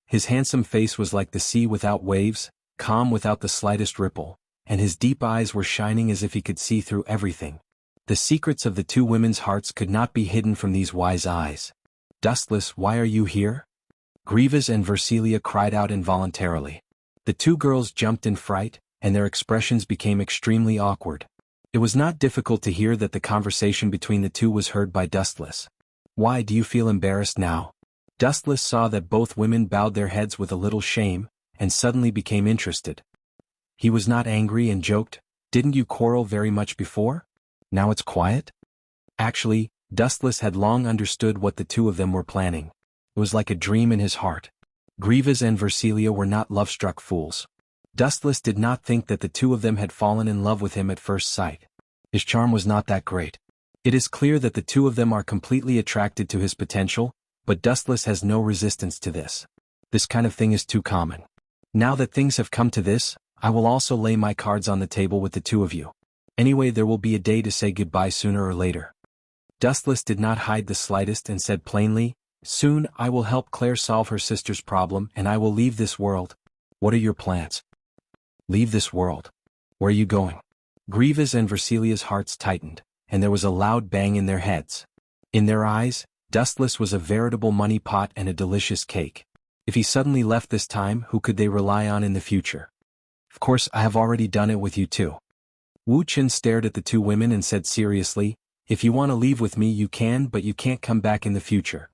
His handsome face was like the sea without waves, calm without the slightest ripple, and his deep eyes were shining as if he could see through everything. The secrets of the two women's hearts could not be hidden from these wise eyes. Dustless, why are you here? Grievous and Versilia cried out involuntarily. The two girls jumped in fright, and their expressions became extremely awkward. It was not difficult to hear that the conversation between the two was heard by Dustless. Why do you feel embarrassed now? Dustless saw that both women bowed their heads with a little shame, and suddenly became interested. He was not angry and joked, didn't you quarrel very much before? Now it's quiet? Actually, Dustless had long understood what the two of them were planning. It was like a dream in his heart. Grievous and Versilia were not love-struck fools. Dustless did not think that the two of them had fallen in love with him at first sight. His charm was not that great. It is clear that the two of them are completely attracted to his potential, but Dustless has no resistance to this. This kind of thing is too common. Now that things have come to this, I will also lay my cards on the table with the two of you. Anyway, there will be a day to say goodbye sooner or later. Dustless did not hide the slightest and said plainly, soon I will help Claire solve her sister's problem and I will leave this world. What are your plans? Leave this world? Where are you going? Grievous and Versilia's hearts tightened, and there was a loud bang in their heads. In their eyes, Dustless was a veritable money pot and a delicious cake. If he suddenly left this time, who could they rely on in the future? Of course, I have already done it with you too. Wu Chen stared at the two women and said seriously, if you want to leave with me you can, but you can't come back in the future.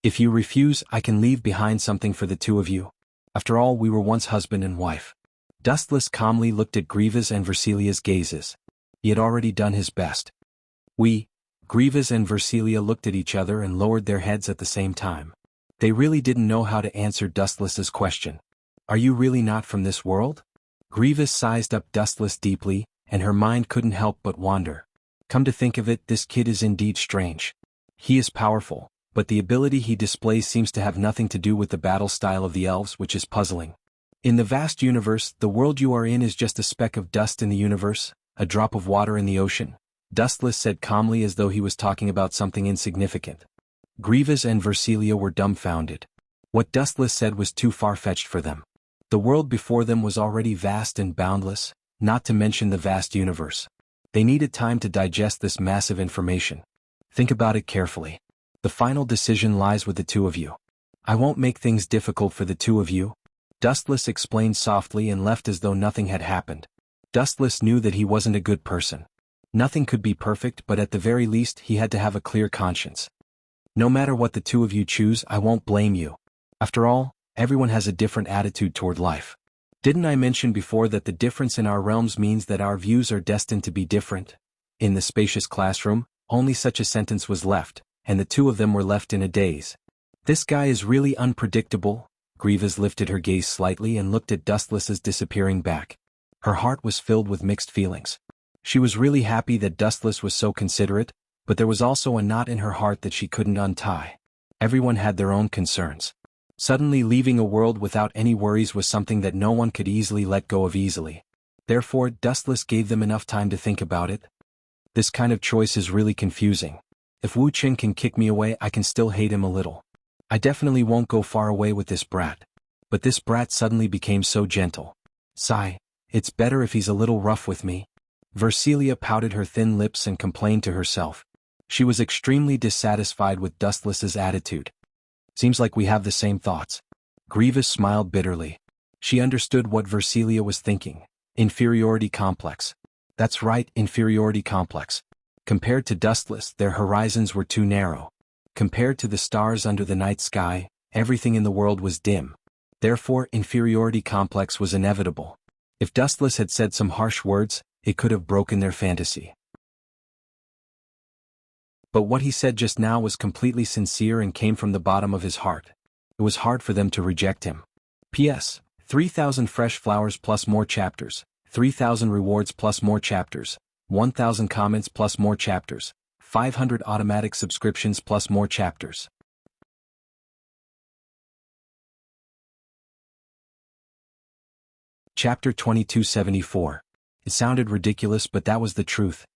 If you refuse, I can leave behind something for the two of you. After all, we were once husband and wife. Dustless calmly looked at Grievous and Versilia's gazes. He had already done his best. Grievous and Versilia looked at each other and lowered their heads at the same time. They really didn't know how to answer Dustless's question. Are you really not from this world? Grievous sized up Dustless deeply, and her mind couldn't help but wander. Come to think of it, this kid is indeed strange. He is powerful, but the ability he displays seems to have nothing to do with the battle style of the elves, which is puzzling. In the vast universe, the world you are in is just a speck of dust in the universe, a drop of water in the ocean, Dustless said calmly as though he was talking about something insignificant. Grievous and Versilia were dumbfounded. What Dustless said was too far-fetched for them. The world before them was already vast and boundless, not to mention the vast universe. They needed time to digest this massive information. Think about it carefully. The final decision lies with the two of you. I won't make things difficult for the two of you. Dustless explained softly and left as though nothing had happened. Dustless knew that he wasn't a good person. Nothing could be perfect, but at the very least he had to have a clear conscience. No matter what the two of you choose, I won't blame you. After all, everyone has a different attitude toward life. Didn't I mention before that the difference in our realms means that our views are destined to be different? In the spacious classroom, only such a sentence was left, and the two of them were left in a daze. This guy is really unpredictable. Grievous lifted her gaze slightly and looked at Dustless's disappearing back. Her heart was filled with mixed feelings. She was really happy that Dustless was so considerate, but there was also a knot in her heart that she couldn't untie. Everyone had their own concerns. Suddenly leaving a world without any worries was something that no one could easily let go of easily. Therefore, Dustless gave them enough time to think about it. This kind of choice is really confusing. If Wu Chen can kick me away, I can still hate him a little. I definitely won't go far away with this brat. But this brat suddenly became so gentle. Sigh, it's better if he's a little rough with me. Versilia pouted her thin lips and complained to herself. She was extremely dissatisfied with Dustless's attitude. Seems like we have the same thoughts. Grievous smiled bitterly. She understood what Versilia was thinking. Inferiority complex. That's right, inferiority complex. Compared to Dustless, their horizons were too narrow. Compared to the stars under the night sky, everything in the world was dim. Therefore, inferiority complex was inevitable. If Dustless had said some harsh words, it could have broken their fantasy. But what he said just now was completely sincere and came from the bottom of his heart. It was hard for them to reject him. P.S. 3,000 fresh flowers plus more chapters, 3,000 rewards plus more chapters, 1,000 comments plus more chapters, 500 automatic subscriptions plus more chapters. Chapter 2274. It sounded ridiculous, but that was the truth.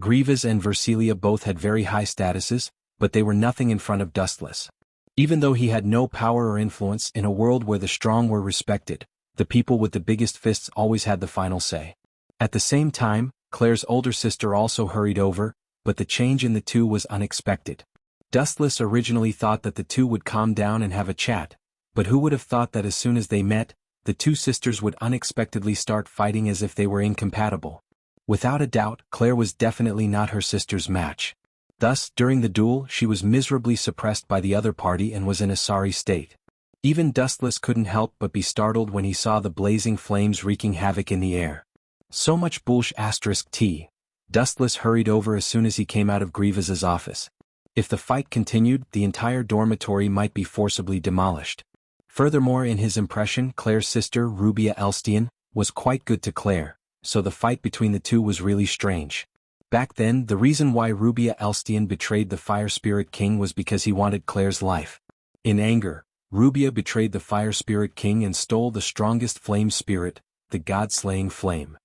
Grievous and Versilia both had very high statuses, but they were nothing in front of Dustless. Even though he had no power or influence in a world where the strong were respected, the people with the biggest fists always had the final say. At the same time, Claire's older sister also hurried over, but the change in the two was unexpected. Dustless originally thought that the two would calm down and have a chat, but who would have thought that as soon as they met, the two sisters would unexpectedly start fighting as if they were incompatible. Without a doubt, Claire was definitely not her sister's match. Thus, during the duel, she was miserably suppressed by the other party and was in a sorry state. Even Dustless couldn't help but be startled when he saw the blazing flames wreaking havoc in the air. So much *T. Dustless hurried over as soon as he came out of Grievous's office. If the fight continued, the entire dormitory might be forcibly demolished. Furthermore, in his impression, Claire's sister, Rubia Elstian, was quite good to Claire, so the fight between the two was really strange. Back then, the reason why Rubia Elstian betrayed the Fire Spirit King was because he wanted Claire's life. In anger, Rubia betrayed the Fire Spirit King and stole the strongest flame spirit, the god-slaying flame.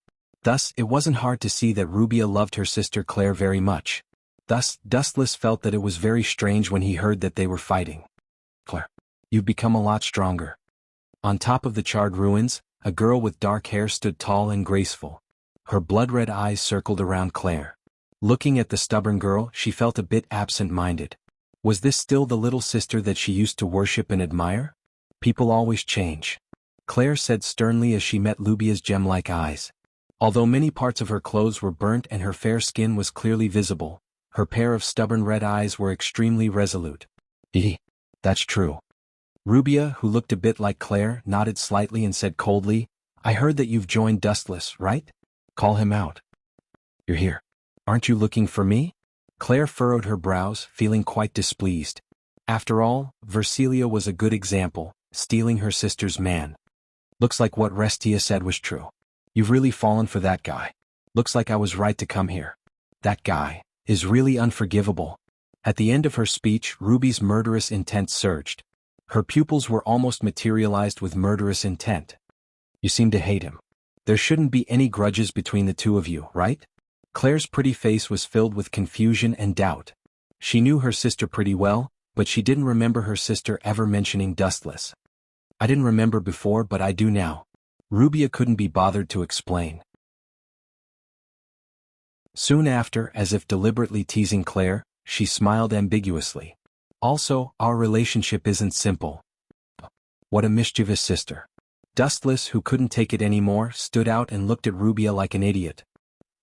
Thus, it wasn't hard to see that Rubia loved her sister Claire very much. Thus, Dustless felt that it was very strange when he heard that they were fighting. Claire, you've become a lot stronger. On top of the charred ruins, a girl with dark hair stood tall and graceful. Her blood-red eyes circled around Claire. Looking at the stubborn girl, she felt a bit absent-minded. Was this still the little sister that she used to worship and admire? People always change, Claire said sternly as she met Rubia's gem-like eyes. Although many parts of her clothes were burnt and her fair skin was clearly visible, her pair of stubborn red eyes were extremely resolute. That's true. Rubia, who looked a bit like Claire, nodded slightly and said coldly, I heard that you've joined Dustless, right? Call him out. You're here. Aren't you looking for me? Claire furrowed her brows, feeling quite displeased. After all, Versilia was a good example, stealing her sister's man. Looks like what Restia said was true. You've really fallen for that guy. Looks like I was right to come here. That guy is really unforgivable. At the end of her speech, Ruby's murderous intent surged. Her pupils were almost materialized with murderous intent. You seem to hate him. There shouldn't be any grudges between the two of you, right? Claire's pretty face was filled with confusion and doubt. She knew her sister pretty well, but she didn't remember her sister ever mentioning Dustless. I didn't remember before, but I do now. Rubia couldn't be bothered to explain. Soon after, as if deliberately teasing Claire, she smiled ambiguously. Also, our relationship isn't simple. What a mischievous sister. Dustless, who couldn't take it anymore, stood out and looked at Rubia like an idiot.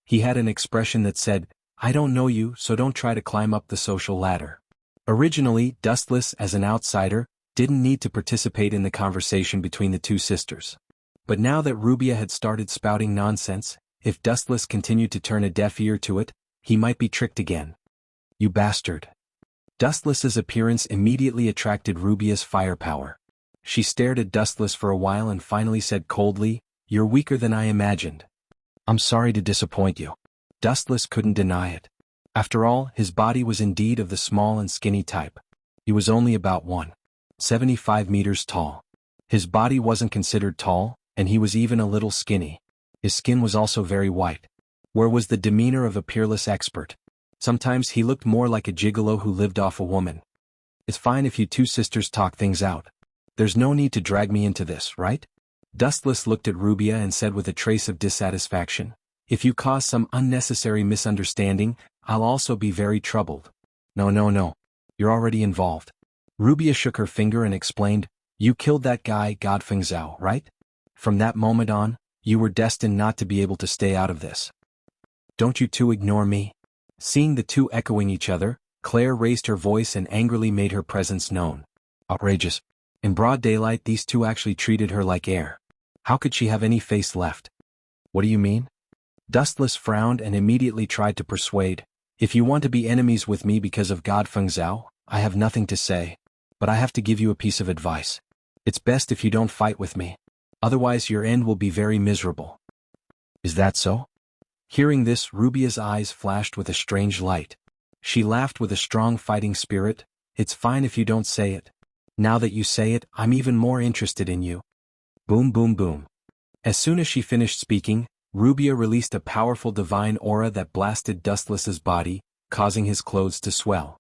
He had an expression that said, I don't know you, so don't try to climb up the social ladder. Originally, Dustless, as an outsider, didn't need to participate in the conversation between the two sisters. But now that Rubia had started spouting nonsense, if Dustless continued to turn a deaf ear to it, he might be tricked again. You bastard. Dustless's appearance immediately attracted Rubia's firepower. She stared at Dustless for a while and finally said coldly, You're weaker than I imagined. I'm sorry to disappoint you. Dustless couldn't deny it. After all, his body was indeed of the small and skinny type. He was only about 1.75 meters tall. His body wasn't considered tall, and he was even a little skinny. His skin was also very white. Where was the demeanor of a peerless expert? Sometimes he looked more like a gigolo who lived off a woman. It's fine if you two sisters talk things out. There's no need to drag me into this, right? Dustless looked at Rubia and said with a trace of dissatisfaction, If you cause some unnecessary misunderstanding, I'll also be very troubled. No. You're already involved. Rubia shook her finger and explained, You killed that guy Godfeng Zhao, right? From that moment on, you were destined not to be able to stay out of this. Don't you two ignore me? Seeing the two echoing each other, Claire raised her voice and angrily made her presence known. Outrageous. In broad daylight, these two actually treated her like air. How could she have any face left? What do you mean? Dustless frowned and immediately tried to persuade. If you want to be enemies with me because of God Feng Zhao, I have nothing to say. But I have to give you a piece of advice. It's best if you don't fight with me. Otherwise your end will be very miserable. Is that so? Hearing this, Rubia's eyes flashed with a strange light. She laughed with a strong fighting spirit. It's fine if you don't say it. Now that you say it, I'm even more interested in you. Boom boom boom. As soon as she finished speaking, Rubia released a powerful divine aura that blasted Dustless's body, causing his clothes to swell.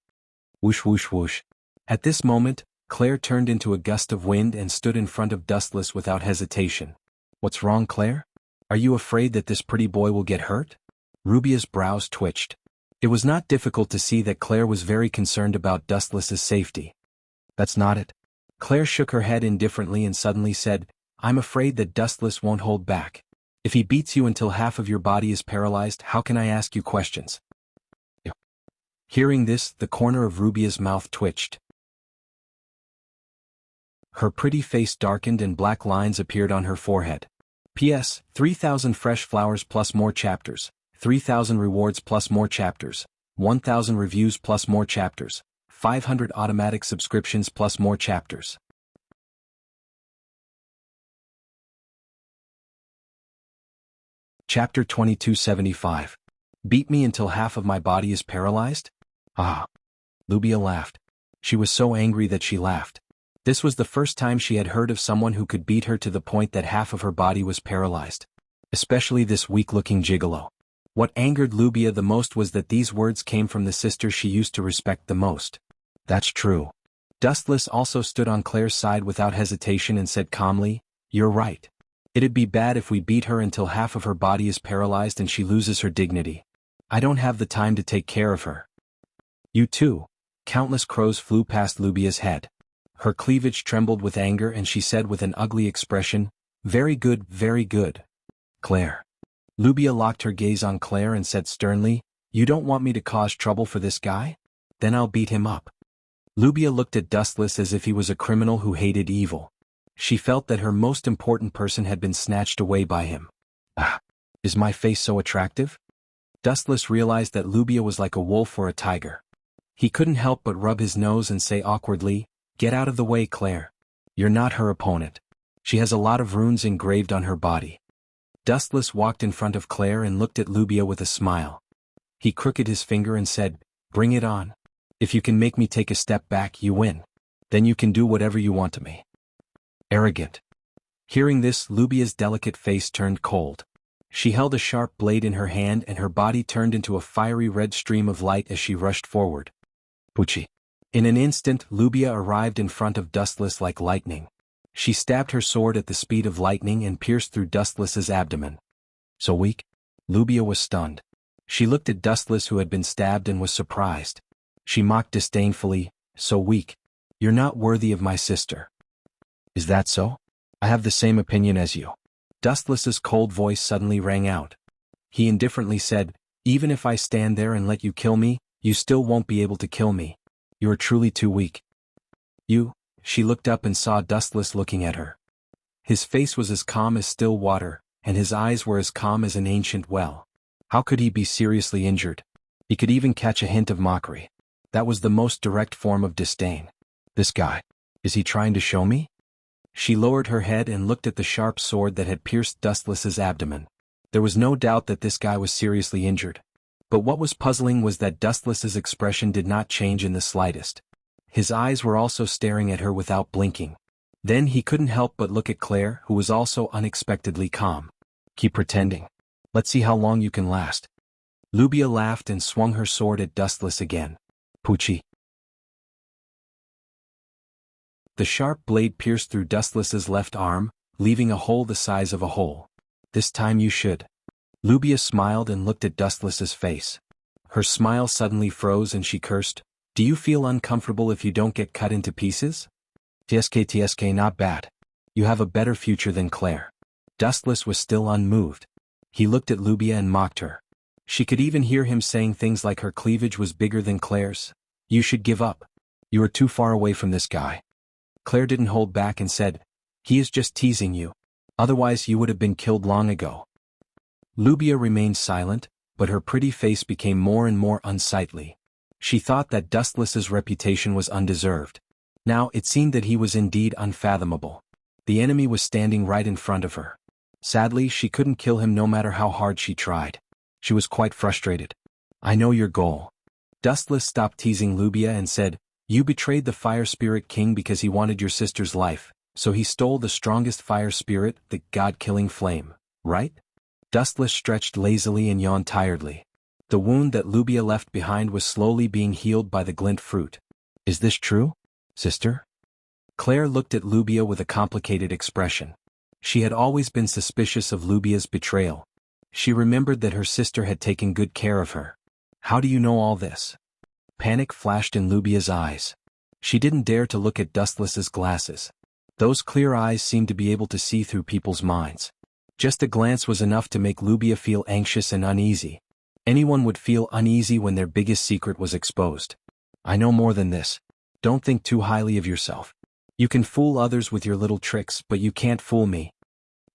Whoosh whoosh whoosh. At this moment, Claire turned into a gust of wind and stood in front of Dustless without hesitation. What's wrong, Claire? Are you afraid that this pretty boy will get hurt? Rubia's brows twitched. It was not difficult to see that Claire was very concerned about Dustless's safety. That's not it. Claire shook her head indifferently and suddenly said, I'm afraid that Dustless won't hold back. If he beats you until half of your body is paralyzed, how can I ask you questions? Hearing this, the corner of Rubia's mouth twitched. Her pretty face darkened and black lines appeared on her forehead. P.S. 3,000 fresh flowers plus more chapters, 3,000 rewards plus more chapters, 1,000 reviews plus more chapters, 500 automatic subscriptions plus more chapters. Chapter 2275. Beat me until half of my body is paralyzed? Ah. Rubia laughed. She was so angry that she laughed. This was the first time she had heard of someone who could beat her to the point that half of her body was paralyzed. Especially this weak-looking gigolo. What angered Rubia the most was that these words came from the sister she used to respect the most. That's true. Dustless also stood on Claire's side without hesitation and said calmly, You're right. It'd be bad if we beat her until half of her body is paralyzed and she loses her dignity. I don't have the time to take care of her. You too. Countless crows flew past Rubia's head. Her cleavage trembled with anger and she said with an ugly expression, Very good, Claire. Rubia locked her gaze on Claire and said sternly, You don't want me to cause trouble for this guy? Then I'll beat him up. Rubia looked at Dustless as if he was a criminal who hated evil. She felt that her most important person had been snatched away by him. Ah, is my face so attractive? Dustless realized that Rubia was like a wolf or a tiger. He couldn't help but rub his nose and say awkwardly, Get out of the way, Claire. You're not her opponent. She has a lot of runes engraved on her body. Dustless walked in front of Claire and looked at Rubia with a smile. He crooked his finger and said, Bring it on. If you can make me take a step back, you win. Then you can do whatever you want to me. Arrogant. Hearing this, Rubia's delicate face turned cold. She held a sharp blade in her hand and her body turned into a fiery red stream of light as she rushed forward. Pucci. In an instant, Rubia arrived in front of Dustless like lightning. She stabbed her sword at the speed of lightning and pierced through Dustless's abdomen. So weak? Rubia was stunned. She looked at Dustless who had been stabbed and was surprised. She mocked disdainfully, So weak. You're not worthy of my sister. Is that so? I have the same opinion as you. Dustless's cold voice suddenly rang out. He indifferently said, Even if I stand there and let you kill me, you still won't be able to kill me. You are truly too weak. You? She looked up and saw Dustless looking at her. His face was as calm as still water, and his eyes were as calm as an ancient well. How could he be seriously injured? He could even catch a hint of mockery. That was the most direct form of disdain. This guy. Is he trying to show me? She lowered her head and looked at the sharp sword that had pierced Dustless's abdomen. There was no doubt that this guy was seriously injured. But what was puzzling was that Dustless's expression did not change in the slightest. His eyes were also staring at her without blinking. Then he couldn't help but look at Claire, who was also unexpectedly calm. Keep pretending. Let's see how long you can last. Rubia laughed and swung her sword at Dustless again. Pucci. The sharp blade pierced through Dustless's left arm, leaving a hole the size of a hole. This time you should. Rubia smiled and looked at Dustless's face. Her smile suddenly froze and she cursed, Do you feel uncomfortable if you don't get cut into pieces? TSK not bad. You have a better future than Claire. Dustless was still unmoved. He looked at Rubia and mocked her. She could even hear him saying things like her cleavage was bigger than Claire's. You should give up. You are too far away from this guy. Claire didn't hold back and said, "He is just teasing you. Otherwise you would have been killed long ago." Lubia remained silent, but her pretty face became more and more unsightly. She thought that Dustless's reputation was undeserved. Now it seemed that he was indeed unfathomable. The enemy was standing right in front of her. Sadly, she couldn't kill him no matter how hard she tried. She was quite frustrated. "I know your goal." Dustless stopped teasing Lubia and said, "You betrayed the Fire Spirit King because he wanted your sister's life, so he stole the strongest fire spirit, the god-killing flame, right?" Dustless stretched lazily and yawned tiredly. The wound that Lubia left behind was slowly being healed by the glint fruit. "Is this true, sister?" Claire looked at Lubia with a complicated expression. She had always been suspicious of Lubia's betrayal. She remembered that her sister had taken good care of her. "How do you know all this?" Panic flashed in Lubia's eyes. She didn't dare to look at Dustless's glasses. Those clear eyes seemed to be able to see through people's minds. Just a glance was enough to make Lubia feel anxious and uneasy. Anyone would feel uneasy when their biggest secret was exposed. "I know more than this. Don't think too highly of yourself. You can fool others with your little tricks, but you can't fool me."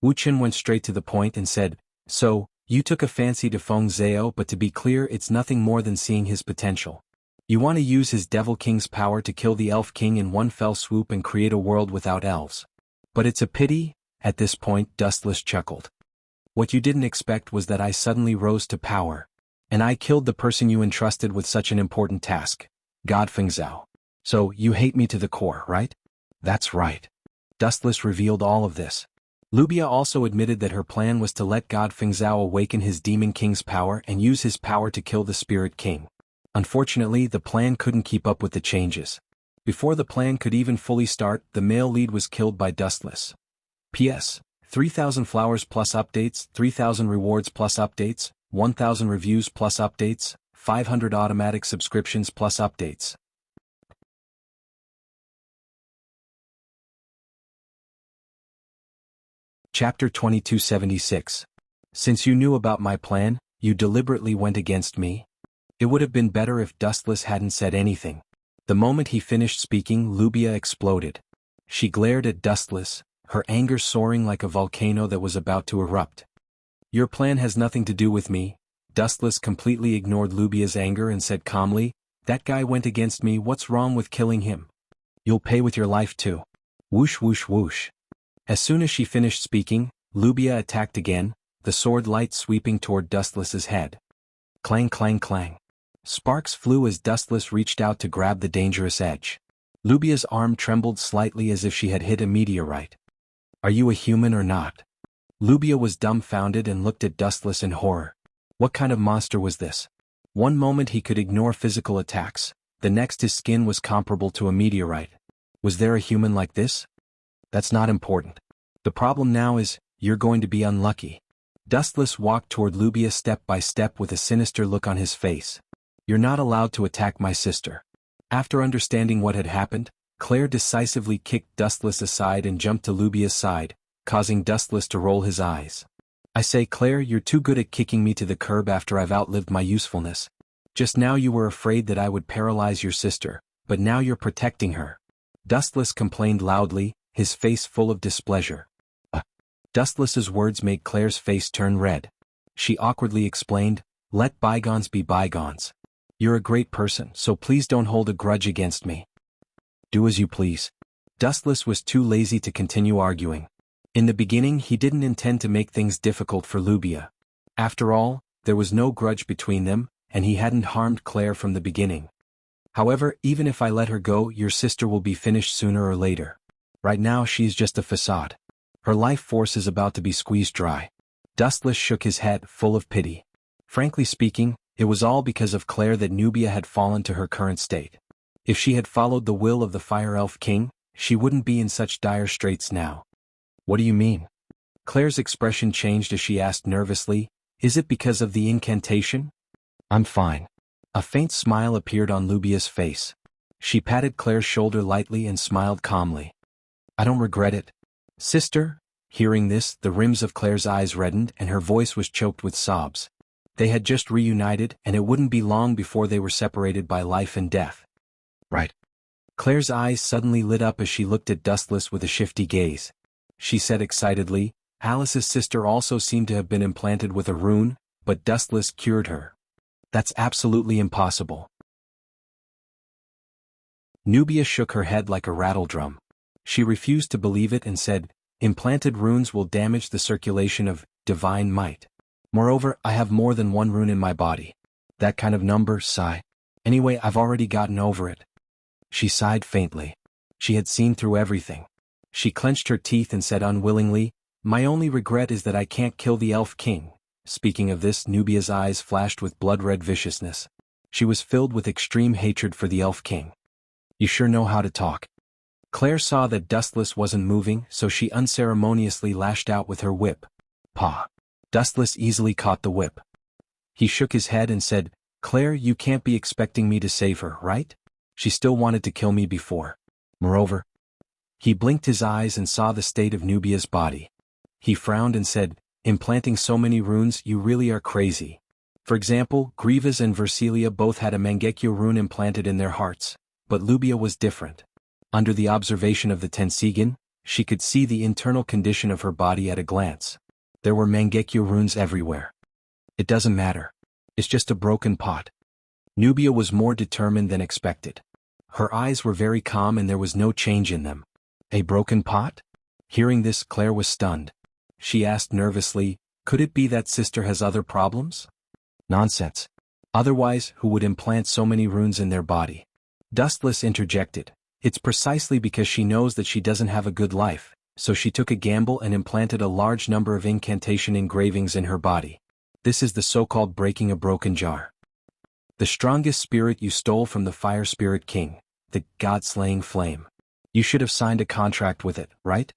Wuchen went straight to the point and said, "So, you took a fancy to Feng Zhao, but to be clear, it's nothing more than seeing his potential. You want to use his Devil King's power to kill the Elf King in one fell swoop and create a world without elves. But it's a pity." At this point, Dustless chuckled. "What you didn't expect was that I suddenly rose to power. And I killed the person you entrusted with such an important task, God Feng Zhao. So, you hate me to the core, right?" "That's right." Dustless revealed all of this. Lubia also admitted that her plan was to let God Feng Zhao awaken his Demon King's power and use his power to kill the Spirit King. Unfortunately, the plan couldn't keep up with the changes. Before the plan could even fully start, the male lead was killed by Dustless. P.S. 3,000 flowers plus updates, 3,000 rewards plus updates, 1,000 reviews plus updates, 500 automatic subscriptions plus updates. Chapter 2276. Since you knew about my plan, you deliberately went against me? It would have been better if Dustless hadn't said anything. The moment he finished speaking, Lubia exploded. She glared at Dustless, her anger soaring like a volcano that was about to erupt. "Your plan has nothing to do with me." Dustless completely ignored Lubia's anger and said calmly, "That guy went against me, what's wrong with killing him? You'll pay with your life too." Whoosh whoosh whoosh. As soon as she finished speaking, Lubia attacked again, the sword light sweeping toward Dustless's head. Clang clang clang. Sparks flew as Dustless reached out to grab the dangerous edge. Lubia's arm trembled slightly as if she had hit a meteorite. "Are you a human or not?" Lubia was dumbfounded and looked at Dustless in horror. What kind of monster was this? One moment he could ignore physical attacks, the next his skin was comparable to a meteorite. Was there a human like this? That's not important. The problem now is, you're going to be unlucky. Dustless walked toward Lubia step by step with a sinister look on his face. "You're not allowed to attack my sister." After understanding what had happened, Claire decisively kicked Dustless aside and jumped to Lubia's side, causing Dustless to roll his eyes. "I say, Claire, you're too good at kicking me to the curb after I've outlived my usefulness. Just now you were afraid that I would paralyze your sister, but now you're protecting her." Dustless complained loudly, his face full of displeasure. Dustless's words made Claire's face turn red. She awkwardly explained, "Let bygones be bygones. You're a great person, so please don't hold a grudge against me." "Do as you please." Dustless was too lazy to continue arguing. In the beginning, he didn't intend to make things difficult for Lubia. After all, there was no grudge between them, and he hadn't harmed Claire from the beginning. "However, even if I let her go, your sister will be finished sooner or later. Right now she's just a facade. Her life force is about to be squeezed dry." Dustless shook his head, full of pity. Frankly speaking, it was all because of Claire that Nubia had fallen to her current state. If she had followed the will of the Fire Elf King, she wouldn't be in such dire straits now. "What do you mean?" Claire's expression changed as she asked nervously, "Is it because of the incantation?" "I'm fine." A faint smile appeared on Lubia's face. She patted Claire's shoulder lightly and smiled calmly. "I don't regret it." "Sister?" Hearing this, the rims of Claire's eyes reddened and her voice was choked with sobs. They had just reunited, and it wouldn't be long before they were separated by life and death. "Right." Claire's eyes suddenly lit up as she looked at Dustless with a shifty gaze. She said excitedly, Alice's sister also seemed to have been implanted with a rune, but Dustless cured her. That's absolutely impossible. Nubia shook her head like a rattledrum. She refused to believe it and said, implanted runes will damage the circulation of divine might. Moreover, I have more than one rune in my body. That kind of number, sigh. Anyway, I've already gotten over it. She sighed faintly. She had seen through everything. She clenched her teeth and said unwillingly, my only regret is that I can't kill the Elf King. Speaking of this, Nubia's eyes flashed with blood-red viciousness. She was filled with extreme hatred for the Elf King. You sure know how to talk. Claire saw that Dustless wasn't moving, so she unceremoniously lashed out with her whip. Paw. Dustless easily caught the whip. He shook his head and said, Claire, you can't be expecting me to save her, right? She still wanted to kill me before. Moreover, he blinked his eyes and saw the state of Nubia's body. He frowned and said, implanting so many runes, you really are crazy. For example, Grievous and Versilia both had a Mangekyo rune implanted in their hearts, but Lubia was different. Under the observation of the Tensigan, she could see the internal condition of her body at a glance. There were Mangekyo runes everywhere. It doesn't matter. It's just a broken pot. Nubia was more determined than expected. Her eyes were very calm and there was no change in them. A broken pot? Hearing this, Claire was stunned. She asked nervously, could it be that sister has other problems? Nonsense. Otherwise, who would implant so many runes in their body? Dustless interjected. It's precisely because she knows that she doesn't have a good life, so she took a gamble and implanted a large number of incantation engravings in her body. This is the so-called breaking a broken jar. The strongest spirit you stole from the Fire Spirit King, the God-slaying flame. You should have signed a contract with it, right?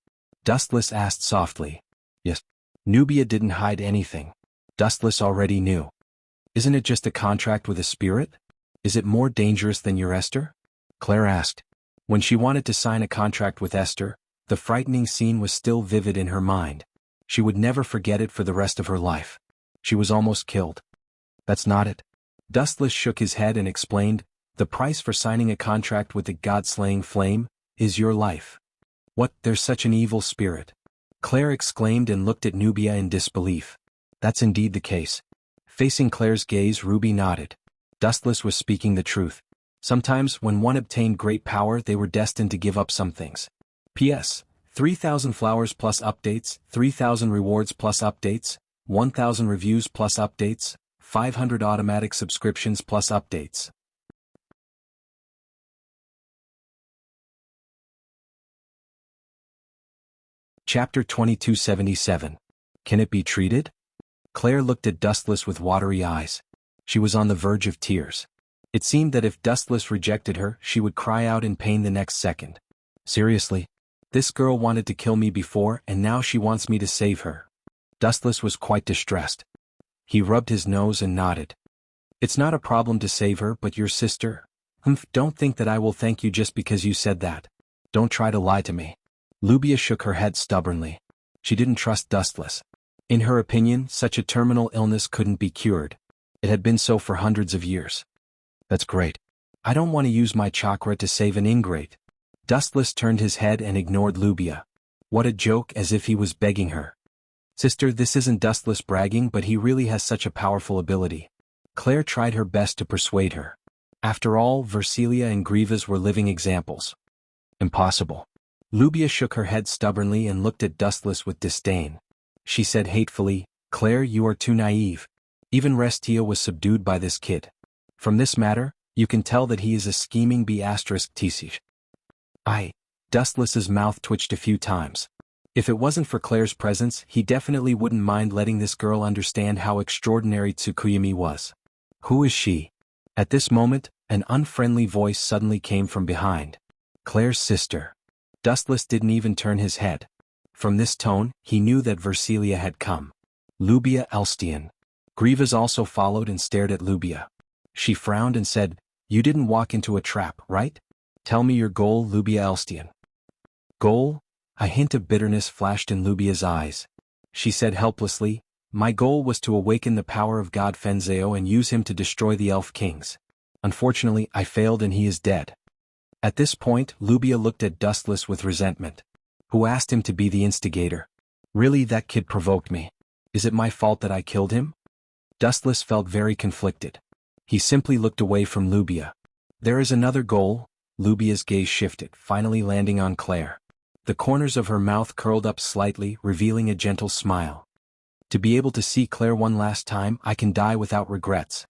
Dustless asked softly. Yes. Nubia didn't hide anything. Dustless already knew. Isn't it just a contract with a spirit? Is it more dangerous than your Esther? Claire asked. When she wanted to sign a contract with Esther, the frightening scene was still vivid in her mind. She would never forget it for the rest of her life. She was almost killed. That's not it. Dustless shook his head and explained, the price for signing a contract with the God-slaying flame is your life. What, there's such an evil spirit? Claire exclaimed and looked at Nubia in disbelief. That's indeed the case. Facing Claire's gaze, Ruby nodded. Dustless was speaking the truth. Sometimes, when one obtained great power, they were destined to give up some things. P.S. 3,000 flowers plus updates, 3,000 rewards plus updates, 1,000 reviews plus updates, 500 automatic subscriptions plus updates. Chapter 2277. Can it be treated? Claire looked at Dustless with watery eyes. She was on the verge of tears. It seemed that if Dustless rejected her, she would cry out in pain the next second. Seriously? This girl wanted to kill me before and now she wants me to save her. Dustless was quite distressed. He rubbed his nose and nodded. It's not a problem to save her, but your sister? Don't think that I will thank you just because you said that. Don't try to lie to me. Lubia shook her head stubbornly. She didn't trust Dustless. In her opinion, such a terminal illness couldn't be cured. It had been so for hundreds of years. That's great. I don't want to use my chakra to save an ingrate. Dustless turned his head and ignored Lubia. What a joke, as if he was begging her. Sister, this isn't Dustless bragging, but he really has such a powerful ability. Claire tried her best to persuade her. After all, Versilia and Grievous were living examples. Impossible. Lubia shook her head stubbornly and looked at Dustless with disdain. She said hatefully, Claire, you are too naive. Even Restia was subdued by this kid. From this matter, you can tell that he is a scheming B*Tisish. Dustless's mouth twitched a few times. If it wasn't for Claire's presence, he definitely wouldn't mind letting this girl understand how extraordinary Tsukuyumi was. Who is she? At this moment, an unfriendly voice suddenly came from behind. Claire's sister. Dustless didn't even turn his head. From this tone, he knew that Versilia had come. Lubia Elstian. Grievous also followed and stared at Lubia. She frowned and said, You didn't walk into a trap, right? Tell me your goal, Lubia Elstian. Goal? A hint of bitterness flashed in Lubia's eyes. She said helplessly, My goal was to awaken the power of God Fenzeo and use him to destroy the Elf Kings. Unfortunately, I failed and he is dead. At this point, Lubia looked at Dustless with resentment. Who asked him to be the instigator? Really, that kid provoked me. Is it my fault that I killed him? Dustless felt very conflicted. He simply looked away from Lubia. There is another goal. Lubia's gaze shifted, finally landing on Claire. The corners of her mouth curled up slightly, revealing a gentle smile. To be able to see Claire one last time, I can die without regrets.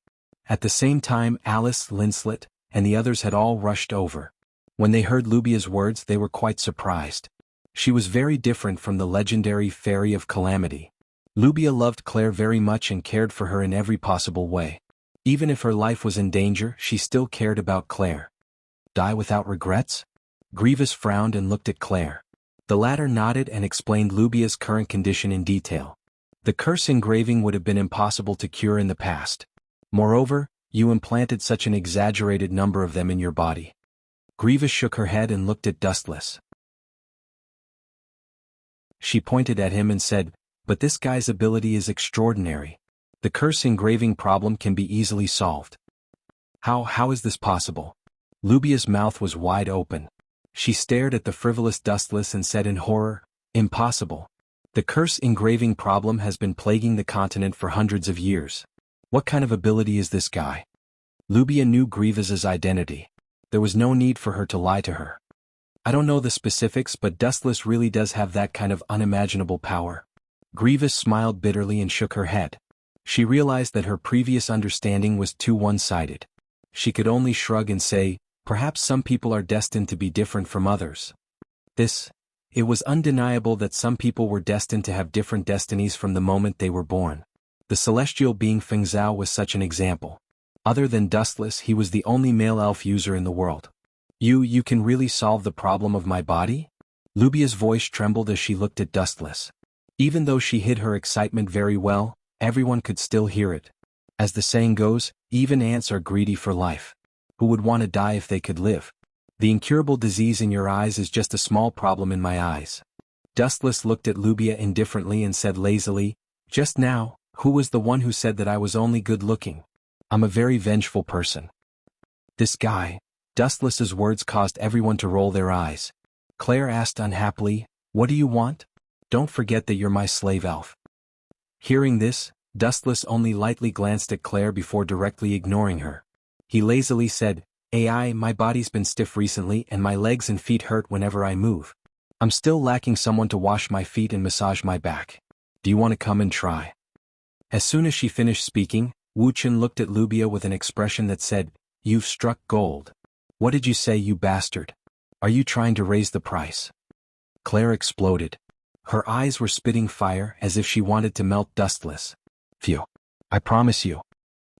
At the same time, Alice, Linslet, and the others had all rushed over. When they heard Lubia's words, they were quite surprised. She was very different from the legendary Fairy of Calamity. Lubia loved Claire very much and cared for her in every possible way. Even if her life was in danger, she still cared about Claire. Die without regrets? Grievous frowned and looked at Claire. The latter nodded and explained Lubia's current condition in detail. The curse engraving would have been impossible to cure in the past. Moreover, you implanted such an exaggerated number of them in your body. Grievous shook her head and looked at Dustless. She pointed at him and said, "But this guy's ability is extraordinary. The curse engraving problem can be easily solved." How is this possible? Lubia's mouth was wide open. She stared at the frivolous Dustless and said in horror, "Impossible. The curse engraving problem has been plaguing the continent for hundreds of years. What kind of ability is this guy?" Lubia knew Grievous's identity. There was no need for her to lie to her. "I don't know the specifics, but Dustless really does have that kind of unimaginable power." Grievous smiled bitterly and shook her head. She realized that her previous understanding was too one-sided. She could only shrug and say, "Perhaps some people are destined to be different from others." It was undeniable that some people were destined to have different destinies from the moment they were born. The celestial being Fengzhao was such an example. Other than Dustless, he was the only male elf user in the world. You can really solve the problem of my body?" Lubia's voice trembled as she looked at Dustless. Even though she hid her excitement very well, everyone could still hear it. As the saying goes, even ants are greedy for life. Who would want to die if they could live? The incurable disease in your eyes is just a small problem in my eyes. Dustless looked at Lubia indifferently and said lazily, "Just now, who was the one who said that I was only good-looking? I'm a very vengeful person." This guy. Dustless's words caused everyone to roll their eyes. Claire asked unhappily, "What do you want?" "Don't forget that you're my slave elf." Hearing this, Dustless only lightly glanced at Claire before directly ignoring her. He lazily said, "AI, my body's been stiff recently and my legs and feet hurt whenever I move. I'm still lacking someone to wash my feet and massage my back. Do you want to come and try?" As soon as she finished speaking, Wuchen looked at Lubia with an expression that said, "You've struck gold. What did you say, you bastard? Are you trying to raise the price?" Claire exploded. Her eyes were spitting fire as if she wanted to melt Dustless. "Phew. I promise you."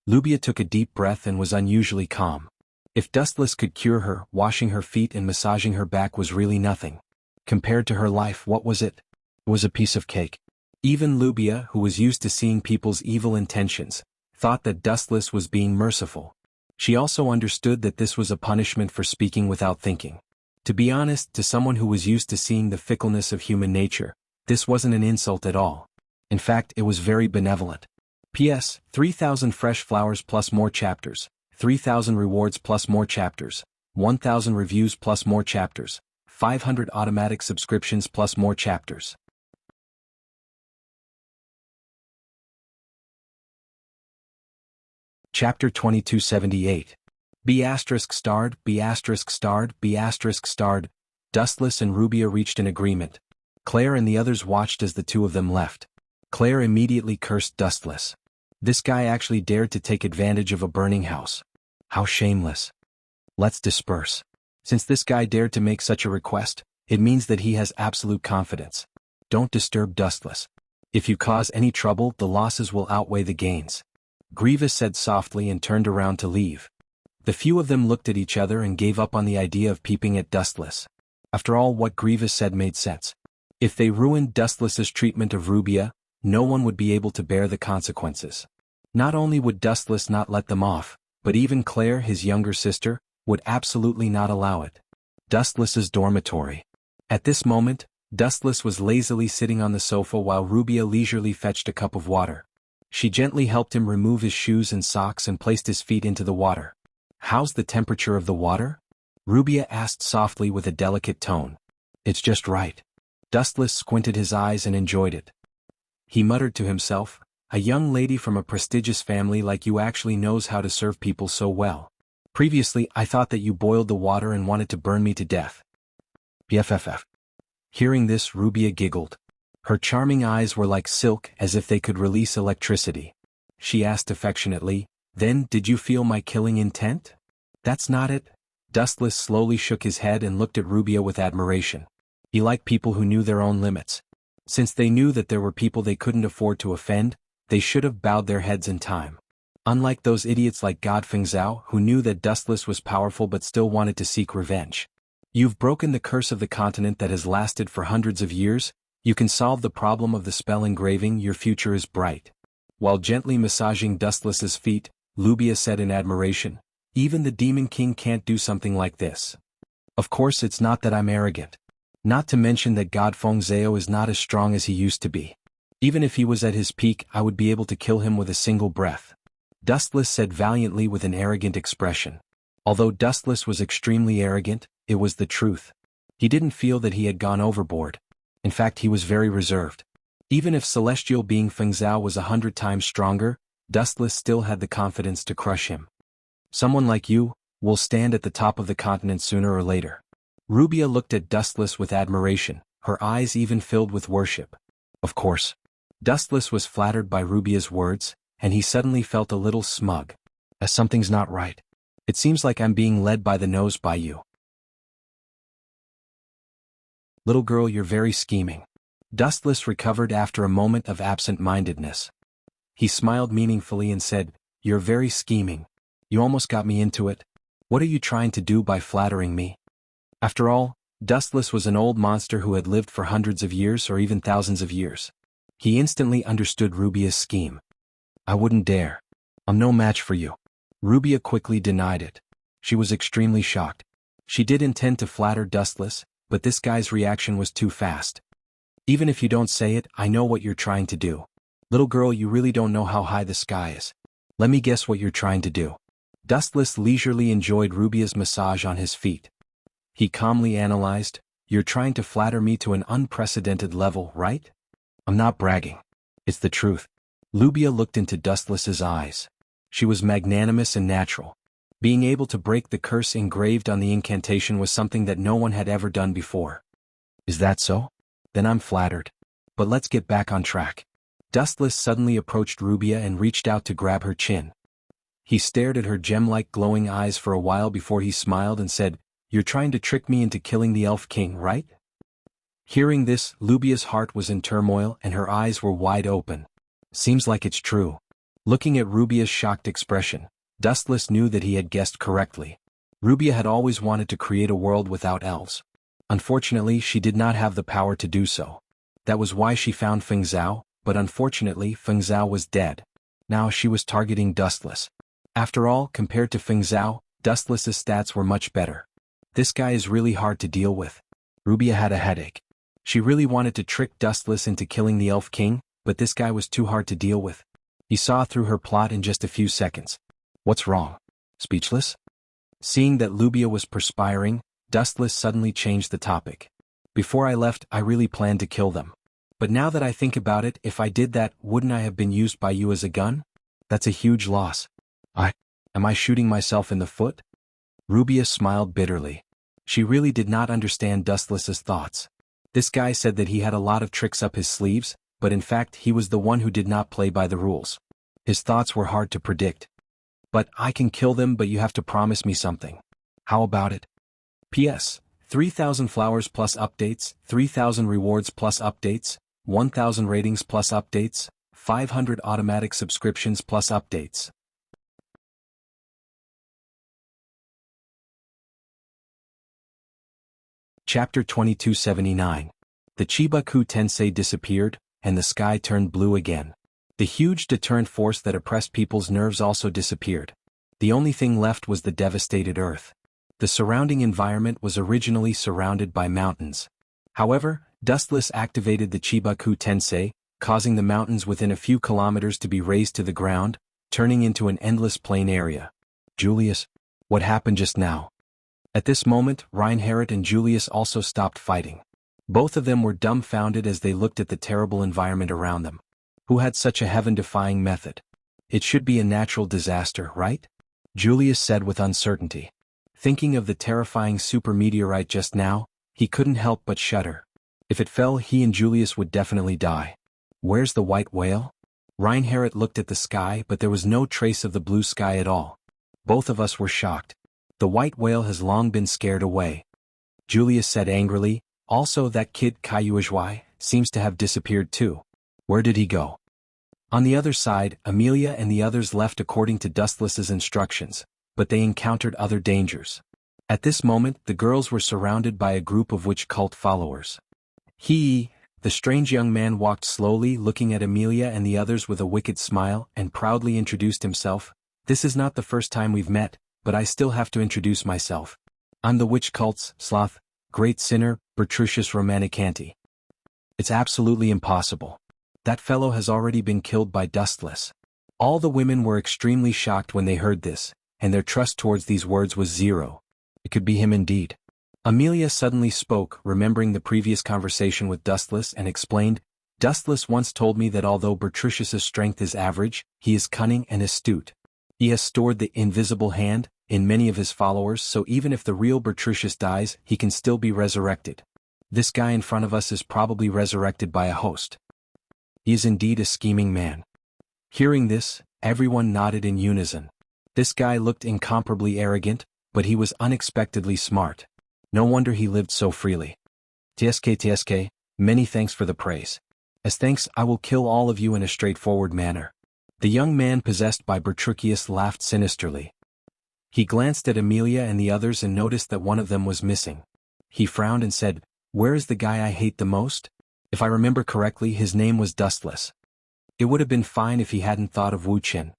Lubia took a deep breath and was unusually calm. If Dustless could cure her, washing her feet and massaging her back was really nothing. Compared to her life, what was it? It was a piece of cake. Even Lubia, who was used to seeing people's evil intentions, thought that Dustless was being merciful. She also understood that this was a punishment for speaking without thinking. To be honest, to someone who was used to seeing the fickleness of human nature, this wasn't an insult at all. In fact, it was very benevolent. P.S. 3,000 fresh flowers plus more chapters, 3,000 rewards plus more chapters, 1,000 reviews plus more chapters, 500 automatic subscriptions plus more chapters. Chapter 2278. B*****, B*****. Dustless and Rubia reached an agreement. Claire and the others watched as the two of them left. Claire immediately cursed Dustless. This guy actually dared to take advantage of a burning house. How shameless. Let's disperse. Since this guy dared to make such a request, it means that he has absolute confidence. Don't disturb Dustless. If you cause any trouble, the losses will outweigh the gains. Grievous said softly and turned around to leave. The few of them looked at each other and gave up on the idea of peeping at Dustless. After all, what Grievous said made sense. If they ruined Dustless's treatment of Rubia, no one would be able to bear the consequences. Not only would Dustless not let them off, but even Claire, his younger sister, would absolutely not allow it. Dustless's dormitory. At this moment, Dustless was lazily sitting on the sofa while Rubia leisurely fetched a cup of water. She gently helped him remove his shoes and socks and placed his feet into the water. "How's the temperature of the water?" Rubia asked softly with a delicate tone. It's just right. Dustless squinted his eyes and enjoyed it. He muttered to himself, a young lady from a prestigious family like you actually knows how to serve people so well. Previously, I thought that you boiled the water and wanted to burn me to death. BFFF. Hearing this, Rubia giggled. Her charming eyes were like silk, as if they could release electricity. She asked affectionately, then, did you feel my killing intent? That's not it. Dustless slowly shook his head and looked at Rubia with admiration. He liked people who knew their own limits. Since they knew that there were people they couldn't afford to offend, they should have bowed their heads in time. Unlike those idiots like God Feng Zhao who knew that Dustless was powerful but still wanted to seek revenge. You've broken the curse of the continent that has lasted for hundreds of years. You can solve the problem of the spell engraving. Your future is bright. While gently massaging Dustless's feet, Rubia said in admiration, even the Demon King can't do something like this. Of course, it's not that I'm arrogant. Not to mention that God Feng Zhao is not as strong as he used to be. Even if he was at his peak, I would be able to kill him with a single breath. Dustless said valiantly with an arrogant expression. Although Dustless was extremely arrogant, it was the truth. He didn't feel that he had gone overboard. In fact, he was very reserved. Even if celestial being Feng Zhao was 100 times stronger, Dustless still had the confidence to crush him. Someone like you will stand at the top of the continent sooner or later. Rubia looked at Dustless with admiration, her eyes even filled with worship. Of course. Dustless was flattered by Rubia's words, and he suddenly felt a little smug. As something's not right. It seems like I'm being led by the nose by you. Little girl, you're very scheming. Dustless recovered after a moment of absent-mindedness. He smiled meaningfully and said, you're very scheming. You almost got me into it. What are you trying to do by flattering me? After all, Dustless was an old monster who had lived for hundreds of years or even thousands of years. He instantly understood Rubia's scheme. I wouldn't dare. I'm no match for you. Rubia quickly denied it. She was extremely shocked. She did intend to flatter Dustless, but this guy's reaction was too fast. Even if you don't say it, I know what you're trying to do. Little girl, you really don't know how high the sky is. Let me guess what you're trying to do. Dustless leisurely enjoyed Rubia's massage on his feet. He calmly analyzed, you're trying to flatter me to an unprecedented level, right? I'm not bragging. It's the truth. Rubia looked into Dustless's eyes. She was magnanimous and natural. Being able to break the curse engraved on the incantation was something that no one had ever done before. Is that so? Then I'm flattered. But let's get back on track. Dustless suddenly approached Rubia and reached out to grab her chin. He stared at her gem-like glowing eyes for a while before he smiled and said, you're trying to trick me into killing the Elf King, right? Hearing this, Rubia's heart was in turmoil and her eyes were wide open. Seems like it's true. Looking at Rubia's shocked expression, Dustless knew that he had guessed correctly. Rubia had always wanted to create a world without elves. Unfortunately, she did not have the power to do so. That was why she found Feng Zhao, but unfortunately Feng Zhao was dead. Now she was targeting Dustless. After all, compared to Feng Zhao, Dustless's stats were much better. This guy is really hard to deal with. Rubia had a headache. She really wanted to trick Dustless into killing the Elf King, but this guy was too hard to deal with. He saw through her plot in just a few seconds. What's wrong? Speechless? Seeing that Rubia was perspiring, Dustless suddenly changed the topic. Before I left, I really planned to kill them. But now that I think about it, if I did that, wouldn't I have been used by you as a gun? That's a huge loss. Am I shooting myself in the foot? Rubia smiled bitterly. She really did not understand Dustless's thoughts. This guy said that he had a lot of tricks up his sleeves, but in fact he was the one who did not play by the rules. His thoughts were hard to predict. But I can kill them, but you have to promise me something. How about it? P.S. 3,000 flowers plus updates, 3,000 rewards plus updates, 1,000 ratings plus updates, 500 automatic subscriptions plus updates. Chapter 2279. The Chibaku Tensei disappeared, and the sky turned blue again. The huge deterrent force that oppressed people's nerves also disappeared. The only thing left was the devastated earth. The surrounding environment was originally surrounded by mountains. However, Dustless activated the Chibaku Tensei, causing the mountains within a few kilometers to be razed to the ground, turning into an endless plain area. Julius, what happened just now? At this moment, Reinhardt and Julius also stopped fighting. Both of them were dumbfounded as they looked at the terrible environment around them. Who had such a heaven-defying method? It should be a natural disaster, right? Julius said with uncertainty. Thinking of the terrifying supermeteorite just now, he couldn't help but shudder. If it fell, he and Julius would definitely die. Where's the white whale? Reinhardt looked at the sky, but there was no trace of the blue sky at all. Both of us were shocked. The white whale has long been scared away. Julius said angrily, also that kid Kayuajwai seems to have disappeared too. Where did he go? On the other side, Amelia and the others left according to Dustless's instructions, but they encountered other dangers. At this moment, the girls were surrounded by a group of witch cult followers. The strange young man walked slowly, looking at Amelia and the others with a wicked smile, and proudly introduced himself. This is not the first time we've met, but I still have to introduce myself. I'm the witch cult's sloth, great sinner, Bertrucius Romanicanti. It's absolutely impossible. That fellow has already been killed by Dustless. All the women were extremely shocked when they heard this, and their trust towards these words was zero. It could be him indeed. Amelia suddenly spoke, remembering the previous conversation with Dustless, and explained, Dustless once told me that although Bertrucius's strength is average, he is cunning and astute. He has stored the invisible hand in many of his followers, so even if the real Bertrucius dies, he can still be resurrected. This guy in front of us is probably resurrected by a host. He is indeed a scheming man. Hearing this, everyone nodded in unison. This guy looked incomparably arrogant, but he was unexpectedly smart. No wonder he lived so freely. TSK, many thanks for the praise. As thanks, I will kill all of you in a straightforward manner. The young man possessed by Bertrucius laughed sinisterly. He glanced at Amelia and the others and noticed that one of them was missing. He frowned and said, Where is the guy I hate the most? If I remember correctly, his name was Dustless. It would have been fine if he hadn't thought of Wu Qin.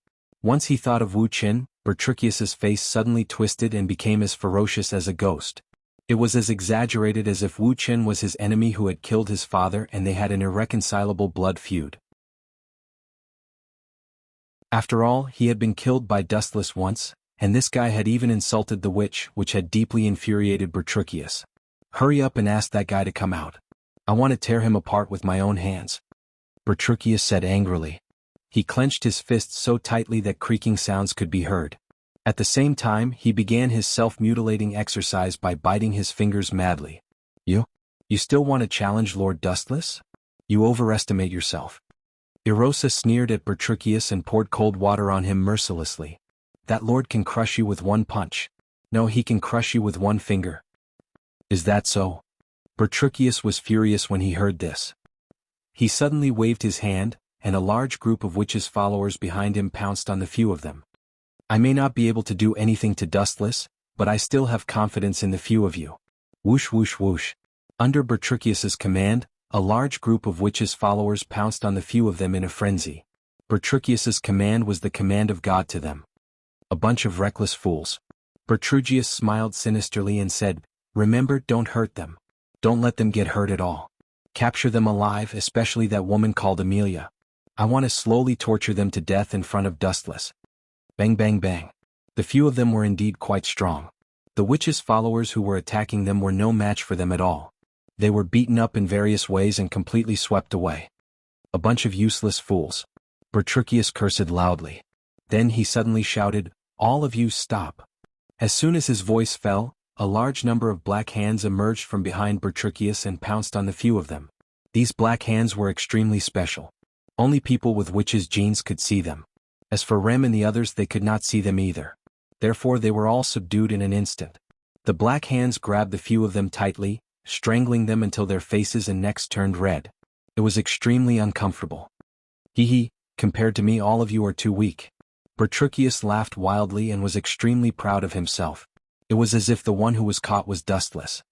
Once he thought of Wu Qin, Bertrucius's face suddenly twisted and became as ferocious as a ghost. It was as exaggerated as if Wu Qin was his enemy who had killed his father and they had an irreconcilable blood feud. After all, he had been killed by Dustless once, and this guy had even insulted the witch, which had deeply infuriated Bertrucius. Hurry up and ask that guy to come out. I want to tear him apart with my own hands. Bertrucius said angrily. He clenched his fists so tightly that creaking sounds could be heard. At the same time, he began his self-mutilating exercise by biting his fingers madly. You still want to challenge Lord Dustless? You overestimate yourself. Erosa sneered at Bertrucius and poured cold water on him mercilessly. That lord can crush you with one punch. No, he can crush you with one finger. Is that so? Bertrucius was furious when he heard this. He suddenly waved his hand, and a large group of witches' followers behind him pounced on the few of them. I may not be able to do anything to Dustless, but I still have confidence in the few of you. Whoosh whoosh whoosh. Under Bertrucius's command, a large group of witches' followers pounced on the few of them in a frenzy. Bertrucius's command was the command of God to them. A bunch of reckless fools. Bertrucius smiled sinisterly and said, Remember, don't hurt them. Don't let them get hurt at all. Capture them alive, especially that woman called Amelia. I want to slowly torture them to death in front of Dustless. Bang bang bang. The few of them were indeed quite strong. The witches' followers who were attacking them were no match for them at all. They were beaten up in various ways and completely swept away. A bunch of useless fools. Bertrucius cursed loudly. Then he suddenly shouted, All of you stop. As soon as his voice fell, a large number of black hands emerged from behind Bertrucius and pounced on the few of them. These black hands were extremely special. Only people with witches' genes could see them. As for Rem and the others, they could not see them either. Therefore they were all subdued in an instant. The black hands grabbed the few of them tightly, strangling them until their faces and necks turned red. It was extremely uncomfortable. Compared to me, all of you are too weak. Bertrucius laughed wildly and was extremely proud of himself. It was as if the one who was caught was Dustless.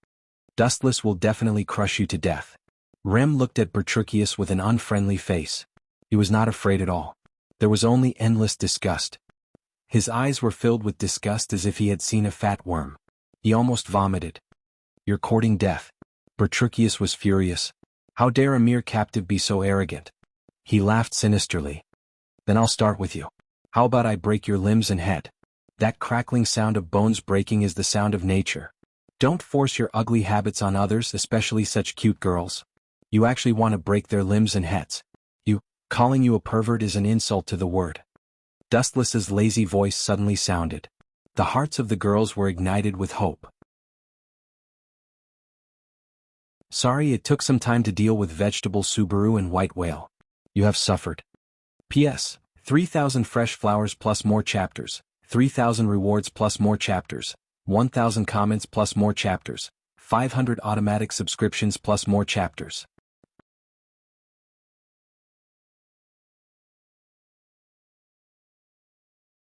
Dustless will definitely crush you to death. Rem looked at Bertrucius with an unfriendly face. He was not afraid at all. There was only endless disgust. His eyes were filled with disgust as if he had seen a fat worm. He almost vomited. You're courting death. Bertrucius was furious. How dare a mere captive be so arrogant? He laughed sinisterly. Then I'll start with you. How about I break your limbs and head? That crackling sound of bones breaking is the sound of nature. Don't force your ugly habits on others, especially such cute girls. You actually want to break their limbs and heads. Calling you a pervert is an insult to the word. Dustless's lazy voice suddenly sounded. The hearts of the girls were ignited with hope. Sorry it took some time to deal with Vegetable Subaru and White Whale. You have suffered. P.S. 3,000 fresh flowers plus more chapters, 3,000 rewards plus more chapters, 1,000 comments plus more chapters, 500 automatic subscriptions plus more chapters.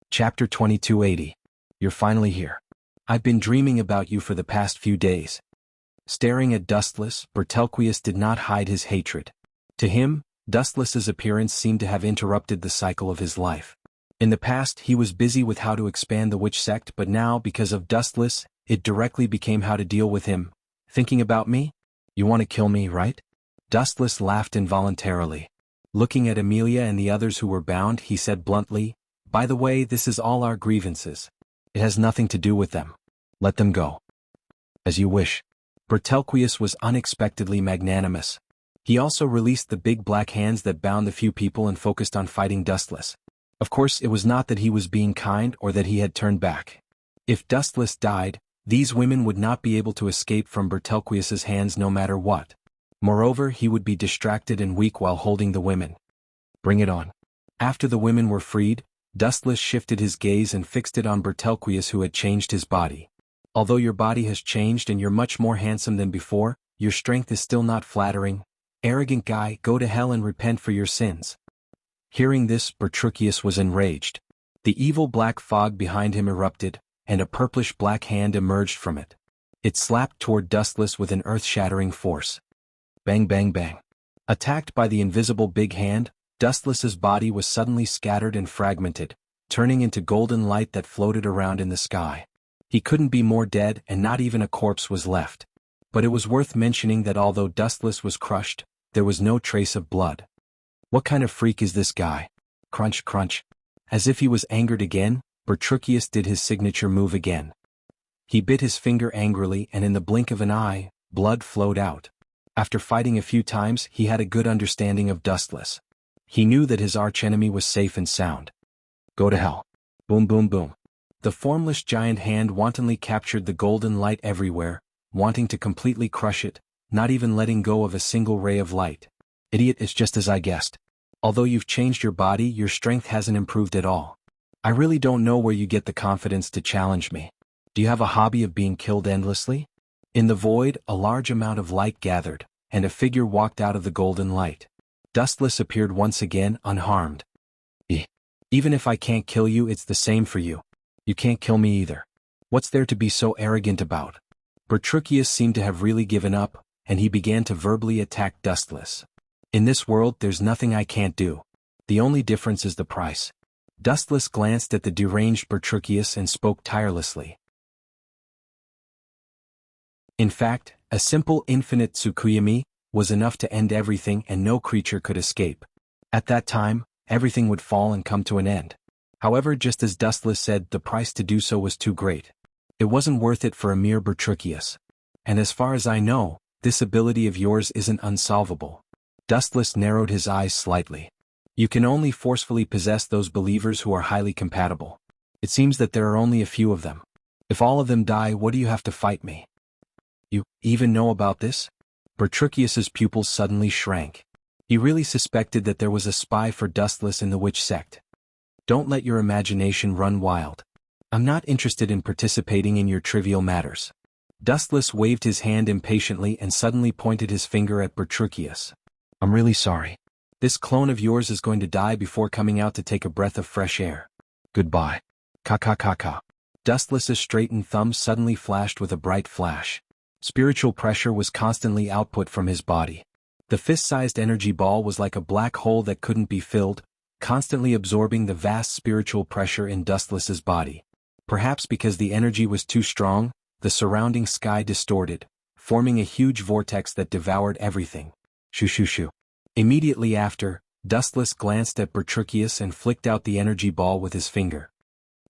Chapter 2280. You're finally here. I've been dreaming about you for the past few days. Staring at Dustless, Bertelquius did not hide his hatred. To him, Dustless's appearance seemed to have interrupted the cycle of his life. In the past he was busy with how to expand the witch sect, but now, because of Dustless, it directly became how to deal with him. Thinking about me? You want to kill me, right? Dustless laughed involuntarily. Looking at Amelia and the others who were bound, he said bluntly, by the way, this is all our grievances. It has nothing to do with them. Let them go. As you wish. Bertelquius was unexpectedly magnanimous. He also released the big black hands that bound the few people and focused on fighting Dustless. Of course, it was not that he was being kind or that he had turned back. If Dustless died, these women would not be able to escape from Bertelquius's hands no matter what. Moreover, he would be distracted and weak while holding the women. Bring it on. After the women were freed, Dustless shifted his gaze and fixed it on Bertelquius, who had changed his body. Although your body has changed and you're much more handsome than before, your strength is still not flattering. Arrogant guy, go to hell and repent for your sins. Hearing this, Bertelquius was enraged. The evil black fog behind him erupted, and a purplish black hand emerged from it. It slapped toward Dustless with an earth-shattering force. Bang bang bang. Attacked by the invisible big hand, Dustless's body was suddenly scattered and fragmented, turning into golden light that floated around in the sky. He couldn't be more dead, and not even a corpse was left. But it was worth mentioning that although Dustless was crushed, there was no trace of blood. What kind of freak is this guy? Crunch crunch. As if he was angered again, Bertelquius did his signature move again. He bit his finger angrily, and in the blink of an eye, blood flowed out. After fighting a few times, he had a good understanding of Dustless. He knew that his archenemy was safe and sound. Go to hell. Boom boom boom. The formless giant hand wantonly captured the golden light everywhere, wanting to completely crush it, not even letting go of a single ray of light. Idiot, it's just as I guessed. Although you've changed your body, your strength hasn't improved at all. I really don't know where you get the confidence to challenge me. Do you have a hobby of being killed endlessly? In the void, a large amount of light gathered, and a figure walked out of the golden light. Dustless appeared once again, unharmed. Even if I can't kill you, it's the same for you. You can't kill me either. What's there to be so arrogant about? Bertelquius seemed to have really given up, and he began to verbally attack Dustless. In this world, there's nothing I can't do. The only difference is the price. Dustless glanced at the deranged Bertelquius and spoke tirelessly. In fact, a simple infinite Tsukuyomi was enough to end everything, and no creature could escape. At that time, everything would fall and come to an end. However, just as Dustless said, the price to do so was too great. It wasn't worth it for a mere Bertelquius. And as far as I know, this ability of yours isn't unsolvable. Dustless narrowed his eyes slightly. You can only forcefully possess those believers who are highly compatible. It seems that there are only a few of them. If all of them die, what do you have to fight me? You even know about this? Bertelquius's pupils suddenly shrank. He really suspected that there was a spy for Dustless in the witch sect. Don't let your imagination run wild. I'm not interested in participating in your trivial matters. Dustless waved his hand impatiently and suddenly pointed his finger at Bertelquius. I'm really sorry. This clone of yours is going to die before coming out to take a breath of fresh air. Goodbye. Ka. Dustless's straightened thumb suddenly flashed with a bright flash. Spiritual pressure was constantly output from his body. The fist-sized energy ball was like a black hole that couldn't be filled, constantly absorbing the vast spiritual pressure in Dustless's body. Perhaps because the energy was too strong, the surrounding sky distorted, forming a huge vortex that devoured everything. Shoo. Immediately after, Dustless glanced at Bertelquius and flicked out the energy ball with his finger.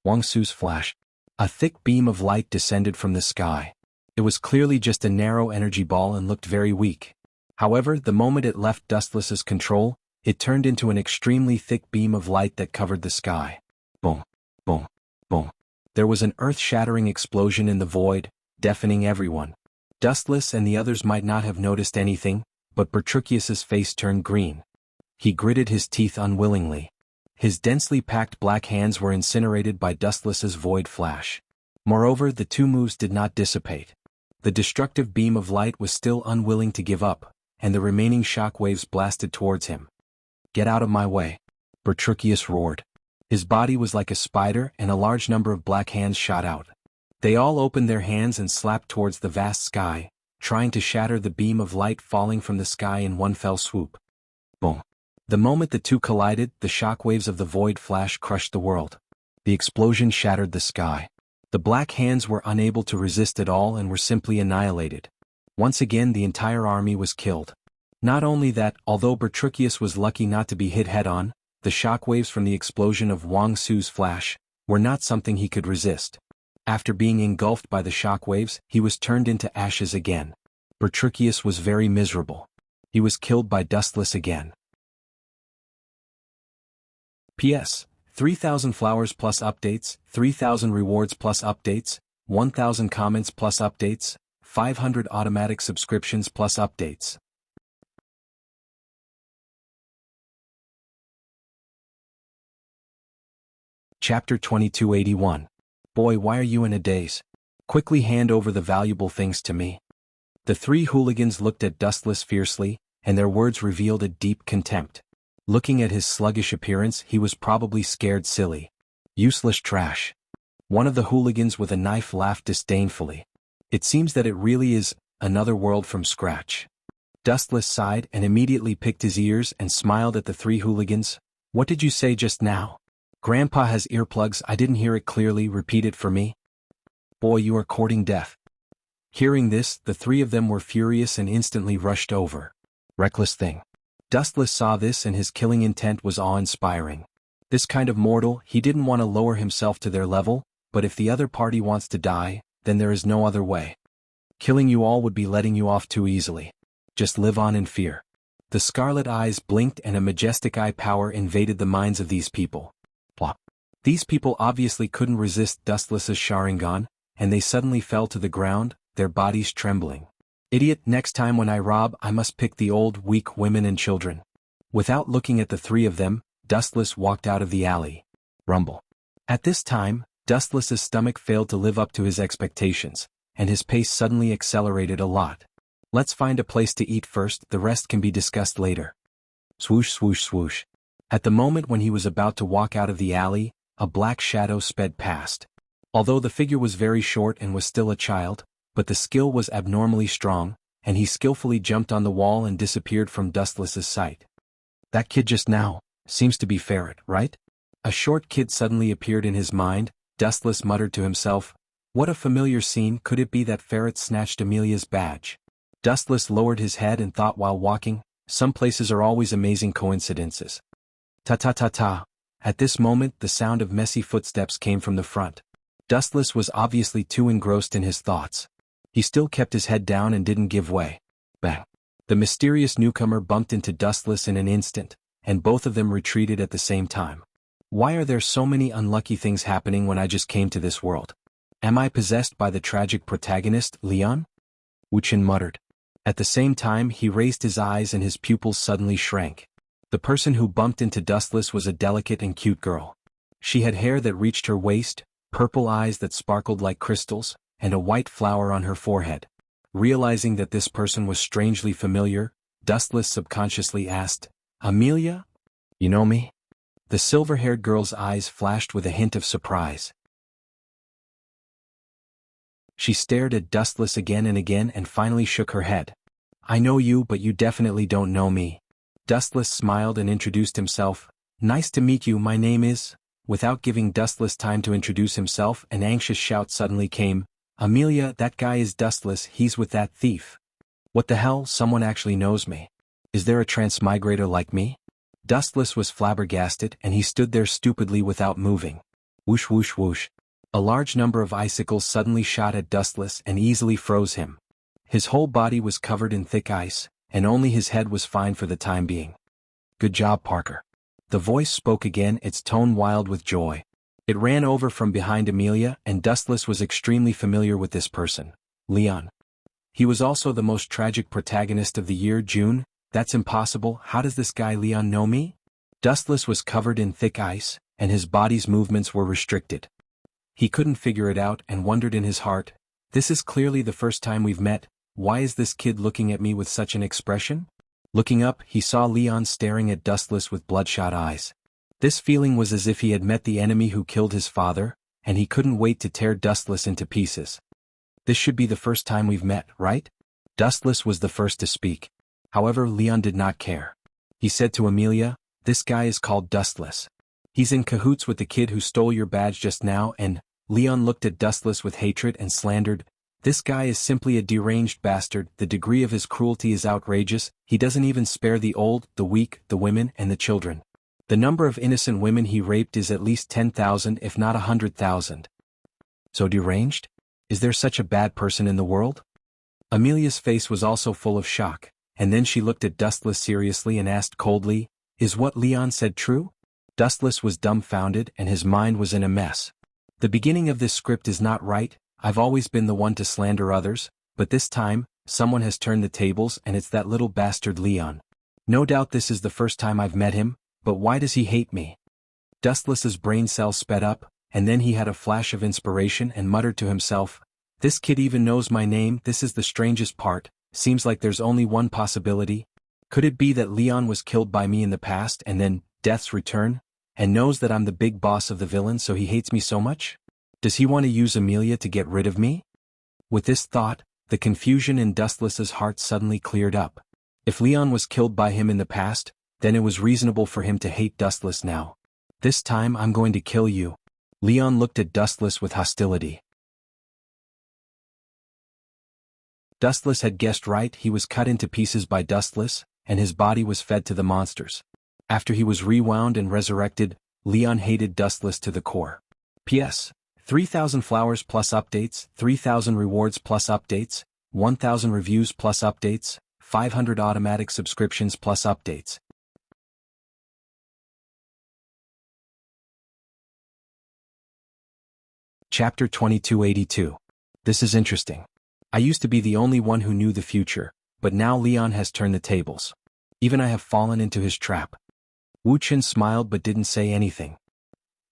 Wangsu's flash. A thick beam of light descended from the sky. It was clearly just a narrow energy ball and looked very weak. However, the moment it left Dustless's control, it turned into an extremely thick beam of light that covered the sky. Boom, boom, boom. There was an earth-shattering explosion in the void, deafening everyone. Dustless and the others might not have noticed anything, but Bertruccius's face turned green. He gritted his teeth unwillingly. His densely packed black hands were incinerated by Dustless's void flash. Moreover, the two moves did not dissipate. The destructive beam of light was still unwilling to give up, and the remaining shock waves blasted towards him. "Get out of my way," Bertruccius roared. His body was like a spider and a large number of black hands shot out. They all opened their hands and slapped towards the vast sky, trying to shatter the beam of light falling from the sky in one fell swoop. Boom. The moment the two collided, the shock waves of the void flash crushed the world. The explosion shattered the sky. The black hands were unable to resist at all and were simply annihilated. Once again the entire army was killed. Not only that, although Bertruccius was lucky not to be hit head-on, the shockwaves from the explosion of Wang Su's flash were not something he could resist. After being engulfed by the shockwaves, he was turned into ashes again. Bertruccius was very miserable. He was killed by Dustless again. P.S. 3,000 flowers plus updates, 3,000 rewards plus updates, 1,000 comments plus updates, 500 automatic subscriptions plus updates. Chapter 2281. Boy, why are you in a daze? Quickly hand over the valuable things to me. The three hooligans looked at Dustless fiercely, and their words revealed a deep contempt. Looking at his sluggish appearance, he was probably scared silly. Useless trash. One of the hooligans with a knife laughed disdainfully. It seems that it really is another world from scratch. Dustless sighed and immediately picked his ears and smiled at the three hooligans. What did you say just now? Grandpa has earplugs, I didn't hear it clearly, repeat it for me. Boy, you are courting death. Hearing this, the three of them were furious and instantly rushed over. Reckless thing. Dustless saw this and his killing intent was awe-inspiring. This kind of mortal, he didn't want to lower himself to their level, but if the other party wants to die, then there is no other way. Killing you all would be letting you off too easily. Just live on in fear. The scarlet eyes blinked and a majestic eye power invaded the minds of these people. Plop. These people obviously couldn't resist Dustless's Sharingan, and they suddenly fell to the ground, their bodies trembling. Idiot, next time when I rob, I must pick the old, weak women and children. Without looking at the three of them, Dustless walked out of the alley. Rumble. At this time, Dustless's stomach failed to live up to his expectations, and his pace suddenly accelerated a lot. Let's find a place to eat first, the rest can be discussed later. Swoosh swoosh swoosh. At the moment when he was about to walk out of the alley, a black shadow sped past. Although the figure was very short and was still a child, but the skill was abnormally strong, and he skillfully jumped on the wall and disappeared from Dustless's sight. That kid just now seems to be Ferret, right? A short kid suddenly appeared in his mind. Dustless muttered to himself, what a familiar scene, could it be that Ferret snatched Amelia's badge? Dustless lowered his head and thought while walking, some places are always amazing coincidences. Ta-ta-ta-ta. At this moment the sound of messy footsteps came from the front. Dustless was obviously too engrossed in his thoughts. He still kept his head down and didn't give way. Bang. The mysterious newcomer bumped into Dustless in an instant, and both of them retreated at the same time. Why are there so many unlucky things happening when I just came to this world? Am I possessed by the tragic protagonist, Leon? Wuxia muttered. At the same time he raised his eyes and his pupils suddenly shrank. The person who bumped into Dustless was a delicate and cute girl. She had hair that reached her waist, purple eyes that sparkled like crystals, and a white flower on her forehead. Realizing that this person was strangely familiar, Dustless subconsciously asked, Amelia? You know me? The silver-haired girl's eyes flashed with a hint of surprise. She stared at Dustless again and again and finally shook her head. I know you, but you definitely don't know me. Dustless smiled and introduced himself. Nice to meet you, my name is... Without giving Dustless time to introduce himself, an anxious shout suddenly came. Amelia, that guy is Dustless, he's with that thief. What the hell, someone actually knows me. Is there a transmigrator like me? Dustless was flabbergasted and he stood there stupidly without moving. Whoosh whoosh whoosh. A large number of icicles suddenly shot at Dustless and easily froze him. His whole body was covered in thick ice, and only his head was fine for the time being. "Good job, Parker." The voice spoke again, its tone wild with joy. It ran over from behind Amelia, and Dustless was extremely familiar with this person, Leon. He was also the most tragic protagonist of the year. "June, that's impossible. How does this guy Leon know me?" Dustless was covered in thick ice, and his body's movements were restricted. He couldn't figure it out and wondered in his heart, "This is clearly the first time we've met. Why is this kid looking at me with such an expression?" Looking up, he saw Leon staring at Dustless with bloodshot eyes. This feeling was as if he had met the enemy who killed his father, and he couldn't wait to tear Dustless into pieces. "This should be the first time we've met, right?" Dustless was the first to speak. However, Leon did not care. He said to Amelia, "This guy is called Dustless. He's in cahoots with the kid who stole your badge just now," and Leon looked at Dustless with hatred and slandered, "This guy is simply a deranged bastard. The degree of his cruelty is outrageous. He doesn't even spare the old, the weak, the women, and the children. The number of innocent women he raped is at least 10,000 if not 100,000. So deranged? Is there such a bad person in the world?" Amelia's face was also full of shock, and then she looked at Dustless seriously and asked coldly, "Is what Leon said true?" Dustless was dumbfounded and his mind was in a mess. "The beginning of this script is not right. I've always been the one to slander others, but this time, someone has turned the tables and it's that little bastard Leon. No doubt this is the first time I've met him, but why does he hate me?" Dustless's brain cells sped up, and then he had a flash of inspiration and muttered to himself, "This kid even knows my name. This is the strangest part. Seems like there's only one possibility. Could it be that Leon was killed by me in the past and then, death's return, and knows that I'm the big boss of the villain so he hates me so much? Does he want to use Amelia to get rid of me?" With this thought, the confusion in Dustless's heart suddenly cleared up. If Leon was killed by him in the past, then it was reasonable for him to hate Dustless now. "This time I'm going to kill you." Leon looked at Dustless with hostility. Dustless had guessed right. He was cut into pieces by Dustless, and his body was fed to the monsters. After he was rewound and resurrected, Leon hated Dustless to the core. P.S. 3,000 flowers plus updates, 3,000 rewards plus updates, 1,000 reviews plus updates, 500 automatic subscriptions plus updates. Chapter 2282. This is interesting. I used to be the only one who knew the future, but now Leon has turned the tables. Even I have fallen into his trap. Wuxia smiled but didn't say anything.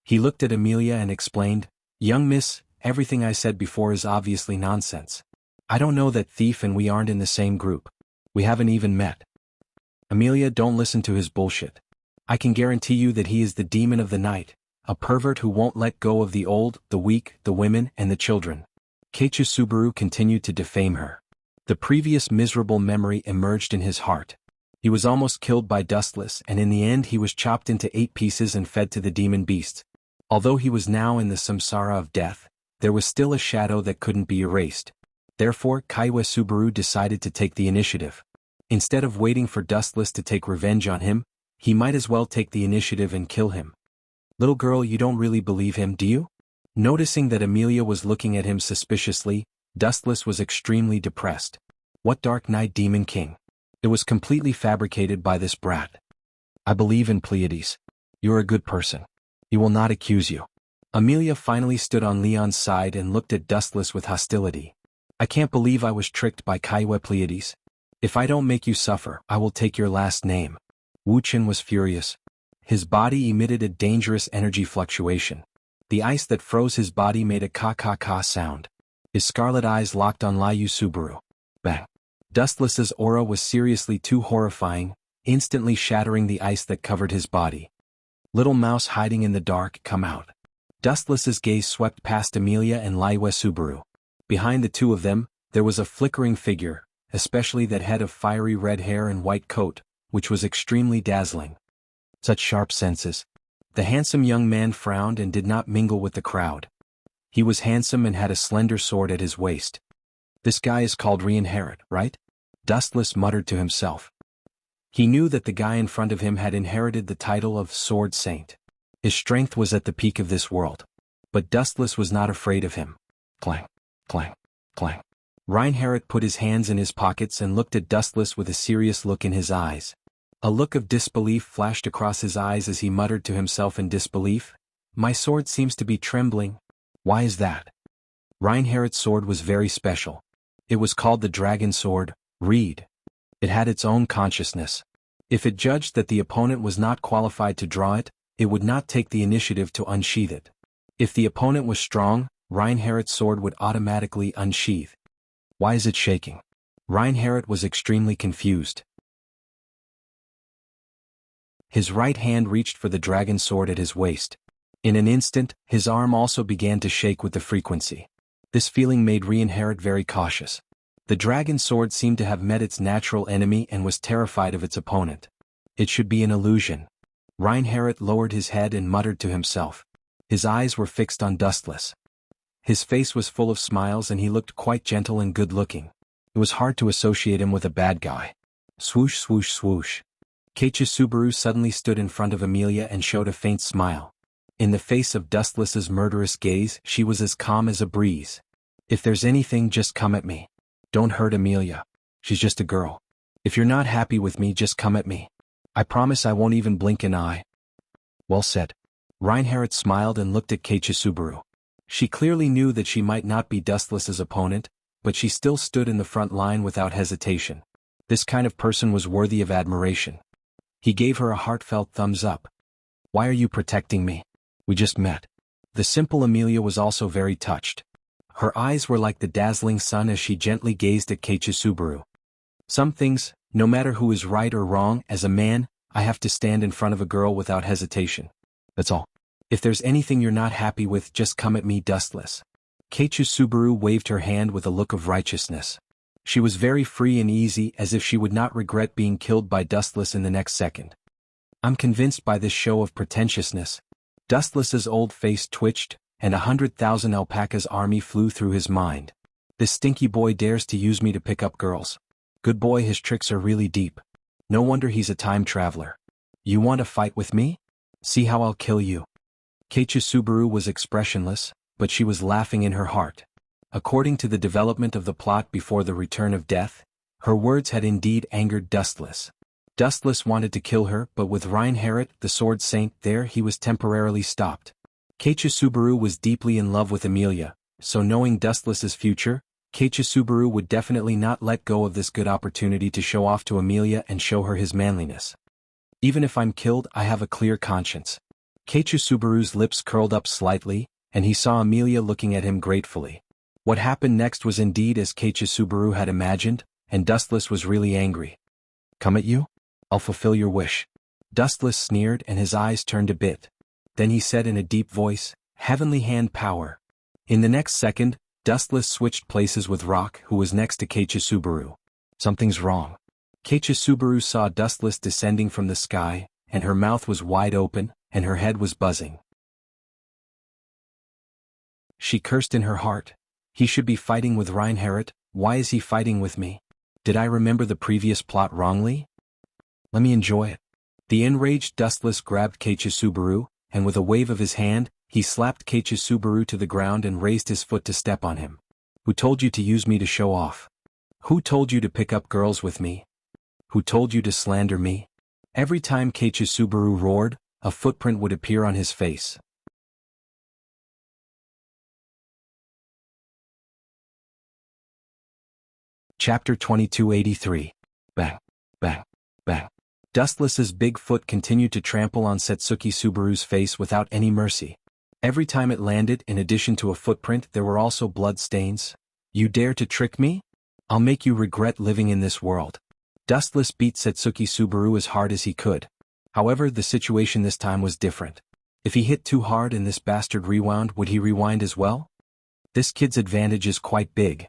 He looked at Amelia and explained, "Young miss, everything I said before is obviously nonsense. I don't know that thief and we aren't in the same group. We haven't even met. Amelia, don't listen to his bullshit. I can guarantee you that he is the demon of the night, a pervert who won't let go of the old, the weak, the women, and the children." Keiichi Subaru continued to defame her. The previous miserable memory emerged in his heart. He was almost killed by Dustless, and in the end he was chopped into 8 pieces and fed to the demon beast. Although he was now in the samsara of death, there was still a shadow that couldn't be erased. Therefore, Keiichi Subaru decided to take the initiative. Instead of waiting for Dustless to take revenge on him, he might as well take the initiative and kill him. "Little girl, you don't really believe him, do you?" Noticing that Amelia was looking at him suspiciously, Dustless was extremely depressed. What Dark Knight Demon King? It was completely fabricated by this brat. "I believe in Pleiades. You're a good person. He will not accuse you." Amelia finally stood on Leon's side and looked at Dustless with hostility. "I can't believe I was tricked by Keiichi Pleiades. If I don't make you suffer, I will take your last name." Wuxia was furious. His body emitted a dangerous energy fluctuation. The ice that froze his body made a ka-ka-ka sound. His scarlet eyes locked on Keiichi Subaru. Bang. Dustless's aura was seriously too horrifying, instantly shattering the ice that covered his body. "Little mouse hiding in the dark, come out." Dustless's gaze swept past Amelia and Keiichi Subaru. Behind the two of them, there was a flickering figure, especially that head of fiery red hair and white coat, which was extremely dazzling. Such sharp senses. The handsome young man frowned and did not mingle with the crowd. He was handsome and had a slender sword at his waist. "This guy is called Reinherit, right?" Dustless muttered to himself. He knew that the guy in front of him had inherited the title of Sword Saint. His strength was at the peak of this world. But Dustless was not afraid of him. Clang, clang, clang. Reinhardt put his hands in his pockets and looked at Dustless with a serious look in his eyes. A look of disbelief flashed across his eyes as he muttered to himself in disbelief, "My sword seems to be trembling. Why is that?" Reinhardt's sword was very special. It was called the Dragon Sword. Read. It had its own consciousness. If it judged that the opponent was not qualified to draw it, it would not take the initiative to unsheath it. If the opponent was strong, Reinhardt's sword would automatically unsheath. Why is it shaking? Reinhardt was extremely confused. His right hand reached for the dragon sword at his waist. In an instant, his arm also began to shake with the frequency. This feeling made Reinhardt very cautious. The dragon sword seemed to have met its natural enemy and was terrified of its opponent. It should be an illusion. Reinhardt lowered his head and muttered to himself. His eyes were fixed on Dustless. His face was full of smiles and he looked quite gentle and good-looking. It was hard to associate him with a bad guy. Swoosh swoosh swoosh. Keiichi Subaru suddenly stood in front of Amelia and showed a faint smile. In the face of Dustless's murderous gaze, she was as calm as a breeze. "If there's anything, just come at me. Don't hurt Amelia. She's just a girl. If you're not happy with me, just come at me. I promise I won't even blink an eye." "Well said." Reinhardt smiled and looked at Keiichi Subaru. She clearly knew that she might not be Dustless's opponent, but she still stood in the front line without hesitation. This kind of person was worthy of admiration. He gave her a heartfelt thumbs up. "Why are you protecting me? We just met." The simple Amelia was also very touched. Her eyes were like the dazzling sun as she gently gazed at Keiichi Subaru. "Some things, no matter who is right or wrong, as a man, I have to stand in front of a girl without hesitation. That's all. If there's anything you're not happy with, just come at me, Dustless." Keiichi Subaru waved her hand with a look of righteousness. She was very free and easy, as if she would not regret being killed by Dustless in the next second. "I'm convinced by this show of pretentiousness." Dustless's old face twitched, and 100,000 alpacas' army flew through his mind. "This stinky boy dares to use me to pick up girls. Good boy, his tricks are really deep. No wonder he's a time traveler. You want to fight with me? See how I'll kill you." Keiichi Subaru was expressionless, but she was laughing in her heart. According to the development of the plot before the return of death, her words had indeed angered Dustless. Dustless wanted to kill her, but with Reinhardt, the sword saint, there, he was temporarily stopped. Keiichi Subaru was deeply in love with Amelia, so knowing Dustless's future, Keiichi Subaru would definitely not let go of this good opportunity to show off to Amelia and show her his manliness. "Even if I'm killed, I have a clear conscience." Keiichi Subaru's lips curled up slightly, and he saw Amelia looking at him gratefully. What happened next was indeed as Keiichi Subaru had imagined, and Dustless was really angry. "Come at you? I'll fulfill your wish." Dustless sneered and his eyes turned a bit. Then he said in a deep voice, "Heavenly hand power." In the next second, Dustless switched places with Rock, who was next to Keiichi Subaru. "Something's wrong." Keiichi Subaru saw Dustless descending from the sky, and her mouth was wide open, and her head was buzzing. She cursed in her heart. He should be fighting with Reinhardt. Why is he fighting with me? Did I remember the previous plot wrongly? Let me enjoy it. The enraged Dustless grabbed Keiichi Subaru, and with a wave of his hand, he slapped Keiichi Subaru to the ground and raised his foot to step on him. "Who told you to use me to show off? Who told you to pick up girls with me? Who told you to slander me?" Every time Keiichi Subaru roared, a footprint would appear on his face. Chapter 2283. Bang, bang, bang. Dustless's big foot continued to trample on Setsuki Subaru's face without any mercy. Every time it landed, in addition to a footprint, there were also blood stains. "You dare to trick me? I'll make you regret living in this world." Dustless beat Setsuki Subaru as hard as he could. However, the situation this time was different. If he hit too hard and this bastard rewound, would he rewind as well? This kid's advantage is quite big.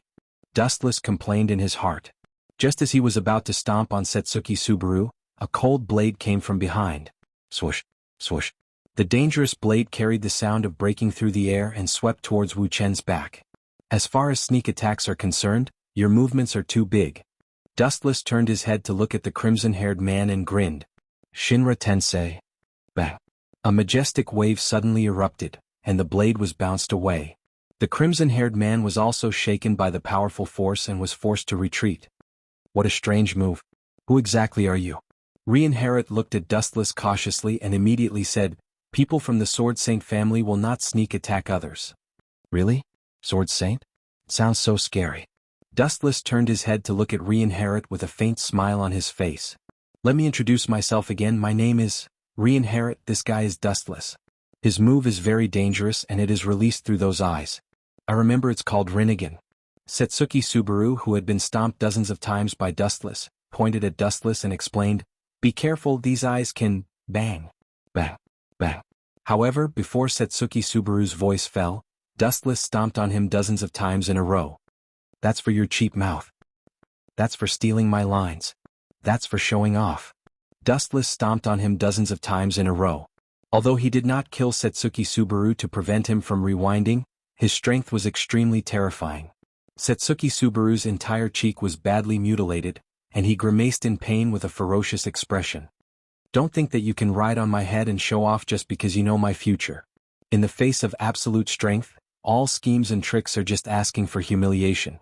Dustless complained in his heart. Just as he was about to stomp on Setsuki Subaru, a cold blade came from behind. Swoosh, swoosh. The dangerous blade carried the sound of breaking through the air and swept towards Wu Chen's back. "As far as sneak attacks are concerned, your movements are too big." Dustless turned his head to look at the crimson-haired man and grinned. "Shinra Tensei." Bang. A majestic wave suddenly erupted, and the blade was bounced away. The crimson-haired man was also shaken by the powerful force and was forced to retreat. What a strange move. Who exactly are you? Rian looked at Dustless cautiously and immediately said, people from the Sword Saint family will not sneak attack others. Really? Sword Saint? Sounds so scary. Dustless turned his head to look at Rian with a faint smile on his face. Let me introduce myself again. My name is Rian. This guy is Dustless. His move is very dangerous and it is released through those eyes. I remember it's called Rinnegan. Setsuki Subaru, who had been stomped dozens of times by Dustless, pointed at Dustless and explained, be careful, these eyes can bang, bang, bang. However, before Setsuki Subaru's voice fell, Dustless stomped on him dozens of times in a row. That's for your cheap mouth. That's for stealing my lines. That's for showing off. Dustless stomped on him dozens of times in a row. Although he did not kill Setsuki Subaru to prevent him from rewinding, his strength was extremely terrifying. Setsuki Subaru's entire cheek was badly mutilated, and he grimaced in pain with a ferocious expression. Don't think that you can ride on my head and show off just because you know my future. In the face of absolute strength, all schemes and tricks are just asking for humiliation.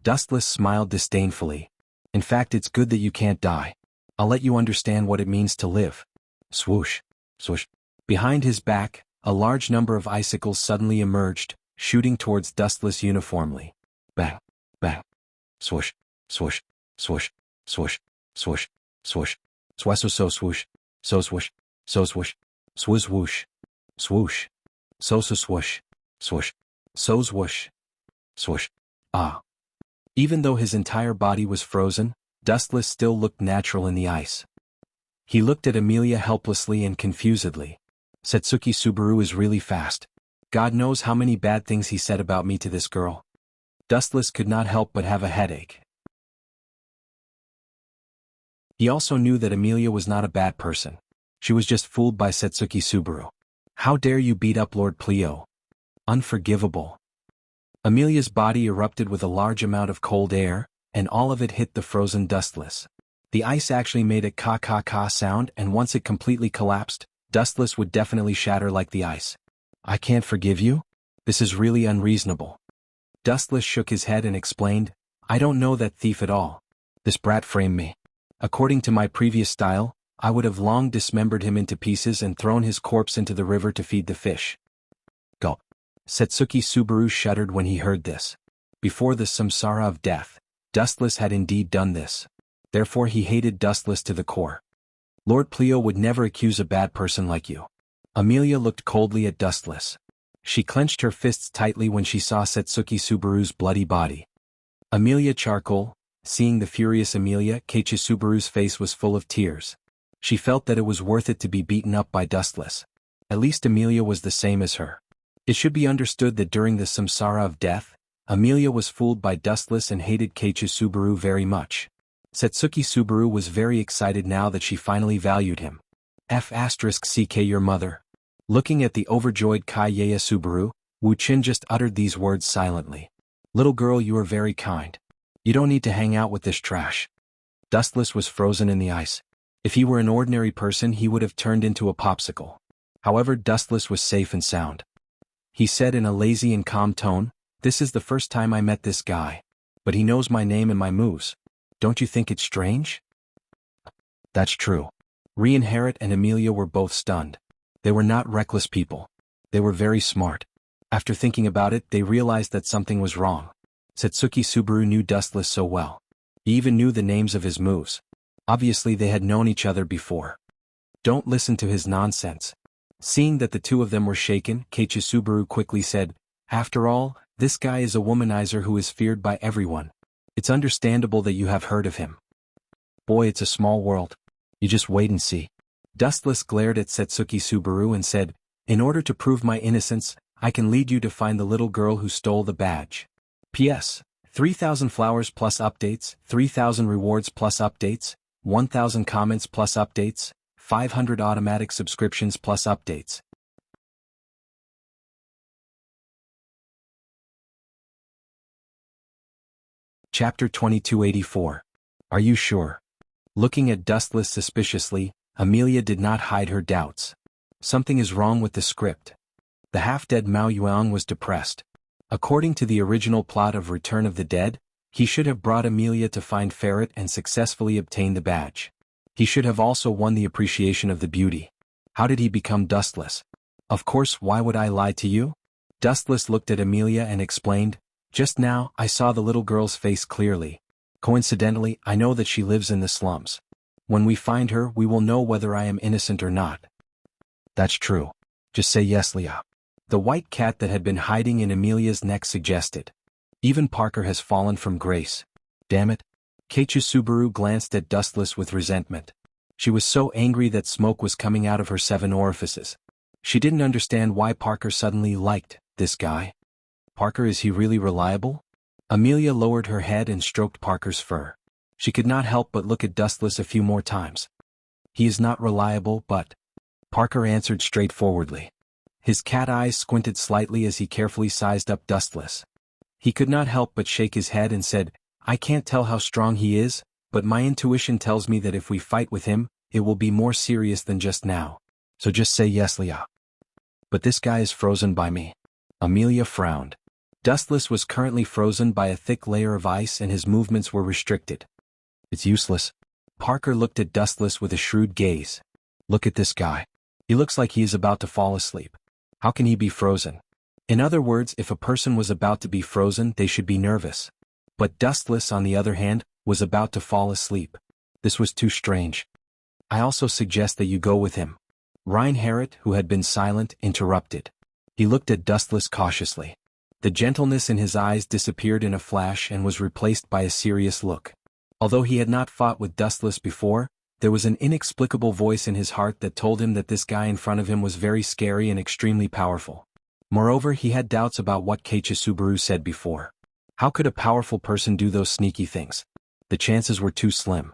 Dustless smiled disdainfully. In fact, it's good that you can't die. I'll let you understand what it means to live. Swoosh, swoosh. Behind his back, a large number of icicles suddenly emerged, shooting towards Dustless uniformly. Bang, bang. Swoosh, swoosh, swoosh, swoosh, swoosh, swoosh. Swoosh, swoosh, so swoosh, so swoosh, swoosh, swoosh, swoosh, so swoosh, swoosh, so swoosh, swoosh. Ah. Even though his entire body was frozen, Dustless still looked natural in the ice. He looked at Amelia helplessly and confusedly. Setsuki Subaru is really fast. God knows how many bad things he said about me to this girl. Dustless could not help but have a headache. He also knew that Amelia was not a bad person. She was just fooled by Setsuki Subaru. How dare you beat up Lord Plio? Unforgivable. Amelia's body erupted with a large amount of cold air, and all of it hit the frozen Dustless. The ice actually made a ka-ka-ka sound, and once it completely collapsed, Dustless would definitely shatter like the ice. I can't forgive you? This is really unreasonable. Dustless shook his head and explained, I don't know that thief at all. This brat framed me. According to my previous style, I would have long dismembered him into pieces and thrown his corpse into the river to feed the fish. Gulp. Setsuki Subaru shuddered when he heard this. Before the samsara of death, Dustless had indeed done this. Therefore he hated Dustless to the core. Lord Plio would never accuse a bad person like you. Amelia looked coldly at Dustless. She clenched her fists tightly when she saw Setsuki Subaru's bloody body. Amelia Charcoal, seeing the furious Amelia, Keiichi Subaru's face was full of tears. She felt that it was worth it to be beaten up by Dustless. At least Amelia was the same as her. It should be understood that during the samsara of death, Amelia was fooled by Dustless and hated Keiichi Subaru very much. Setsuki Subaru was very excited now that she finally valued him. F***ck your mother. Looking at the overjoyed Kaiyeya Subaru, Wu Qin just uttered these words silently. Little girl, you are very kind. You don't need to hang out with this trash. Dustless was frozen in the ice. If he were an ordinary person he would have turned into a popsicle. However, Dustless was safe and sound. He said in a lazy and calm tone, this is the first time I met this guy. But he knows my name and my moves. Don't you think it's strange? That's true. Rian and Amelia were both stunned. They were not reckless people. They were very smart. After thinking about it, they realized that something was wrong. Setsuki Subaru knew Dustless so well. He even knew the names of his moves. Obviously they had known each other before. Don't listen to his nonsense. Seeing that the two of them were shaken, Keiichi Subaru quickly said, after all, this guy is a womanizer who is feared by everyone. It's understandable that you have heard of him. Boy, it's a small world. You just wait and see. Dustless glared at Setsuki Subaru and said, in order to prove my innocence, I can lead you to find the little girl who stole the badge. P.S. 3,000 flowers plus updates, 3,000 rewards plus updates, 1,000 comments plus updates, 500 automatic subscriptions plus updates. Chapter 2284. Are you sure? Looking at Dustless suspiciously, Amelia did not hide her doubts. Something is wrong with the script. The half-dead Mao Yuang was depressed. According to the original plot of Return of the Dead, he should have brought Amelia to find Ferret and successfully obtain the badge. He should have also won the appreciation of the beauty. How did he become dustless? Of course, why would I lie to you? Dustless looked at Amelia and explained, just now, I saw the little girl's face clearly. Coincidentally, I know that she lives in the slums. When we find her, we will know whether I am innocent or not. That's true. Just say yes, Leah. The white cat that had been hiding in Amelia's neck suggested. Even Parker has fallen from grace. Damn it. Keiichi Subaru glanced at Dustless with resentment. She was so angry that smoke was coming out of her 7 orifices. She didn't understand why Parker suddenly liked this guy. Parker, is he really reliable? Amelia lowered her head and stroked Parker's fur. She could not help but look at Dustless a few more times. He is not reliable, but... Parker answered straightforwardly. His cat eyes squinted slightly as he carefully sized up Dustless. He could not help but shake his head and said, I can't tell how strong he is, but my intuition tells me that if we fight with him, it will be more serious than just now. So just say yes, Leah. But this guy is frozen by me. Amelia frowned. Dustless was currently frozen by a thick layer of ice and his movements were restricted. It's useless. Parker looked at Dustless with a shrewd gaze. Look at this guy. He looks like he is about to fall asleep. How can he be frozen? In other words, if a person was about to be frozen, they should be nervous. But Dustless, on the other hand, was about to fall asleep. This was too strange. I also suggest that you go with him. Reinhardt, who had been silent, interrupted. He looked at Dustless cautiously. The gentleness in his eyes disappeared in a flash and was replaced by a serious look. Although he had not fought with Dustless before, there was an inexplicable voice in his heart that told him that this guy in front of him was very scary and extremely powerful. Moreover, he had doubts about what Keiichi Subaru said before. How could a powerful person do those sneaky things? The chances were too slim.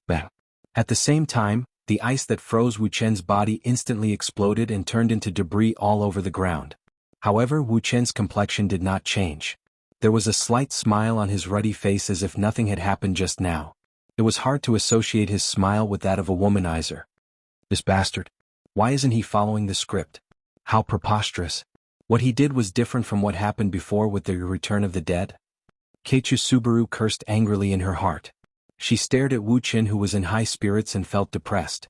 Bang. At the same time, the ice that froze Wu Chen's body instantly exploded and turned into debris all over the ground. However, Wu Chen's complexion did not change. There was a slight smile on his ruddy face as if nothing had happened just now. It was hard to associate his smile with that of a womanizer. This bastard. Why isn't he following the script? How preposterous. What he did was different from what happened before with the Return of the Dead. Keiichi Subaru cursed angrily in her heart. She stared at Wu Chen, who was in high spirits and felt depressed.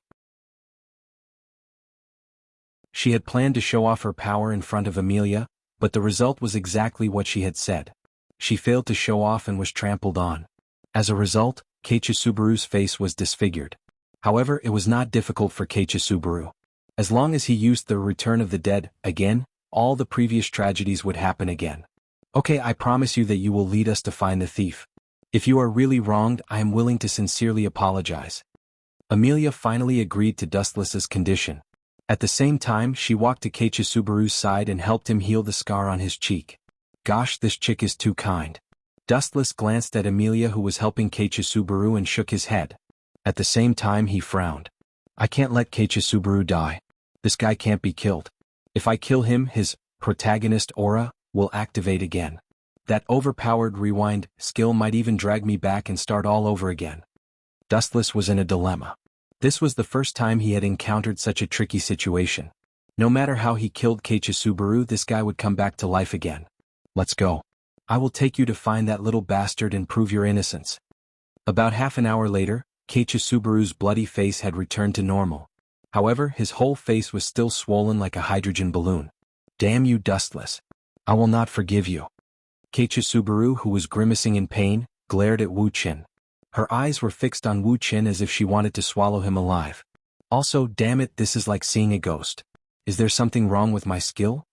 She had planned to show off her power in front of Amelia, but the result was exactly what she had said. She failed to show off and was trampled on. As a result, Keiichi Subaru's face was disfigured. However, it was not difficult for Keiichi Subaru. As long as he used the Return of the Dead again, all the previous tragedies would happen again. Okay, I promise you that you will lead us to find the thief. If you are really wronged, I am willing to sincerely apologize. Amelia finally agreed to Dustless's condition. At the same time, she walked to Keiichi Subaru's side and helped him heal the scar on his cheek. Gosh, this chick is too kind. Dustless glanced at Amelia, who was helping Keiichi Subaru, and shook his head. At the same time, he frowned. I can't let Keiichi Subaru die. This guy can't be killed. If I kill him, his protagonist aura will activate again. That overpowered rewind skill might even drag me back and start all over again. Dustless was in a dilemma. This was the first time he had encountered such a tricky situation. No matter how he killed Keiichi Subaru, this guy would come back to life again. Let's go. I will take you to find that little bastard and prove your innocence. About half an hour later, Keiichi Subaru's bloody face had returned to normal. However, his whole face was still swollen like a hydrogen balloon. Damn you, Dustless. I will not forgive you. Keiichi Subaru, who was grimacing in pain, glared at Wu Chen. Her eyes were fixed on Wu Chen as if she wanted to swallow him alive. Also, damn it, this is like seeing a ghost. Is there something wrong with my skill?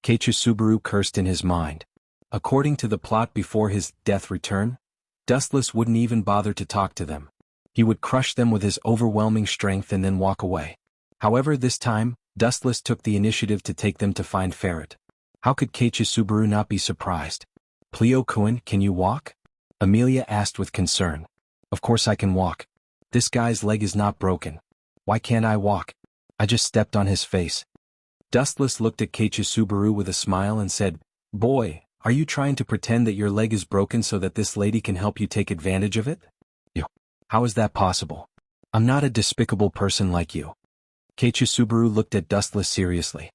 Keiichi Subaru cursed in his mind. According to the plot before his death return, Dustless wouldn't even bother to talk to them. He would crush them with his overwhelming strength and then walk away. However, this time, Dustless took the initiative to take them to find Ferret. How could Keiichi Subaru not be surprised? Pleo-kun, can you walk? Amelia asked with concern. Of course I can walk. This guy's leg is not broken. Why can't I walk? I just stepped on his face. Dustless looked at Keiichi Subaru with a smile and said, Boy, are you trying to pretend that your leg is broken so that this lady can help you take advantage of it? You. How is that possible? I'm not a despicable person like you. Keiichi Subaru looked at Dustless seriously.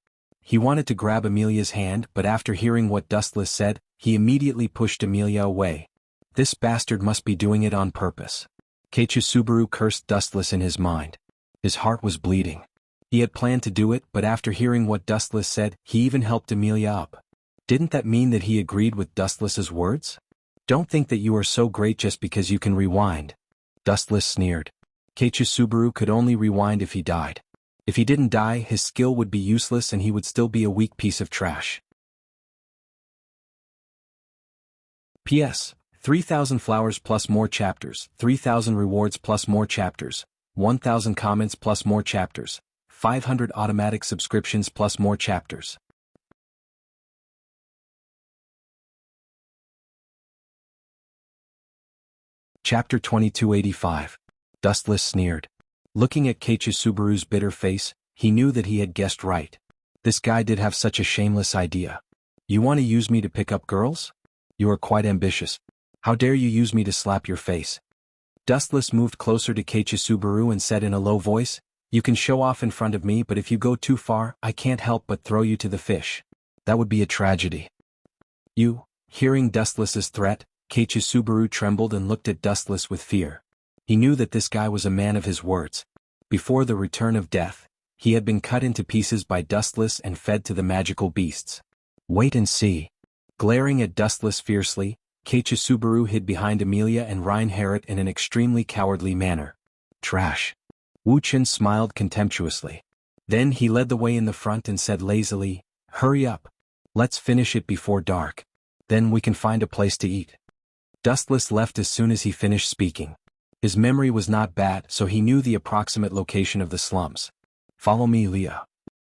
He wanted to grab Amelia's hand, but after hearing what Dustless said, he immediately pushed Amelia away. This bastard must be doing it on purpose. Keiichi cursed Dustless in his mind. His heart was bleeding. He had planned to do it, but after hearing what Dustless said, he even helped Amelia up. Didn't that mean that he agreed with Dustless's words? Don't think that you are so great just because you can rewind. Dustless sneered. Keiichi could only rewind if he died. If he didn't die, his skill would be useless and he would still be a weak piece of trash. P.S. 3,000 flowers plus more chapters, 3,000 rewards plus more chapters, 1,000 comments plus more chapters, 500 automatic subscriptions plus more chapters. Chapter 2285. Dustless sneered. Looking at Keiichi's bitter face, he knew that he had guessed right. This guy did have such a shameless idea. You want to use me to pick up girls? You are quite ambitious. How dare you use me to slap your face? Dustless moved closer to Keiichi and said in a low voice, You can show off in front of me, but if you go too far, I can't help but throw you to the fish. That would be a tragedy. You, hearing Dustless's threat, Keiichi trembled and looked at Dustless with fear. He knew that this guy was a man of his words. Before the return of death, he had been cut into pieces by Dustless and fed to the magical beasts. Wait and see. Glaring at Dustless fiercely, Keiichi hid behind Amelia and Reinhardt in an extremely cowardly manner. Trash. Wuchen smiled contemptuously. Then he led the way in the front and said lazily, Hurry up. Let's finish it before dark. Then we can find a place to eat. Dustless left as soon as he finished speaking. His memory was not bad, so he knew the approximate location of the slums. Follow me, Leah.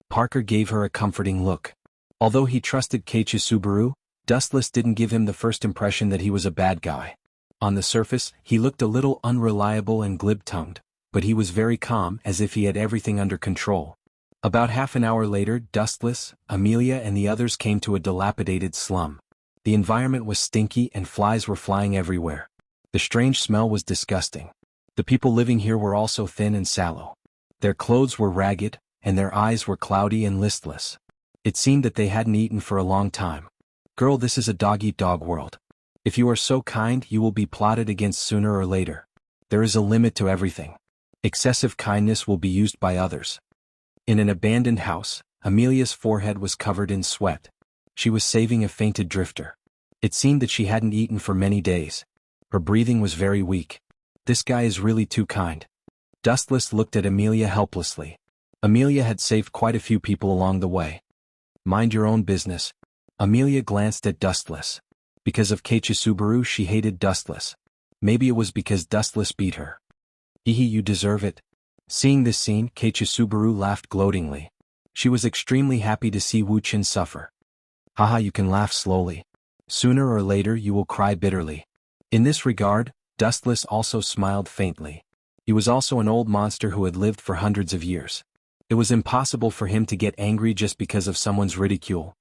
Parker gave her a comforting look. Although he trusted Keiichi, Dustless didn't give him the first impression that he was a bad guy. On the surface, he looked a little unreliable and glib-tongued, but he was very calm, as if he had everything under control. About half an hour later, Dustless, Amelia and the others came to a dilapidated slum. The environment was stinky and flies were flying everywhere. The strange smell was disgusting. The people living here were also thin and sallow. Their clothes were ragged, and their eyes were cloudy and listless. It seemed that they hadn't eaten for a long time. Girl, this is a dog-eat-dog world. If you are so kind, you will be plotted against sooner or later. There is a limit to everything. Excessive kindness will be used by others. In an abandoned house, Amelia's forehead was covered in sweat. She was saving a fainted drifter. It seemed that she hadn't eaten for many days. Her breathing was very weak. This guy is really too kind. Dustless looked at Amelia helplessly. Amelia had saved quite a few people along the way. Mind your own business. Amelia glanced at Dustless. Because of Keiichi, she hated Dustless. Maybe it was because Dustless beat her. Hehe, you deserve it. Seeing this scene, Keiichi laughed gloatingly. She was extremely happy to see Wuchen suffer. Haha, you can laugh slowly. Sooner or later you will cry bitterly. In this regard, Dustless also smiled faintly. He was also an old monster who had lived for hundreds of years. It was impossible for him to get angry just because of someone's ridicule.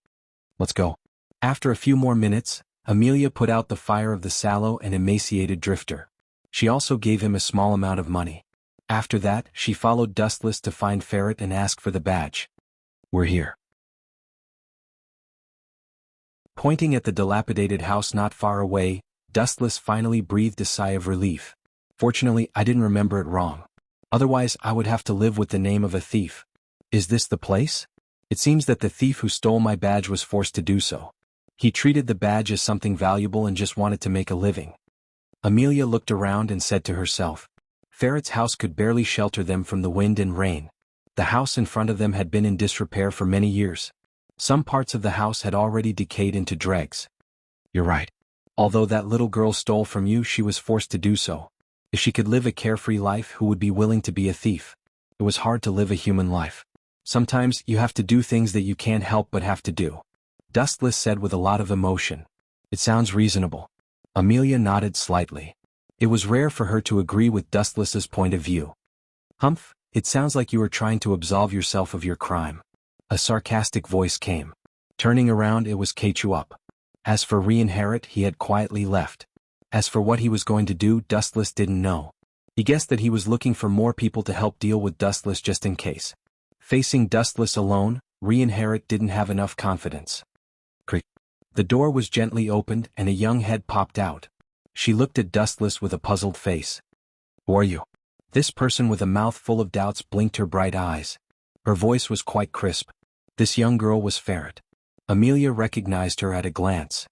Let's go. After a few more minutes, Amelia put out the fire of the sallow and emaciated drifter. She also gave him a small amount of money. After that, she followed Dustless to find Ferret and ask for the badge. We're here. Pointing at the dilapidated house not far away, Dustless finally breathed a sigh of relief. Fortunately, I didn't remember it wrong. Otherwise, I would have to live with the name of a thief. Is this the place? It seems that the thief who stole my badge was forced to do so. He treated the badge as something valuable and just wanted to make a living. Amelia looked around and said to herself, Ferret's house could barely shelter them from the wind and rain. The house in front of them had been in disrepair for many years. Some parts of the house had already decayed into dregs. You're right. Although that little girl stole from you, she was forced to do so. If she could live a carefree life, who would be willing to be a thief? It was hard to live a human life. Sometimes you have to do things that you can't help but have to do. Dustless said with a lot of emotion. It sounds reasonable. Amelia nodded slightly. It was rare for her to agree with Dustless's point of view. Humph, it sounds like you are trying to absolve yourself of your crime. A sarcastic voice came. Turning around, it was Keiichi. As for Reinhardt, he had quietly left. As for what he was going to do, Dustless didn't know. He guessed that he was looking for more people to help deal with Dustless just in case. Facing Dustless alone, re-inherit didn't have enough confidence. Creak. The door was gently opened and a young head popped out. She looked at Dustless with a puzzled face. Who are you? This person with a mouth full of doubts blinked her bright eyes. Her voice was quite crisp. This young girl was Ferret. Amelia recognized her at a glance.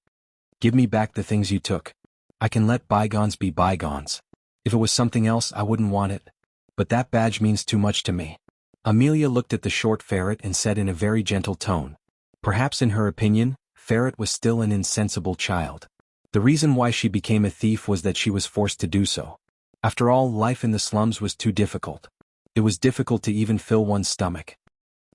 Give me back the things you took. I can let bygones be bygones. If it was something else I wouldn't want it. But that badge means too much to me. Amelia looked at the short Ferret and said in a very gentle tone. Perhaps in her opinion, Ferret was still an insensible child. The reason why she became a thief was that she was forced to do so. After all, life in the slums was too difficult. It was difficult to even fill one's stomach.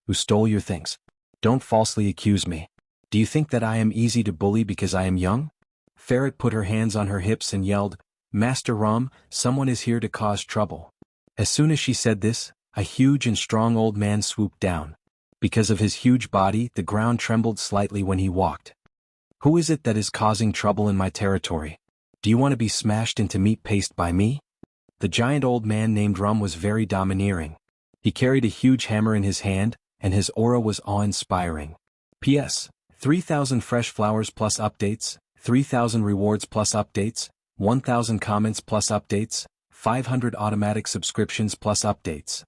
Who stole your things? Don't falsely accuse me. Do you think that I am easy to bully because I am young? Ferret put her hands on her hips and yelled, Master Rum, someone is here to cause trouble. As soon as she said this, a huge and strong old man swooped down. Because of his huge body, the ground trembled slightly when he walked. Who is it that is causing trouble in my territory? Do you want to be smashed into meat paste by me? The giant old man named Rum was very domineering. He carried a huge hammer in his hand, and his aura was awe-inspiring. P.S. 3,000 fresh flowers plus updates, 3,000 rewards plus updates, 1,000 comments plus updates, 500 automatic subscriptions plus updates.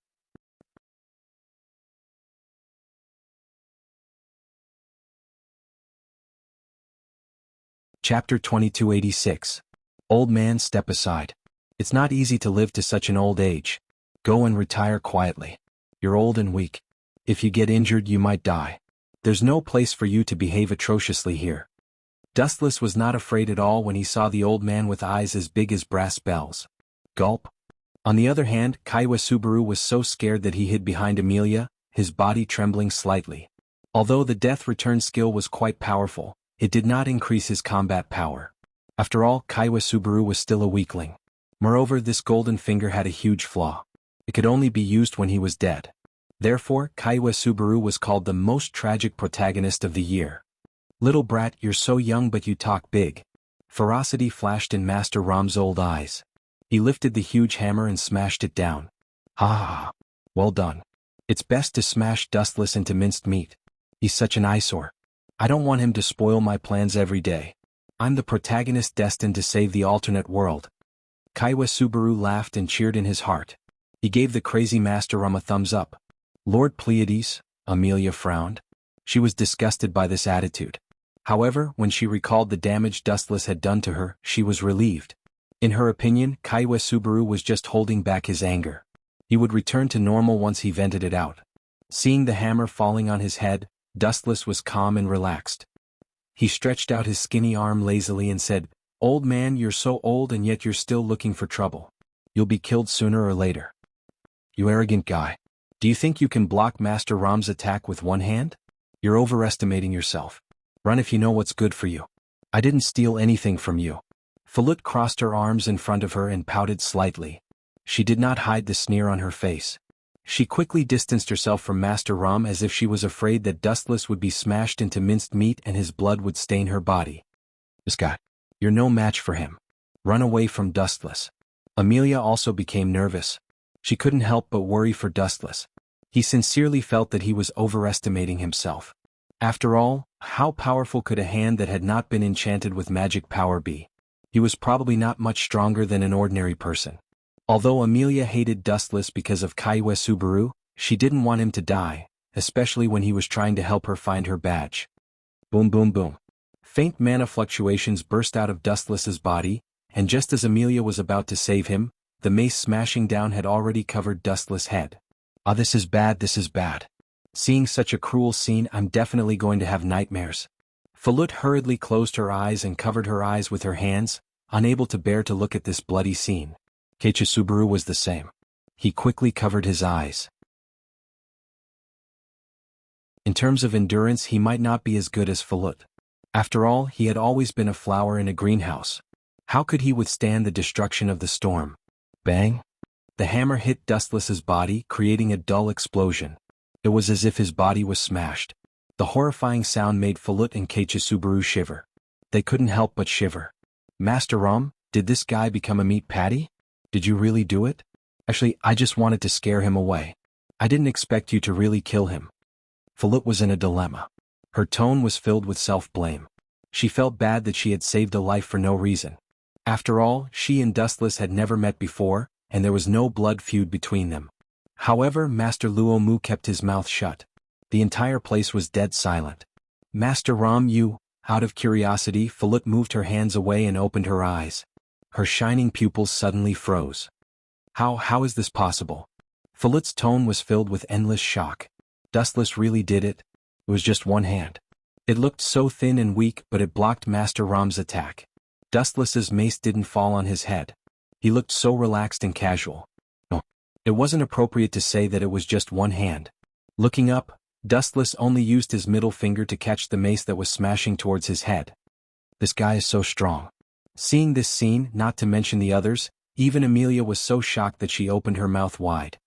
Chapter 2286. Old man, step aside. It's not easy to live to such an old age. Go and retire quietly. You're old and weak. If you get injured you might die. There's no place for you to behave atrociously here. Dustless was not afraid at all when he saw the old man with eyes as big as brass bells. Gulp. On the other hand, Kaiwa Subaru was so scared that he hid behind Amelia, his body trembling slightly. Although the death return skill was quite powerful, it did not increase his combat power. After all, Kaiwa Subaru was still a weakling. Moreover, this golden finger had a huge flaw. It could only be used when he was dead. Therefore, Kaiwa Subaru was called the most tragic protagonist of the year. Little brat, you're so young but you talk big. Ferocity flashed in Master Ram's old eyes. He lifted the huge hammer and smashed it down. Ha ha ha. Well done. It's best to smash Dustless into minced meat. He's such an eyesore. I don't want him to spoil my plans every day. I'm the protagonist destined to save the alternate world. Kaiwa Subaru laughed and cheered in his heart. He gave the crazy Master Ram a thumbs up. Lord Pleiades, Amelia frowned. She was disgusted by this attitude. However, when she recalled the damage Dustless had done to her, she was relieved. In her opinion, Kaiwa Subaru was just holding back his anger. He would return to normal once he vented it out. Seeing the hammer falling on his head, Dustless was calm and relaxed. He stretched out his skinny arm lazily and said, Old man, you're so old and yet you're still looking for trouble. You'll be killed sooner or later. You arrogant guy. Do you think you can block Master Ram's attack with one hand? You're overestimating yourself. Run if you know what's good for you. I didn't steal anything from you. Falut crossed her arms in front of her and pouted slightly. She did not hide the sneer on her face. She quickly distanced herself from Master Ram as if she was afraid that Dustless would be smashed into minced meat and his blood would stain her body. This guy. You're no match for him. Run away from Dustless. Amelia also became nervous. She couldn't help but worry for Dustless. He sincerely felt that he was overestimating himself. After all, how powerful could a hand that had not been enchanted with magic power be? He was probably not much stronger than an ordinary person. Although Amelia hated Dustless because of Kaiwa Subaru, she didn't want him to die, especially when he was trying to help her find her badge. Boom boom boom. Faint mana fluctuations burst out of Dustless's body, and just as Amelia was about to save him, the mace smashing down had already covered Dustless' head. Ah, this is bad, this is bad. Seeing such a cruel scene, I'm definitely going to have nightmares. Falut hurriedly closed her eyes and covered her eyes with her hands, unable to bear to look at this bloody scene. Keiichi Subaru was the same. He quickly covered his eyes. In terms of endurance, he might not be as good as Falut. After all, he had always been a flower in a greenhouse. How could he withstand the destruction of the storm? Bang! The hammer hit Dustless's body, creating a dull explosion. It was as if his body was smashed. The horrifying sound made Falut and Keiichi Subaru shiver. They couldn't help but shiver. Master Ram, did this guy become a meat patty? Did you really do it? Actually, I just wanted to scare him away. I didn't expect you to really kill him. Philip was in a dilemma. Her tone was filled with self-blame. She felt bad that she had saved a life for no reason. After all, she and Dustless had never met before, and there was no blood feud between them. However, Master Luo Mu kept his mouth shut. The entire place was dead silent. Master Ram Yu, out of curiosity, Philip moved her hands away and opened her eyes. Her shining pupils suddenly froze. How is this possible? Philip's tone was filled with endless shock. Dustless really did it? It was just one hand. It looked so thin and weak, but it blocked Master Ram's attack. Dustless's mace didn't fall on his head. He looked so relaxed and casual. No, it wasn't appropriate to say that it was just one hand. Looking up, Dustless only used his middle finger to catch the mace that was smashing towards his head. This guy is so strong. Seeing this scene, not to mention the others, even Amelia was so shocked that she opened her mouth wide.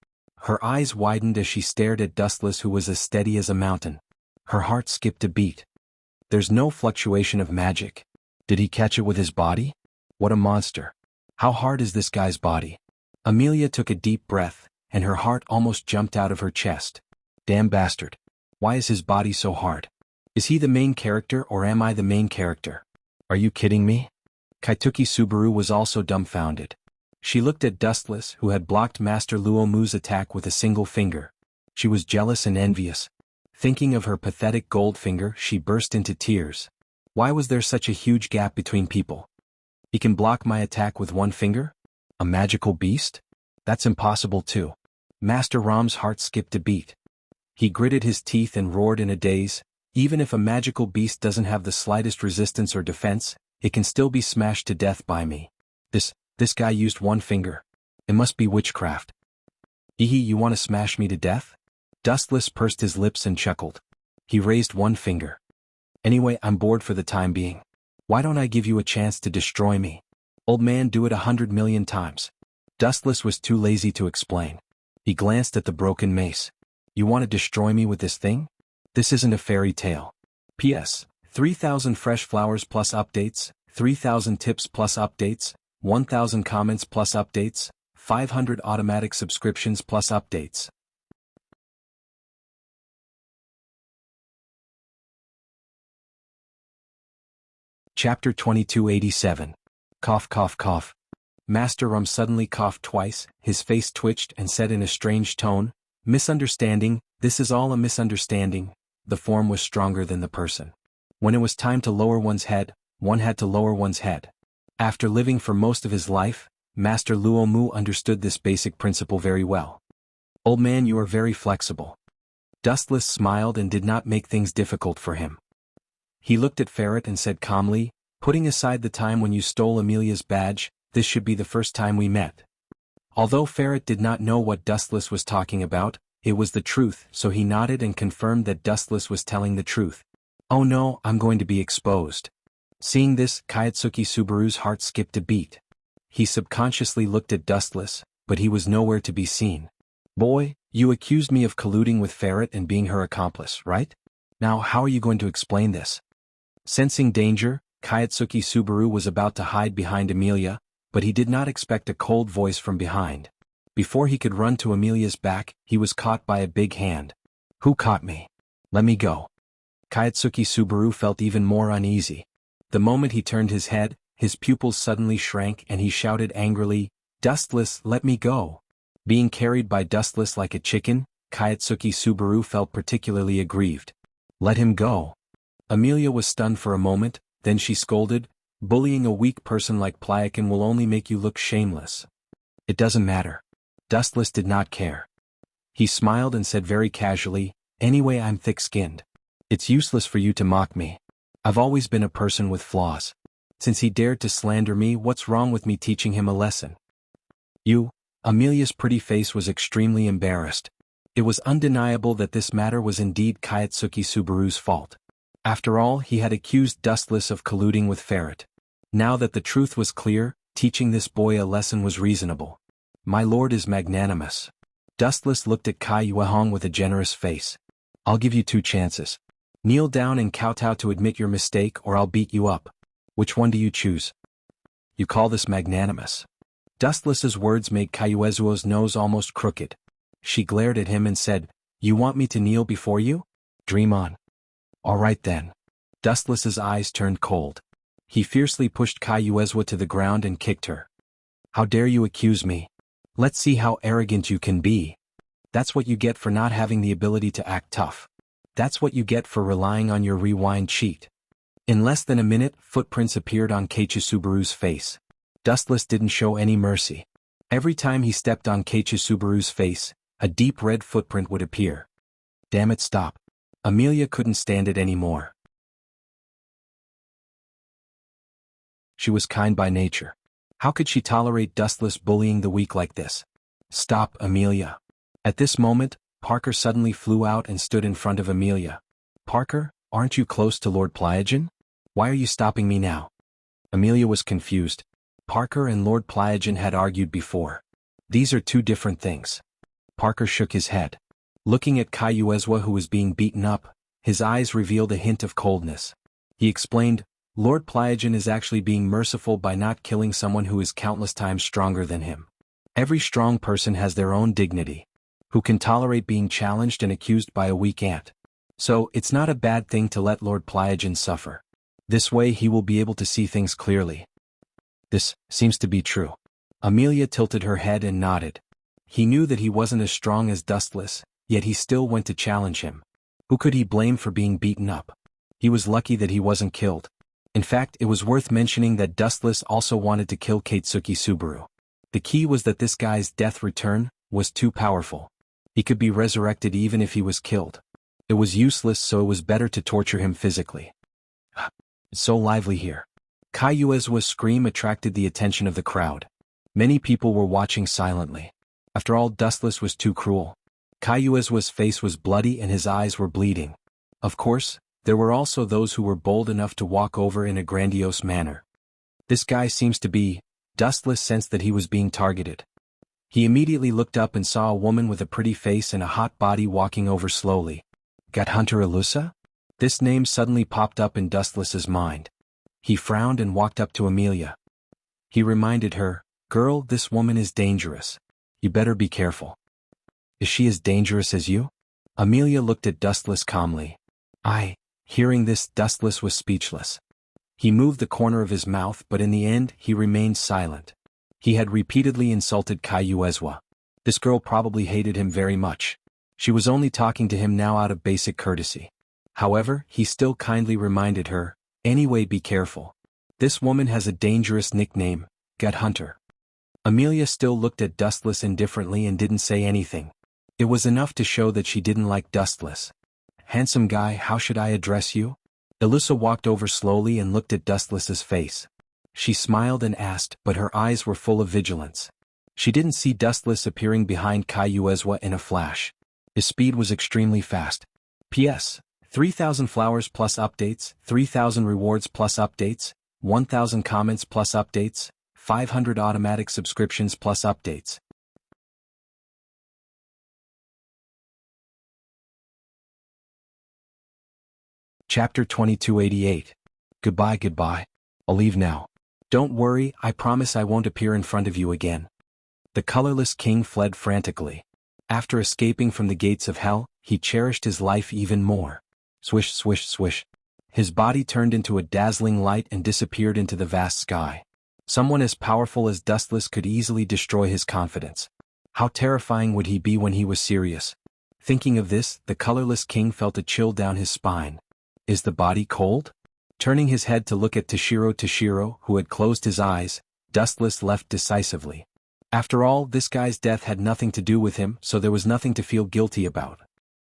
Her eyes widened as she stared at Dustless, who was as steady as a mountain. Her heart skipped a beat. There's no fluctuation of magic. Did he catch it with his body? What a monster. How hard is this guy's body? Amelia took a deep breath, and her heart almost jumped out of her chest. Damn bastard. Why is his body so hard? Is he the main character or am I the main character? Are you kidding me? Kaituki Subaru was also dumbfounded. She looked at Dustless, who had blocked Master Luo Mu's attack with a single finger. She was jealous and envious. Thinking of her pathetic gold finger, she burst into tears. Why was there such a huge gap between people? He can block my attack with one finger? A magical beast? That's impossible too. Master Ram's heart skipped a beat. He gritted his teeth and roared in a daze. Even if a magical beast doesn't have the slightest resistance or defense, it can still be smashed to death by me. This guy used one finger. It must be witchcraft. You want to smash me to death? Dustless pursed his lips and chuckled. He raised one finger. Anyway, I'm bored for the time being. Why don't I give you a chance to destroy me? Old man, do it 100 million times. Dustless was too lazy to explain. He glanced at the broken mace. You want to destroy me with this thing? This isn't a fairy tale. P.S. 3,000 fresh flowers plus updates, 3,000 tips plus updates, 1,000 comments plus updates, 500 automatic subscriptions plus updates. Chapter 2287. Cough cough cough. Master Rum suddenly coughed twice, his face twitched and said in a strange tone, "Misunderstanding, this is all a misunderstanding." The form was stronger than the person. When it was time to lower one's head, one had to lower one's head. After living for most of his life, Master Luo Mu understood this basic principle very well. Old man, you are very flexible. Dustless smiled and did not make things difficult for him. He looked at Ferret and said calmly, putting aside the time when you stole Amelia's badge, this should be the first time we met. Although Ferret did not know what Dustless was talking about, it was the truth, so he nodded and confirmed that Dustless was telling the truth. Oh no, I'm going to be exposed. Seeing this, Kaitsuki Subaru's heart skipped a beat. He subconsciously looked at Dustless, but he was nowhere to be seen. Boy, you accused me of colluding with Ferret and being her accomplice, right? Now how are you going to explain this? Sensing danger, Kaitsuki Subaru was about to hide behind Amelia, but he did not expect a cold voice from behind. Before he could run to Amelia's back, he was caught by a big hand. Who caught me? Let me go. Kaitsuki Subaru felt even more uneasy. The moment he turned his head, his pupils suddenly shrank and he shouted angrily, "Dustless, let me go." Being carried by Dustless like a chicken, Kaitsuki Subaru felt particularly aggrieved. Let him go. Amelia was stunned for a moment, then she scolded, "Bullying a weak person like Plyakin will only make you look shameless." It doesn't matter. Dustless did not care. He smiled and said very casually, "Anyway, I'm thick-skinned. It's useless for you to mock me. I've always been a person with flaws. Since he dared to slander me, what's wrong with me teaching him a lesson?" Amelia's pretty face was extremely embarrassed. It was undeniable that this matter was indeed Kaitsuki Subaru's fault. After all, he had accused Dustless of colluding with Ferret. Now that the truth was clear, teaching this boy a lesson was reasonable. My lord is magnanimous. Dustless looked at Kai Yuehong with a generous face. I'll give you 2 chances. Kneel down and kowtow to admit your mistake or I'll beat you up. Which one do you choose? You call this magnanimous? Dustless's words made Kayuezuo's nose almost crooked. She glared at him and said, "You want me to kneel before you? Dream on. All right then. Dustless's eyes turned cold. He fiercely pushed Kayuezwa to the ground and kicked her. How dare you accuse me? Let's see how arrogant you can be. That's what you get for not having the ability to act tough. That's what you get for relying on your rewind cheat. In less than a minute, footprints appeared on Keiichisubaru's face. Dustless didn't show any mercy. Every time he stepped on Keiichisubaru's face, a deep red footprint would appear. Damn it, stop. Amelia couldn't stand it anymore. She was kind by nature. How could she tolerate Dustless bullying the weak like this? Stop, Amelia. At this moment, Parker suddenly flew out and stood in front of Amelia. Parker, aren't you close to Lord Plyogen? Why are you stopping me now? Amelia was confused. Parker and Lord Plyogen had argued before. These are two different things. Parker shook his head. Looking at Kayuezwa, who was being beaten up, his eyes revealed a hint of coldness. He explained, Lord Plyogen is actually being merciful by not killing someone who is countless times stronger than him. Every strong person has their own dignity, who can tolerate being challenged and accused by a weak ant. So, it's not a bad thing to let Lord Plyogen suffer. This way he will be able to see things clearly. This seems to be true. Amelia tilted her head and nodded. He knew that he wasn't as strong as Dustless, yet he still went to challenge him. Who could he blame for being beaten up? He was lucky that he wasn't killed. In fact, it was worth mentioning that Dustless also wanted to kill Keitsuki Subaru. The key was that this guy's death return was too powerful. He could be resurrected even if he was killed. It was useless, so it was better to torture him physically. It's so lively here. Kayuezwa's scream attracted the attention of the crowd. Many people were watching silently. After all, Dustless was too cruel. Kayuezwa's face was bloody and his eyes were bleeding. Of course, there were also those who were bold enough to walk over in a grandiose manner. This guy seems to be. Dustless sensed that he was being targeted. He immediately looked up and saw a woman with a pretty face and a hot body walking over slowly. Got Hunter Elusa? This name suddenly popped up in Dustless's mind. He frowned and walked up to Amelia. He reminded her, Girl, this woman is dangerous. You better be careful. Is she as dangerous as you? Amelia looked at Dustless calmly. Hearing this, Dustless was speechless. He moved the corner of his mouth, but in the end, he remained silent. He had repeatedly insulted Kayuezwa. This girl probably hated him very much. She was only talking to him now out of basic courtesy. However, he still kindly reminded her, Anyway, be careful. This woman has a dangerous nickname, Gut Hunter. Amelia still looked at Dustless indifferently and didn't say anything. It was enough to show that she didn't like Dustless. Handsome guy, how should I address you? Elusa walked over slowly and looked at Dustless's face. She smiled and asked, but her eyes were full of vigilance. She didn't see Dustless appearing behind Kayuezwa in a flash. His speed was extremely fast. P.S. 3,000 flowers plus updates, 3,000 rewards plus updates, 1,000 comments plus updates, 500 automatic subscriptions plus updates. Chapter 2288. Goodbye. I'll leave now. Don't worry, I promise I won't appear in front of you again. The colorless king fled frantically. After escaping from the gates of hell, he cherished his life even more. Swish, swish, swish. His body turned into a dazzling light and disappeared into the vast sky. Someone as powerful as Dustless could easily destroy his confidence. How terrifying would he be when he was serious? Thinking of this, the colorless king felt a chill down his spine. Is the body cold? Turning his head to look at Toshiro, who had closed his eyes, Dustless left decisively. After all, this guy's death had nothing to do with him, so there was nothing to feel guilty about.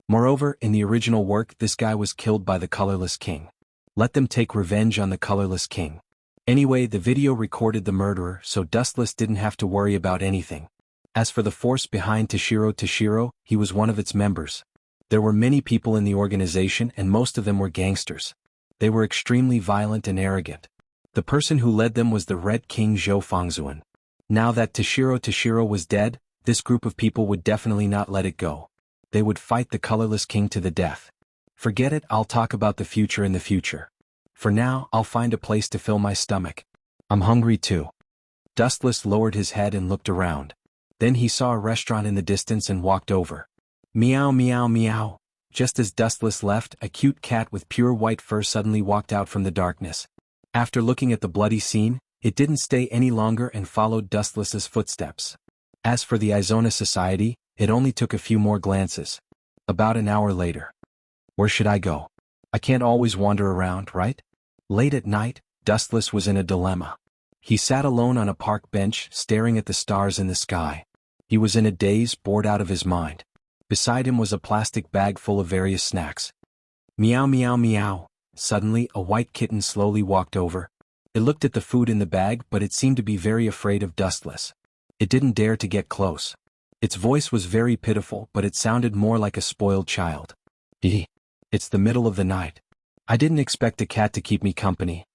Moreover, in the original work, this guy was killed by the colorless king. Let them take revenge on the colorless king. Anyway, the video recorded the murderer, so Dustless didn't have to worry about anything. As for the force behind Toshiro, he was one of its members. There were many people in the organization and most of them were gangsters. They were extremely violent and arrogant. The person who led them was the Red King Zhou Fangzuan. Now that Toshiro was dead, this group of people would definitely not let it go. They would fight the colorless king to the death. Forget it, I'll talk about the future in the future. For now, I'll find a place to fill my stomach. I'm hungry too. Dustless lowered his head and looked around. Then he saw a restaurant in the distance and walked over. Meow meow meow. Just as Dustless left, a cute cat with pure white fur suddenly walked out from the darkness. After looking at the bloody scene, it didn't stay any longer and followed Dustless's footsteps. As for the Izona Society, it only took a few more glances. About an hour later. Where should I go? I can't always wander around, right? Late at night, Dustless was in a dilemma. He sat alone on a park bench, staring at the stars in the sky. He was in a daze, bored out of his mind. Beside him was a plastic bag full of various snacks. Meow meow meow. Suddenly, a white kitten slowly walked over. It looked at the food in the bag, but it seemed to be very afraid of Dustless. It didn't dare to get close. Its voice was very pitiful, but it sounded more like a spoiled child. It's the middle of the night. I didn't expect a cat to keep me company.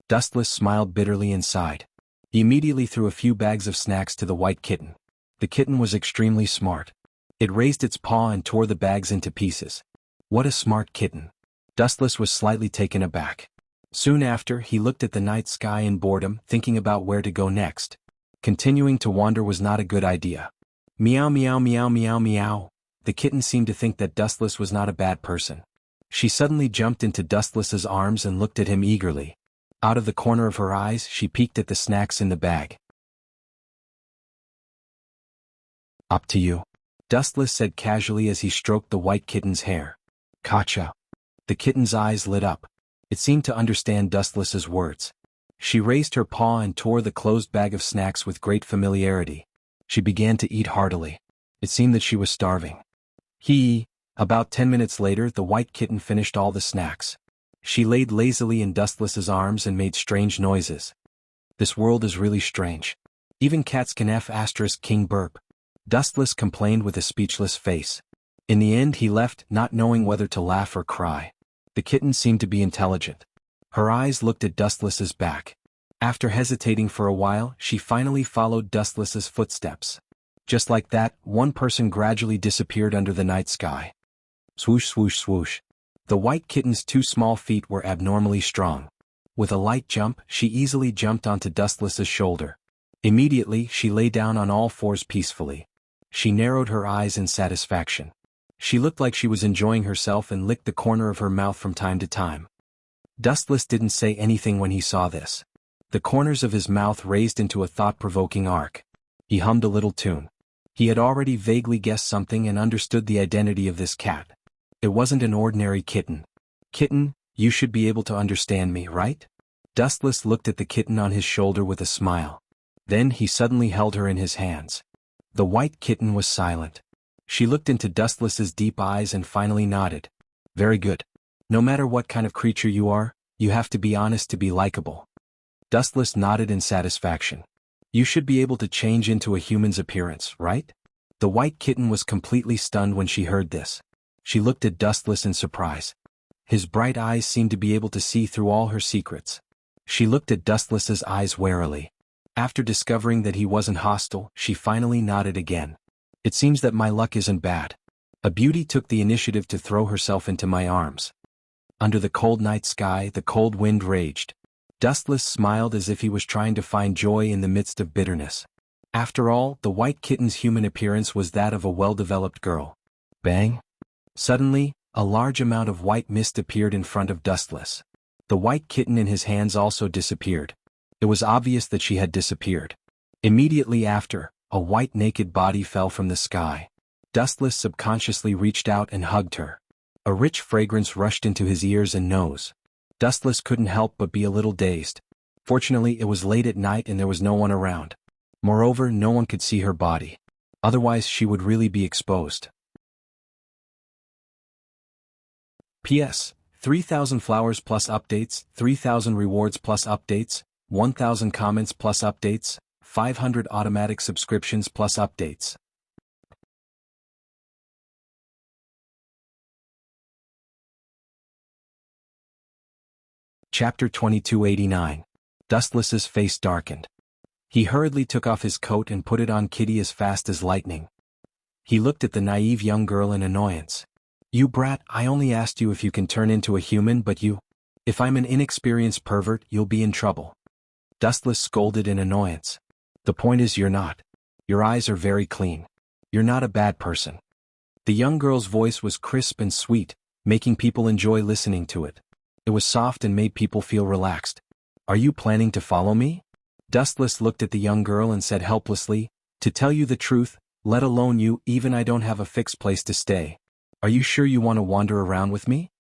Dustless smiled bitterly and sighed. He immediately threw a few bags of snacks to the white kitten. The kitten was extremely smart. It raised its paw and tore the bags into pieces. What a smart kitten. Dustless was slightly taken aback. Soon after, he looked at the night sky in boredom, thinking about where to go next. Continuing to wander was not a good idea. Meow meow meow meow meow. The kitten seemed to think that Dustless was not a bad person. She suddenly jumped into Dustless's arms and looked at him eagerly. Out of the corner of her eyes, she peeked at the snacks in the bag. Up to you. Dustless said casually as he stroked the white kitten's hair. Gotcha. The kitten's eyes lit up. It seemed to understand Dustless's words. She raised her paw and tore the closed bag of snacks with great familiarity. She began to eat heartily. It seemed that she was starving. About 10 minutes later, the white kitten finished all the snacks. She laid lazily in Dustless's arms and made strange noises. This world is really strange. Even cats can king burp. Dustless complained with a speechless face. In the end, he left, not knowing whether to laugh or cry. The kitten seemed to be intelligent. Her eyes looked at Dustless's back. After hesitating for a while, she finally followed Dustless's footsteps. Just like that, one person gradually disappeared under the night sky. Swoosh swoosh swoosh. The white kitten's 2 small feet were abnormally strong. With a light jump, she easily jumped onto Dustless's shoulder. Immediately, she lay down on all fours peacefully. She narrowed her eyes in satisfaction. She looked like she was enjoying herself and licked the corner of her mouth from time to time. Dustless didn't say anything when he saw this. The corners of his mouth raised into a thought-provoking arc. He hummed a little tune. He had already vaguely guessed something and understood the identity of this cat. It wasn't an ordinary kitten. Kitten, you should be able to understand me, right? Dustless looked at the kitten on his shoulder with a smile. Then he suddenly held her in his hands. The white kitten was silent. She looked into Dustless's deep eyes and finally nodded. Very good. No matter what kind of creature you are, you have to be honest to be likable. Dustless nodded in satisfaction. You should be able to change into a human's appearance, right? The white kitten was completely stunned when she heard this. She looked at Dustless in surprise. His bright eyes seemed to be able to see through all her secrets. She looked at Dustless's eyes warily. After discovering that he wasn't hostile, she finally nodded again. It seems that my luck isn't bad. A beauty took the initiative to throw herself into my arms. Under the cold night sky, the cold wind raged. Dustless smiled as if he was trying to find joy in the midst of bitterness. After all, the white kitten's human appearance was that of a well-developed girl. Bang! Suddenly, a large amount of white mist appeared in front of Dustless. The white kitten in his hands also disappeared. It was obvious that she had disappeared. Immediately after, a white naked body fell from the sky. Dustless subconsciously reached out and hugged her. A rich fragrance rushed into his ears and nose. Dustless couldn't help but be a little dazed. Fortunately, it was late at night and there was no one around. Moreover, no one could see her body. Otherwise, she would really be exposed. P.S. 3,000 flowers plus updates, 3,000 rewards plus updates, 1,000 comments plus updates, 500 automatic subscriptions plus updates. Chapter 2289. Dustless's face darkened. He hurriedly took off his coat and put it on Kitty as fast as lightning. He looked at the naive young girl in annoyance. You brat, I only asked you if you can turn into a human, but you... If I'm an inexperienced pervert, you'll be in trouble. Dustless scolded in annoyance. The point is you're not. Your eyes are very clean. You're not a bad person. The young girl's voice was crisp and sweet, making people enjoy listening to it. It was soft and made people feel relaxed. Are you planning to follow me? Dustless looked at the young girl and said helplessly, to tell you the truth, let alone you, even I don't have a fixed place to stay. Are you sure you want to wander around with me?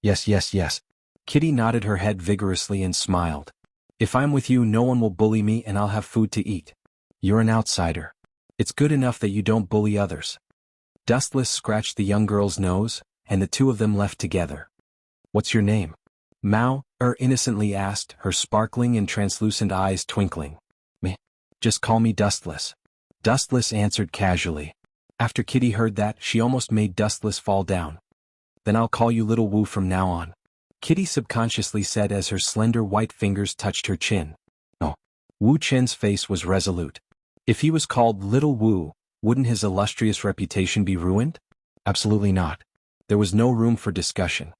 Yes, yes, yes. Kitty nodded her head vigorously and smiled. If I'm with you, no one will bully me and I'll have food to eat. You're an outsider. It's good enough that you don't bully others. Dustless scratched the young girl's nose, and the two of them left together. What's your name? Mao innocently asked, her sparkling and translucent eyes twinkling. Meh. Just call me Dustless. Dustless answered casually. After Kitty heard that, she almost made Dustless fall down. Then I'll call you Little Wu from now on. Kitty subconsciously said as her slender white fingers touched her chin. Oh. Wu Chen's face was resolute. If he was called Little Wu, wouldn't his illustrious reputation be ruined? Absolutely not. There was no room for discussion.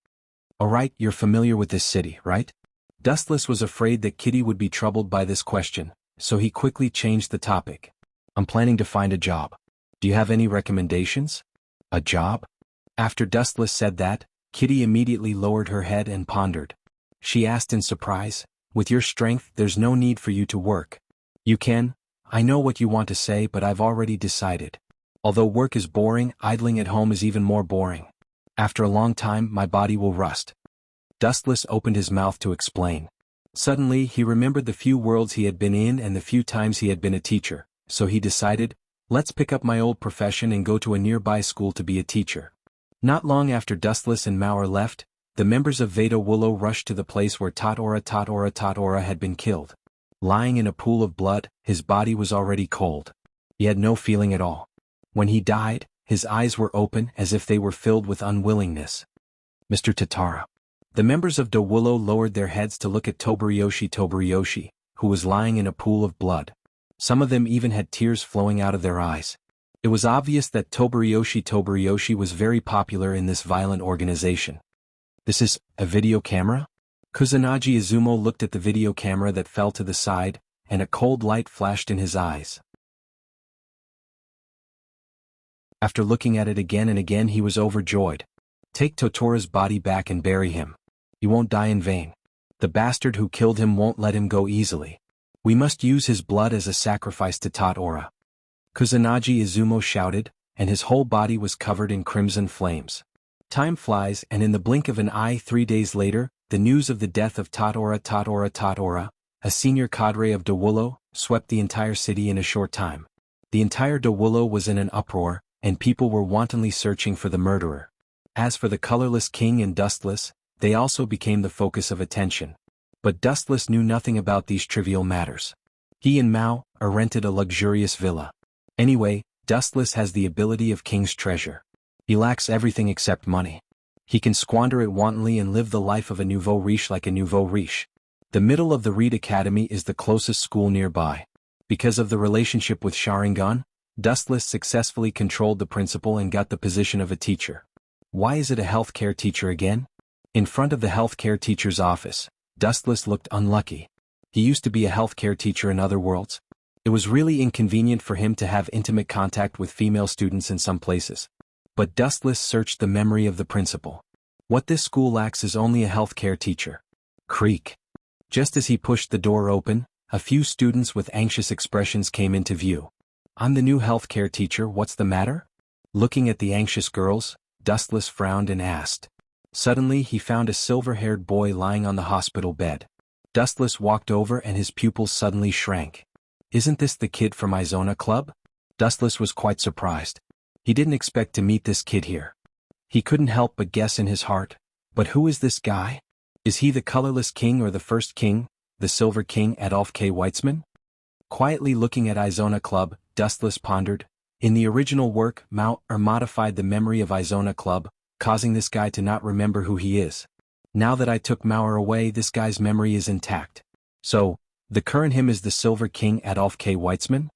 Alright, you're familiar with this city, right? Dustless was afraid that Kitty would be troubled by this question, so he quickly changed the topic. I'm planning to find a job. Do you have any recommendations? A job? After Dustless said that, Kitty immediately lowered her head and pondered. She asked in surprise, with your strength, there's no need for you to work. You can. I know what you want to say, but I've already decided. Although work is boring, idling at home is even more boring. After a long time, my body will rust. Dustless opened his mouth to explain. Suddenly, he remembered the few worlds he had been in and the few times he had been a teacher, so he decided, let's pick up my old profession and go to a nearby school to be a teacher. Not long after Dustless and Mauer left, the members of Veda Willow rushed to the place where Tatora had been killed. Lying in a pool of blood, his body was already cold. He had no feeling at all. When he died, his eyes were open as if they were filled with unwillingness. Mr. Tatara. The members of Do Willow lowered their heads to look at Toburiyoshi, who was lying in a pool of blood. Some of them even had tears flowing out of their eyes. It was obvious that Toburiyoshi was very popular in this violent organization. This is a video camera? Kusanagi Izumo looked at the video camera that fell to the side, and a cold light flashed in his eyes. After looking at it again and again, he was overjoyed. Take Totora's body back and bury him. He won't die in vain. The bastard who killed him won't let him go easily. We must use his blood as a sacrifice to Totora. Kusanagi Izumo shouted, and his whole body was covered in crimson flames. Time flies, and in the blink of an eye 3 days later, the news of the death of Totora, a senior cadre of Do Willow, swept the entire city in a short time. The entire Do Willow was in an uproar, and people were wantonly searching for the murderer. As for the colorless king and Dustless, they also became the focus of attention. But Dustless knew nothing about these trivial matters. He and Mao rented a luxurious villa. Anyway, Dustless has the ability of king's treasure. He lacks everything except money. He can squander it wantonly and live the life of a nouveau riche like a nouveau riche. The middle of the Reed Academy is the closest school nearby. Because of the relationship with Sharingan, Dustless successfully controlled the principal and got the position of a teacher. Why is it a healthcare teacher again? In front of the healthcare teacher's office, Dustless looked unlucky. He used to be a healthcare teacher in other worlds. It was really inconvenient for him to have intimate contact with female students in some places. But Dustless searched the memory of the principal. What this school lacks is only a healthcare teacher. Creak. Just as he pushed the door open, a few students with anxious expressions came into view. I'm the new healthcare teacher, what's the matter? Looking at the anxious girls, Dustless frowned and asked. Suddenly he found a silver-haired boy lying on the hospital bed. Dustless walked over and his pupils suddenly shrank. Isn't this the kid from Izona Club? Dustless was quite surprised. He didn't expect to meet this kid here. He couldn't help but guess in his heart, but who is this guy? Is he the colorless king or the first king, the silver king Adolf K. Weitzman? Quietly looking at Izona Club, Dustless pondered. In the original work, Mao modified the memory of Izona Club, causing this guy to not remember who he is. Now that I took Mauer away, this guy's memory is intact. So, the current him is the Silver King Adolf K. Weitzman?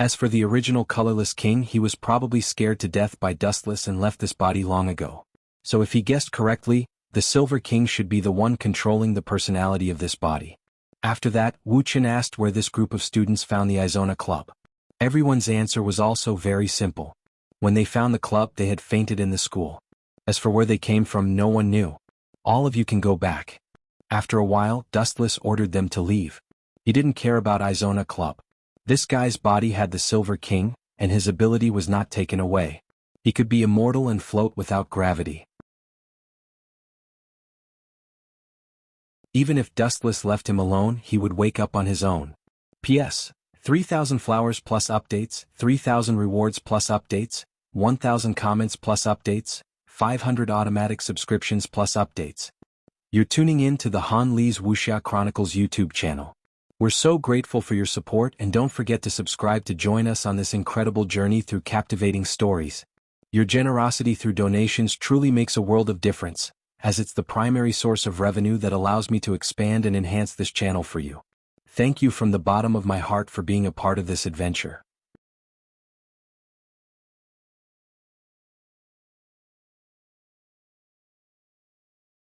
As for the original colorless king, he was probably scared to death by Dustless and left this body long ago. So if he guessed correctly, the Silver King should be the one controlling the personality of this body. After that, Wu Chen asked where this group of students found the Izona Club. Everyone's answer was also very simple. When they found the club, they had fainted in the school. As for where they came from, no one knew. All of you can go back. After a while, Dustless ordered them to leave. He didn't care about Izona Club. This guy's body had the Silver King, and his ability was not taken away. He could be immortal and float without gravity. Even if Dustless left him alone, he would wake up on his own. P.S. 3,000 flowers plus updates, 3,000 rewards plus updates, 1,000 comments plus updates, 500 automatic subscriptions plus updates. You're tuning in to the Han Lee's Wuxia Chronicles YouTube channel. We're so grateful for your support, and don't forget to subscribe to join us on this incredible journey through captivating stories. Your generosity through donations truly makes a world of difference, as it's the primary source of revenue that allows me to expand and enhance this channel for you. Thank you from the bottom of my heart for being a part of this adventure.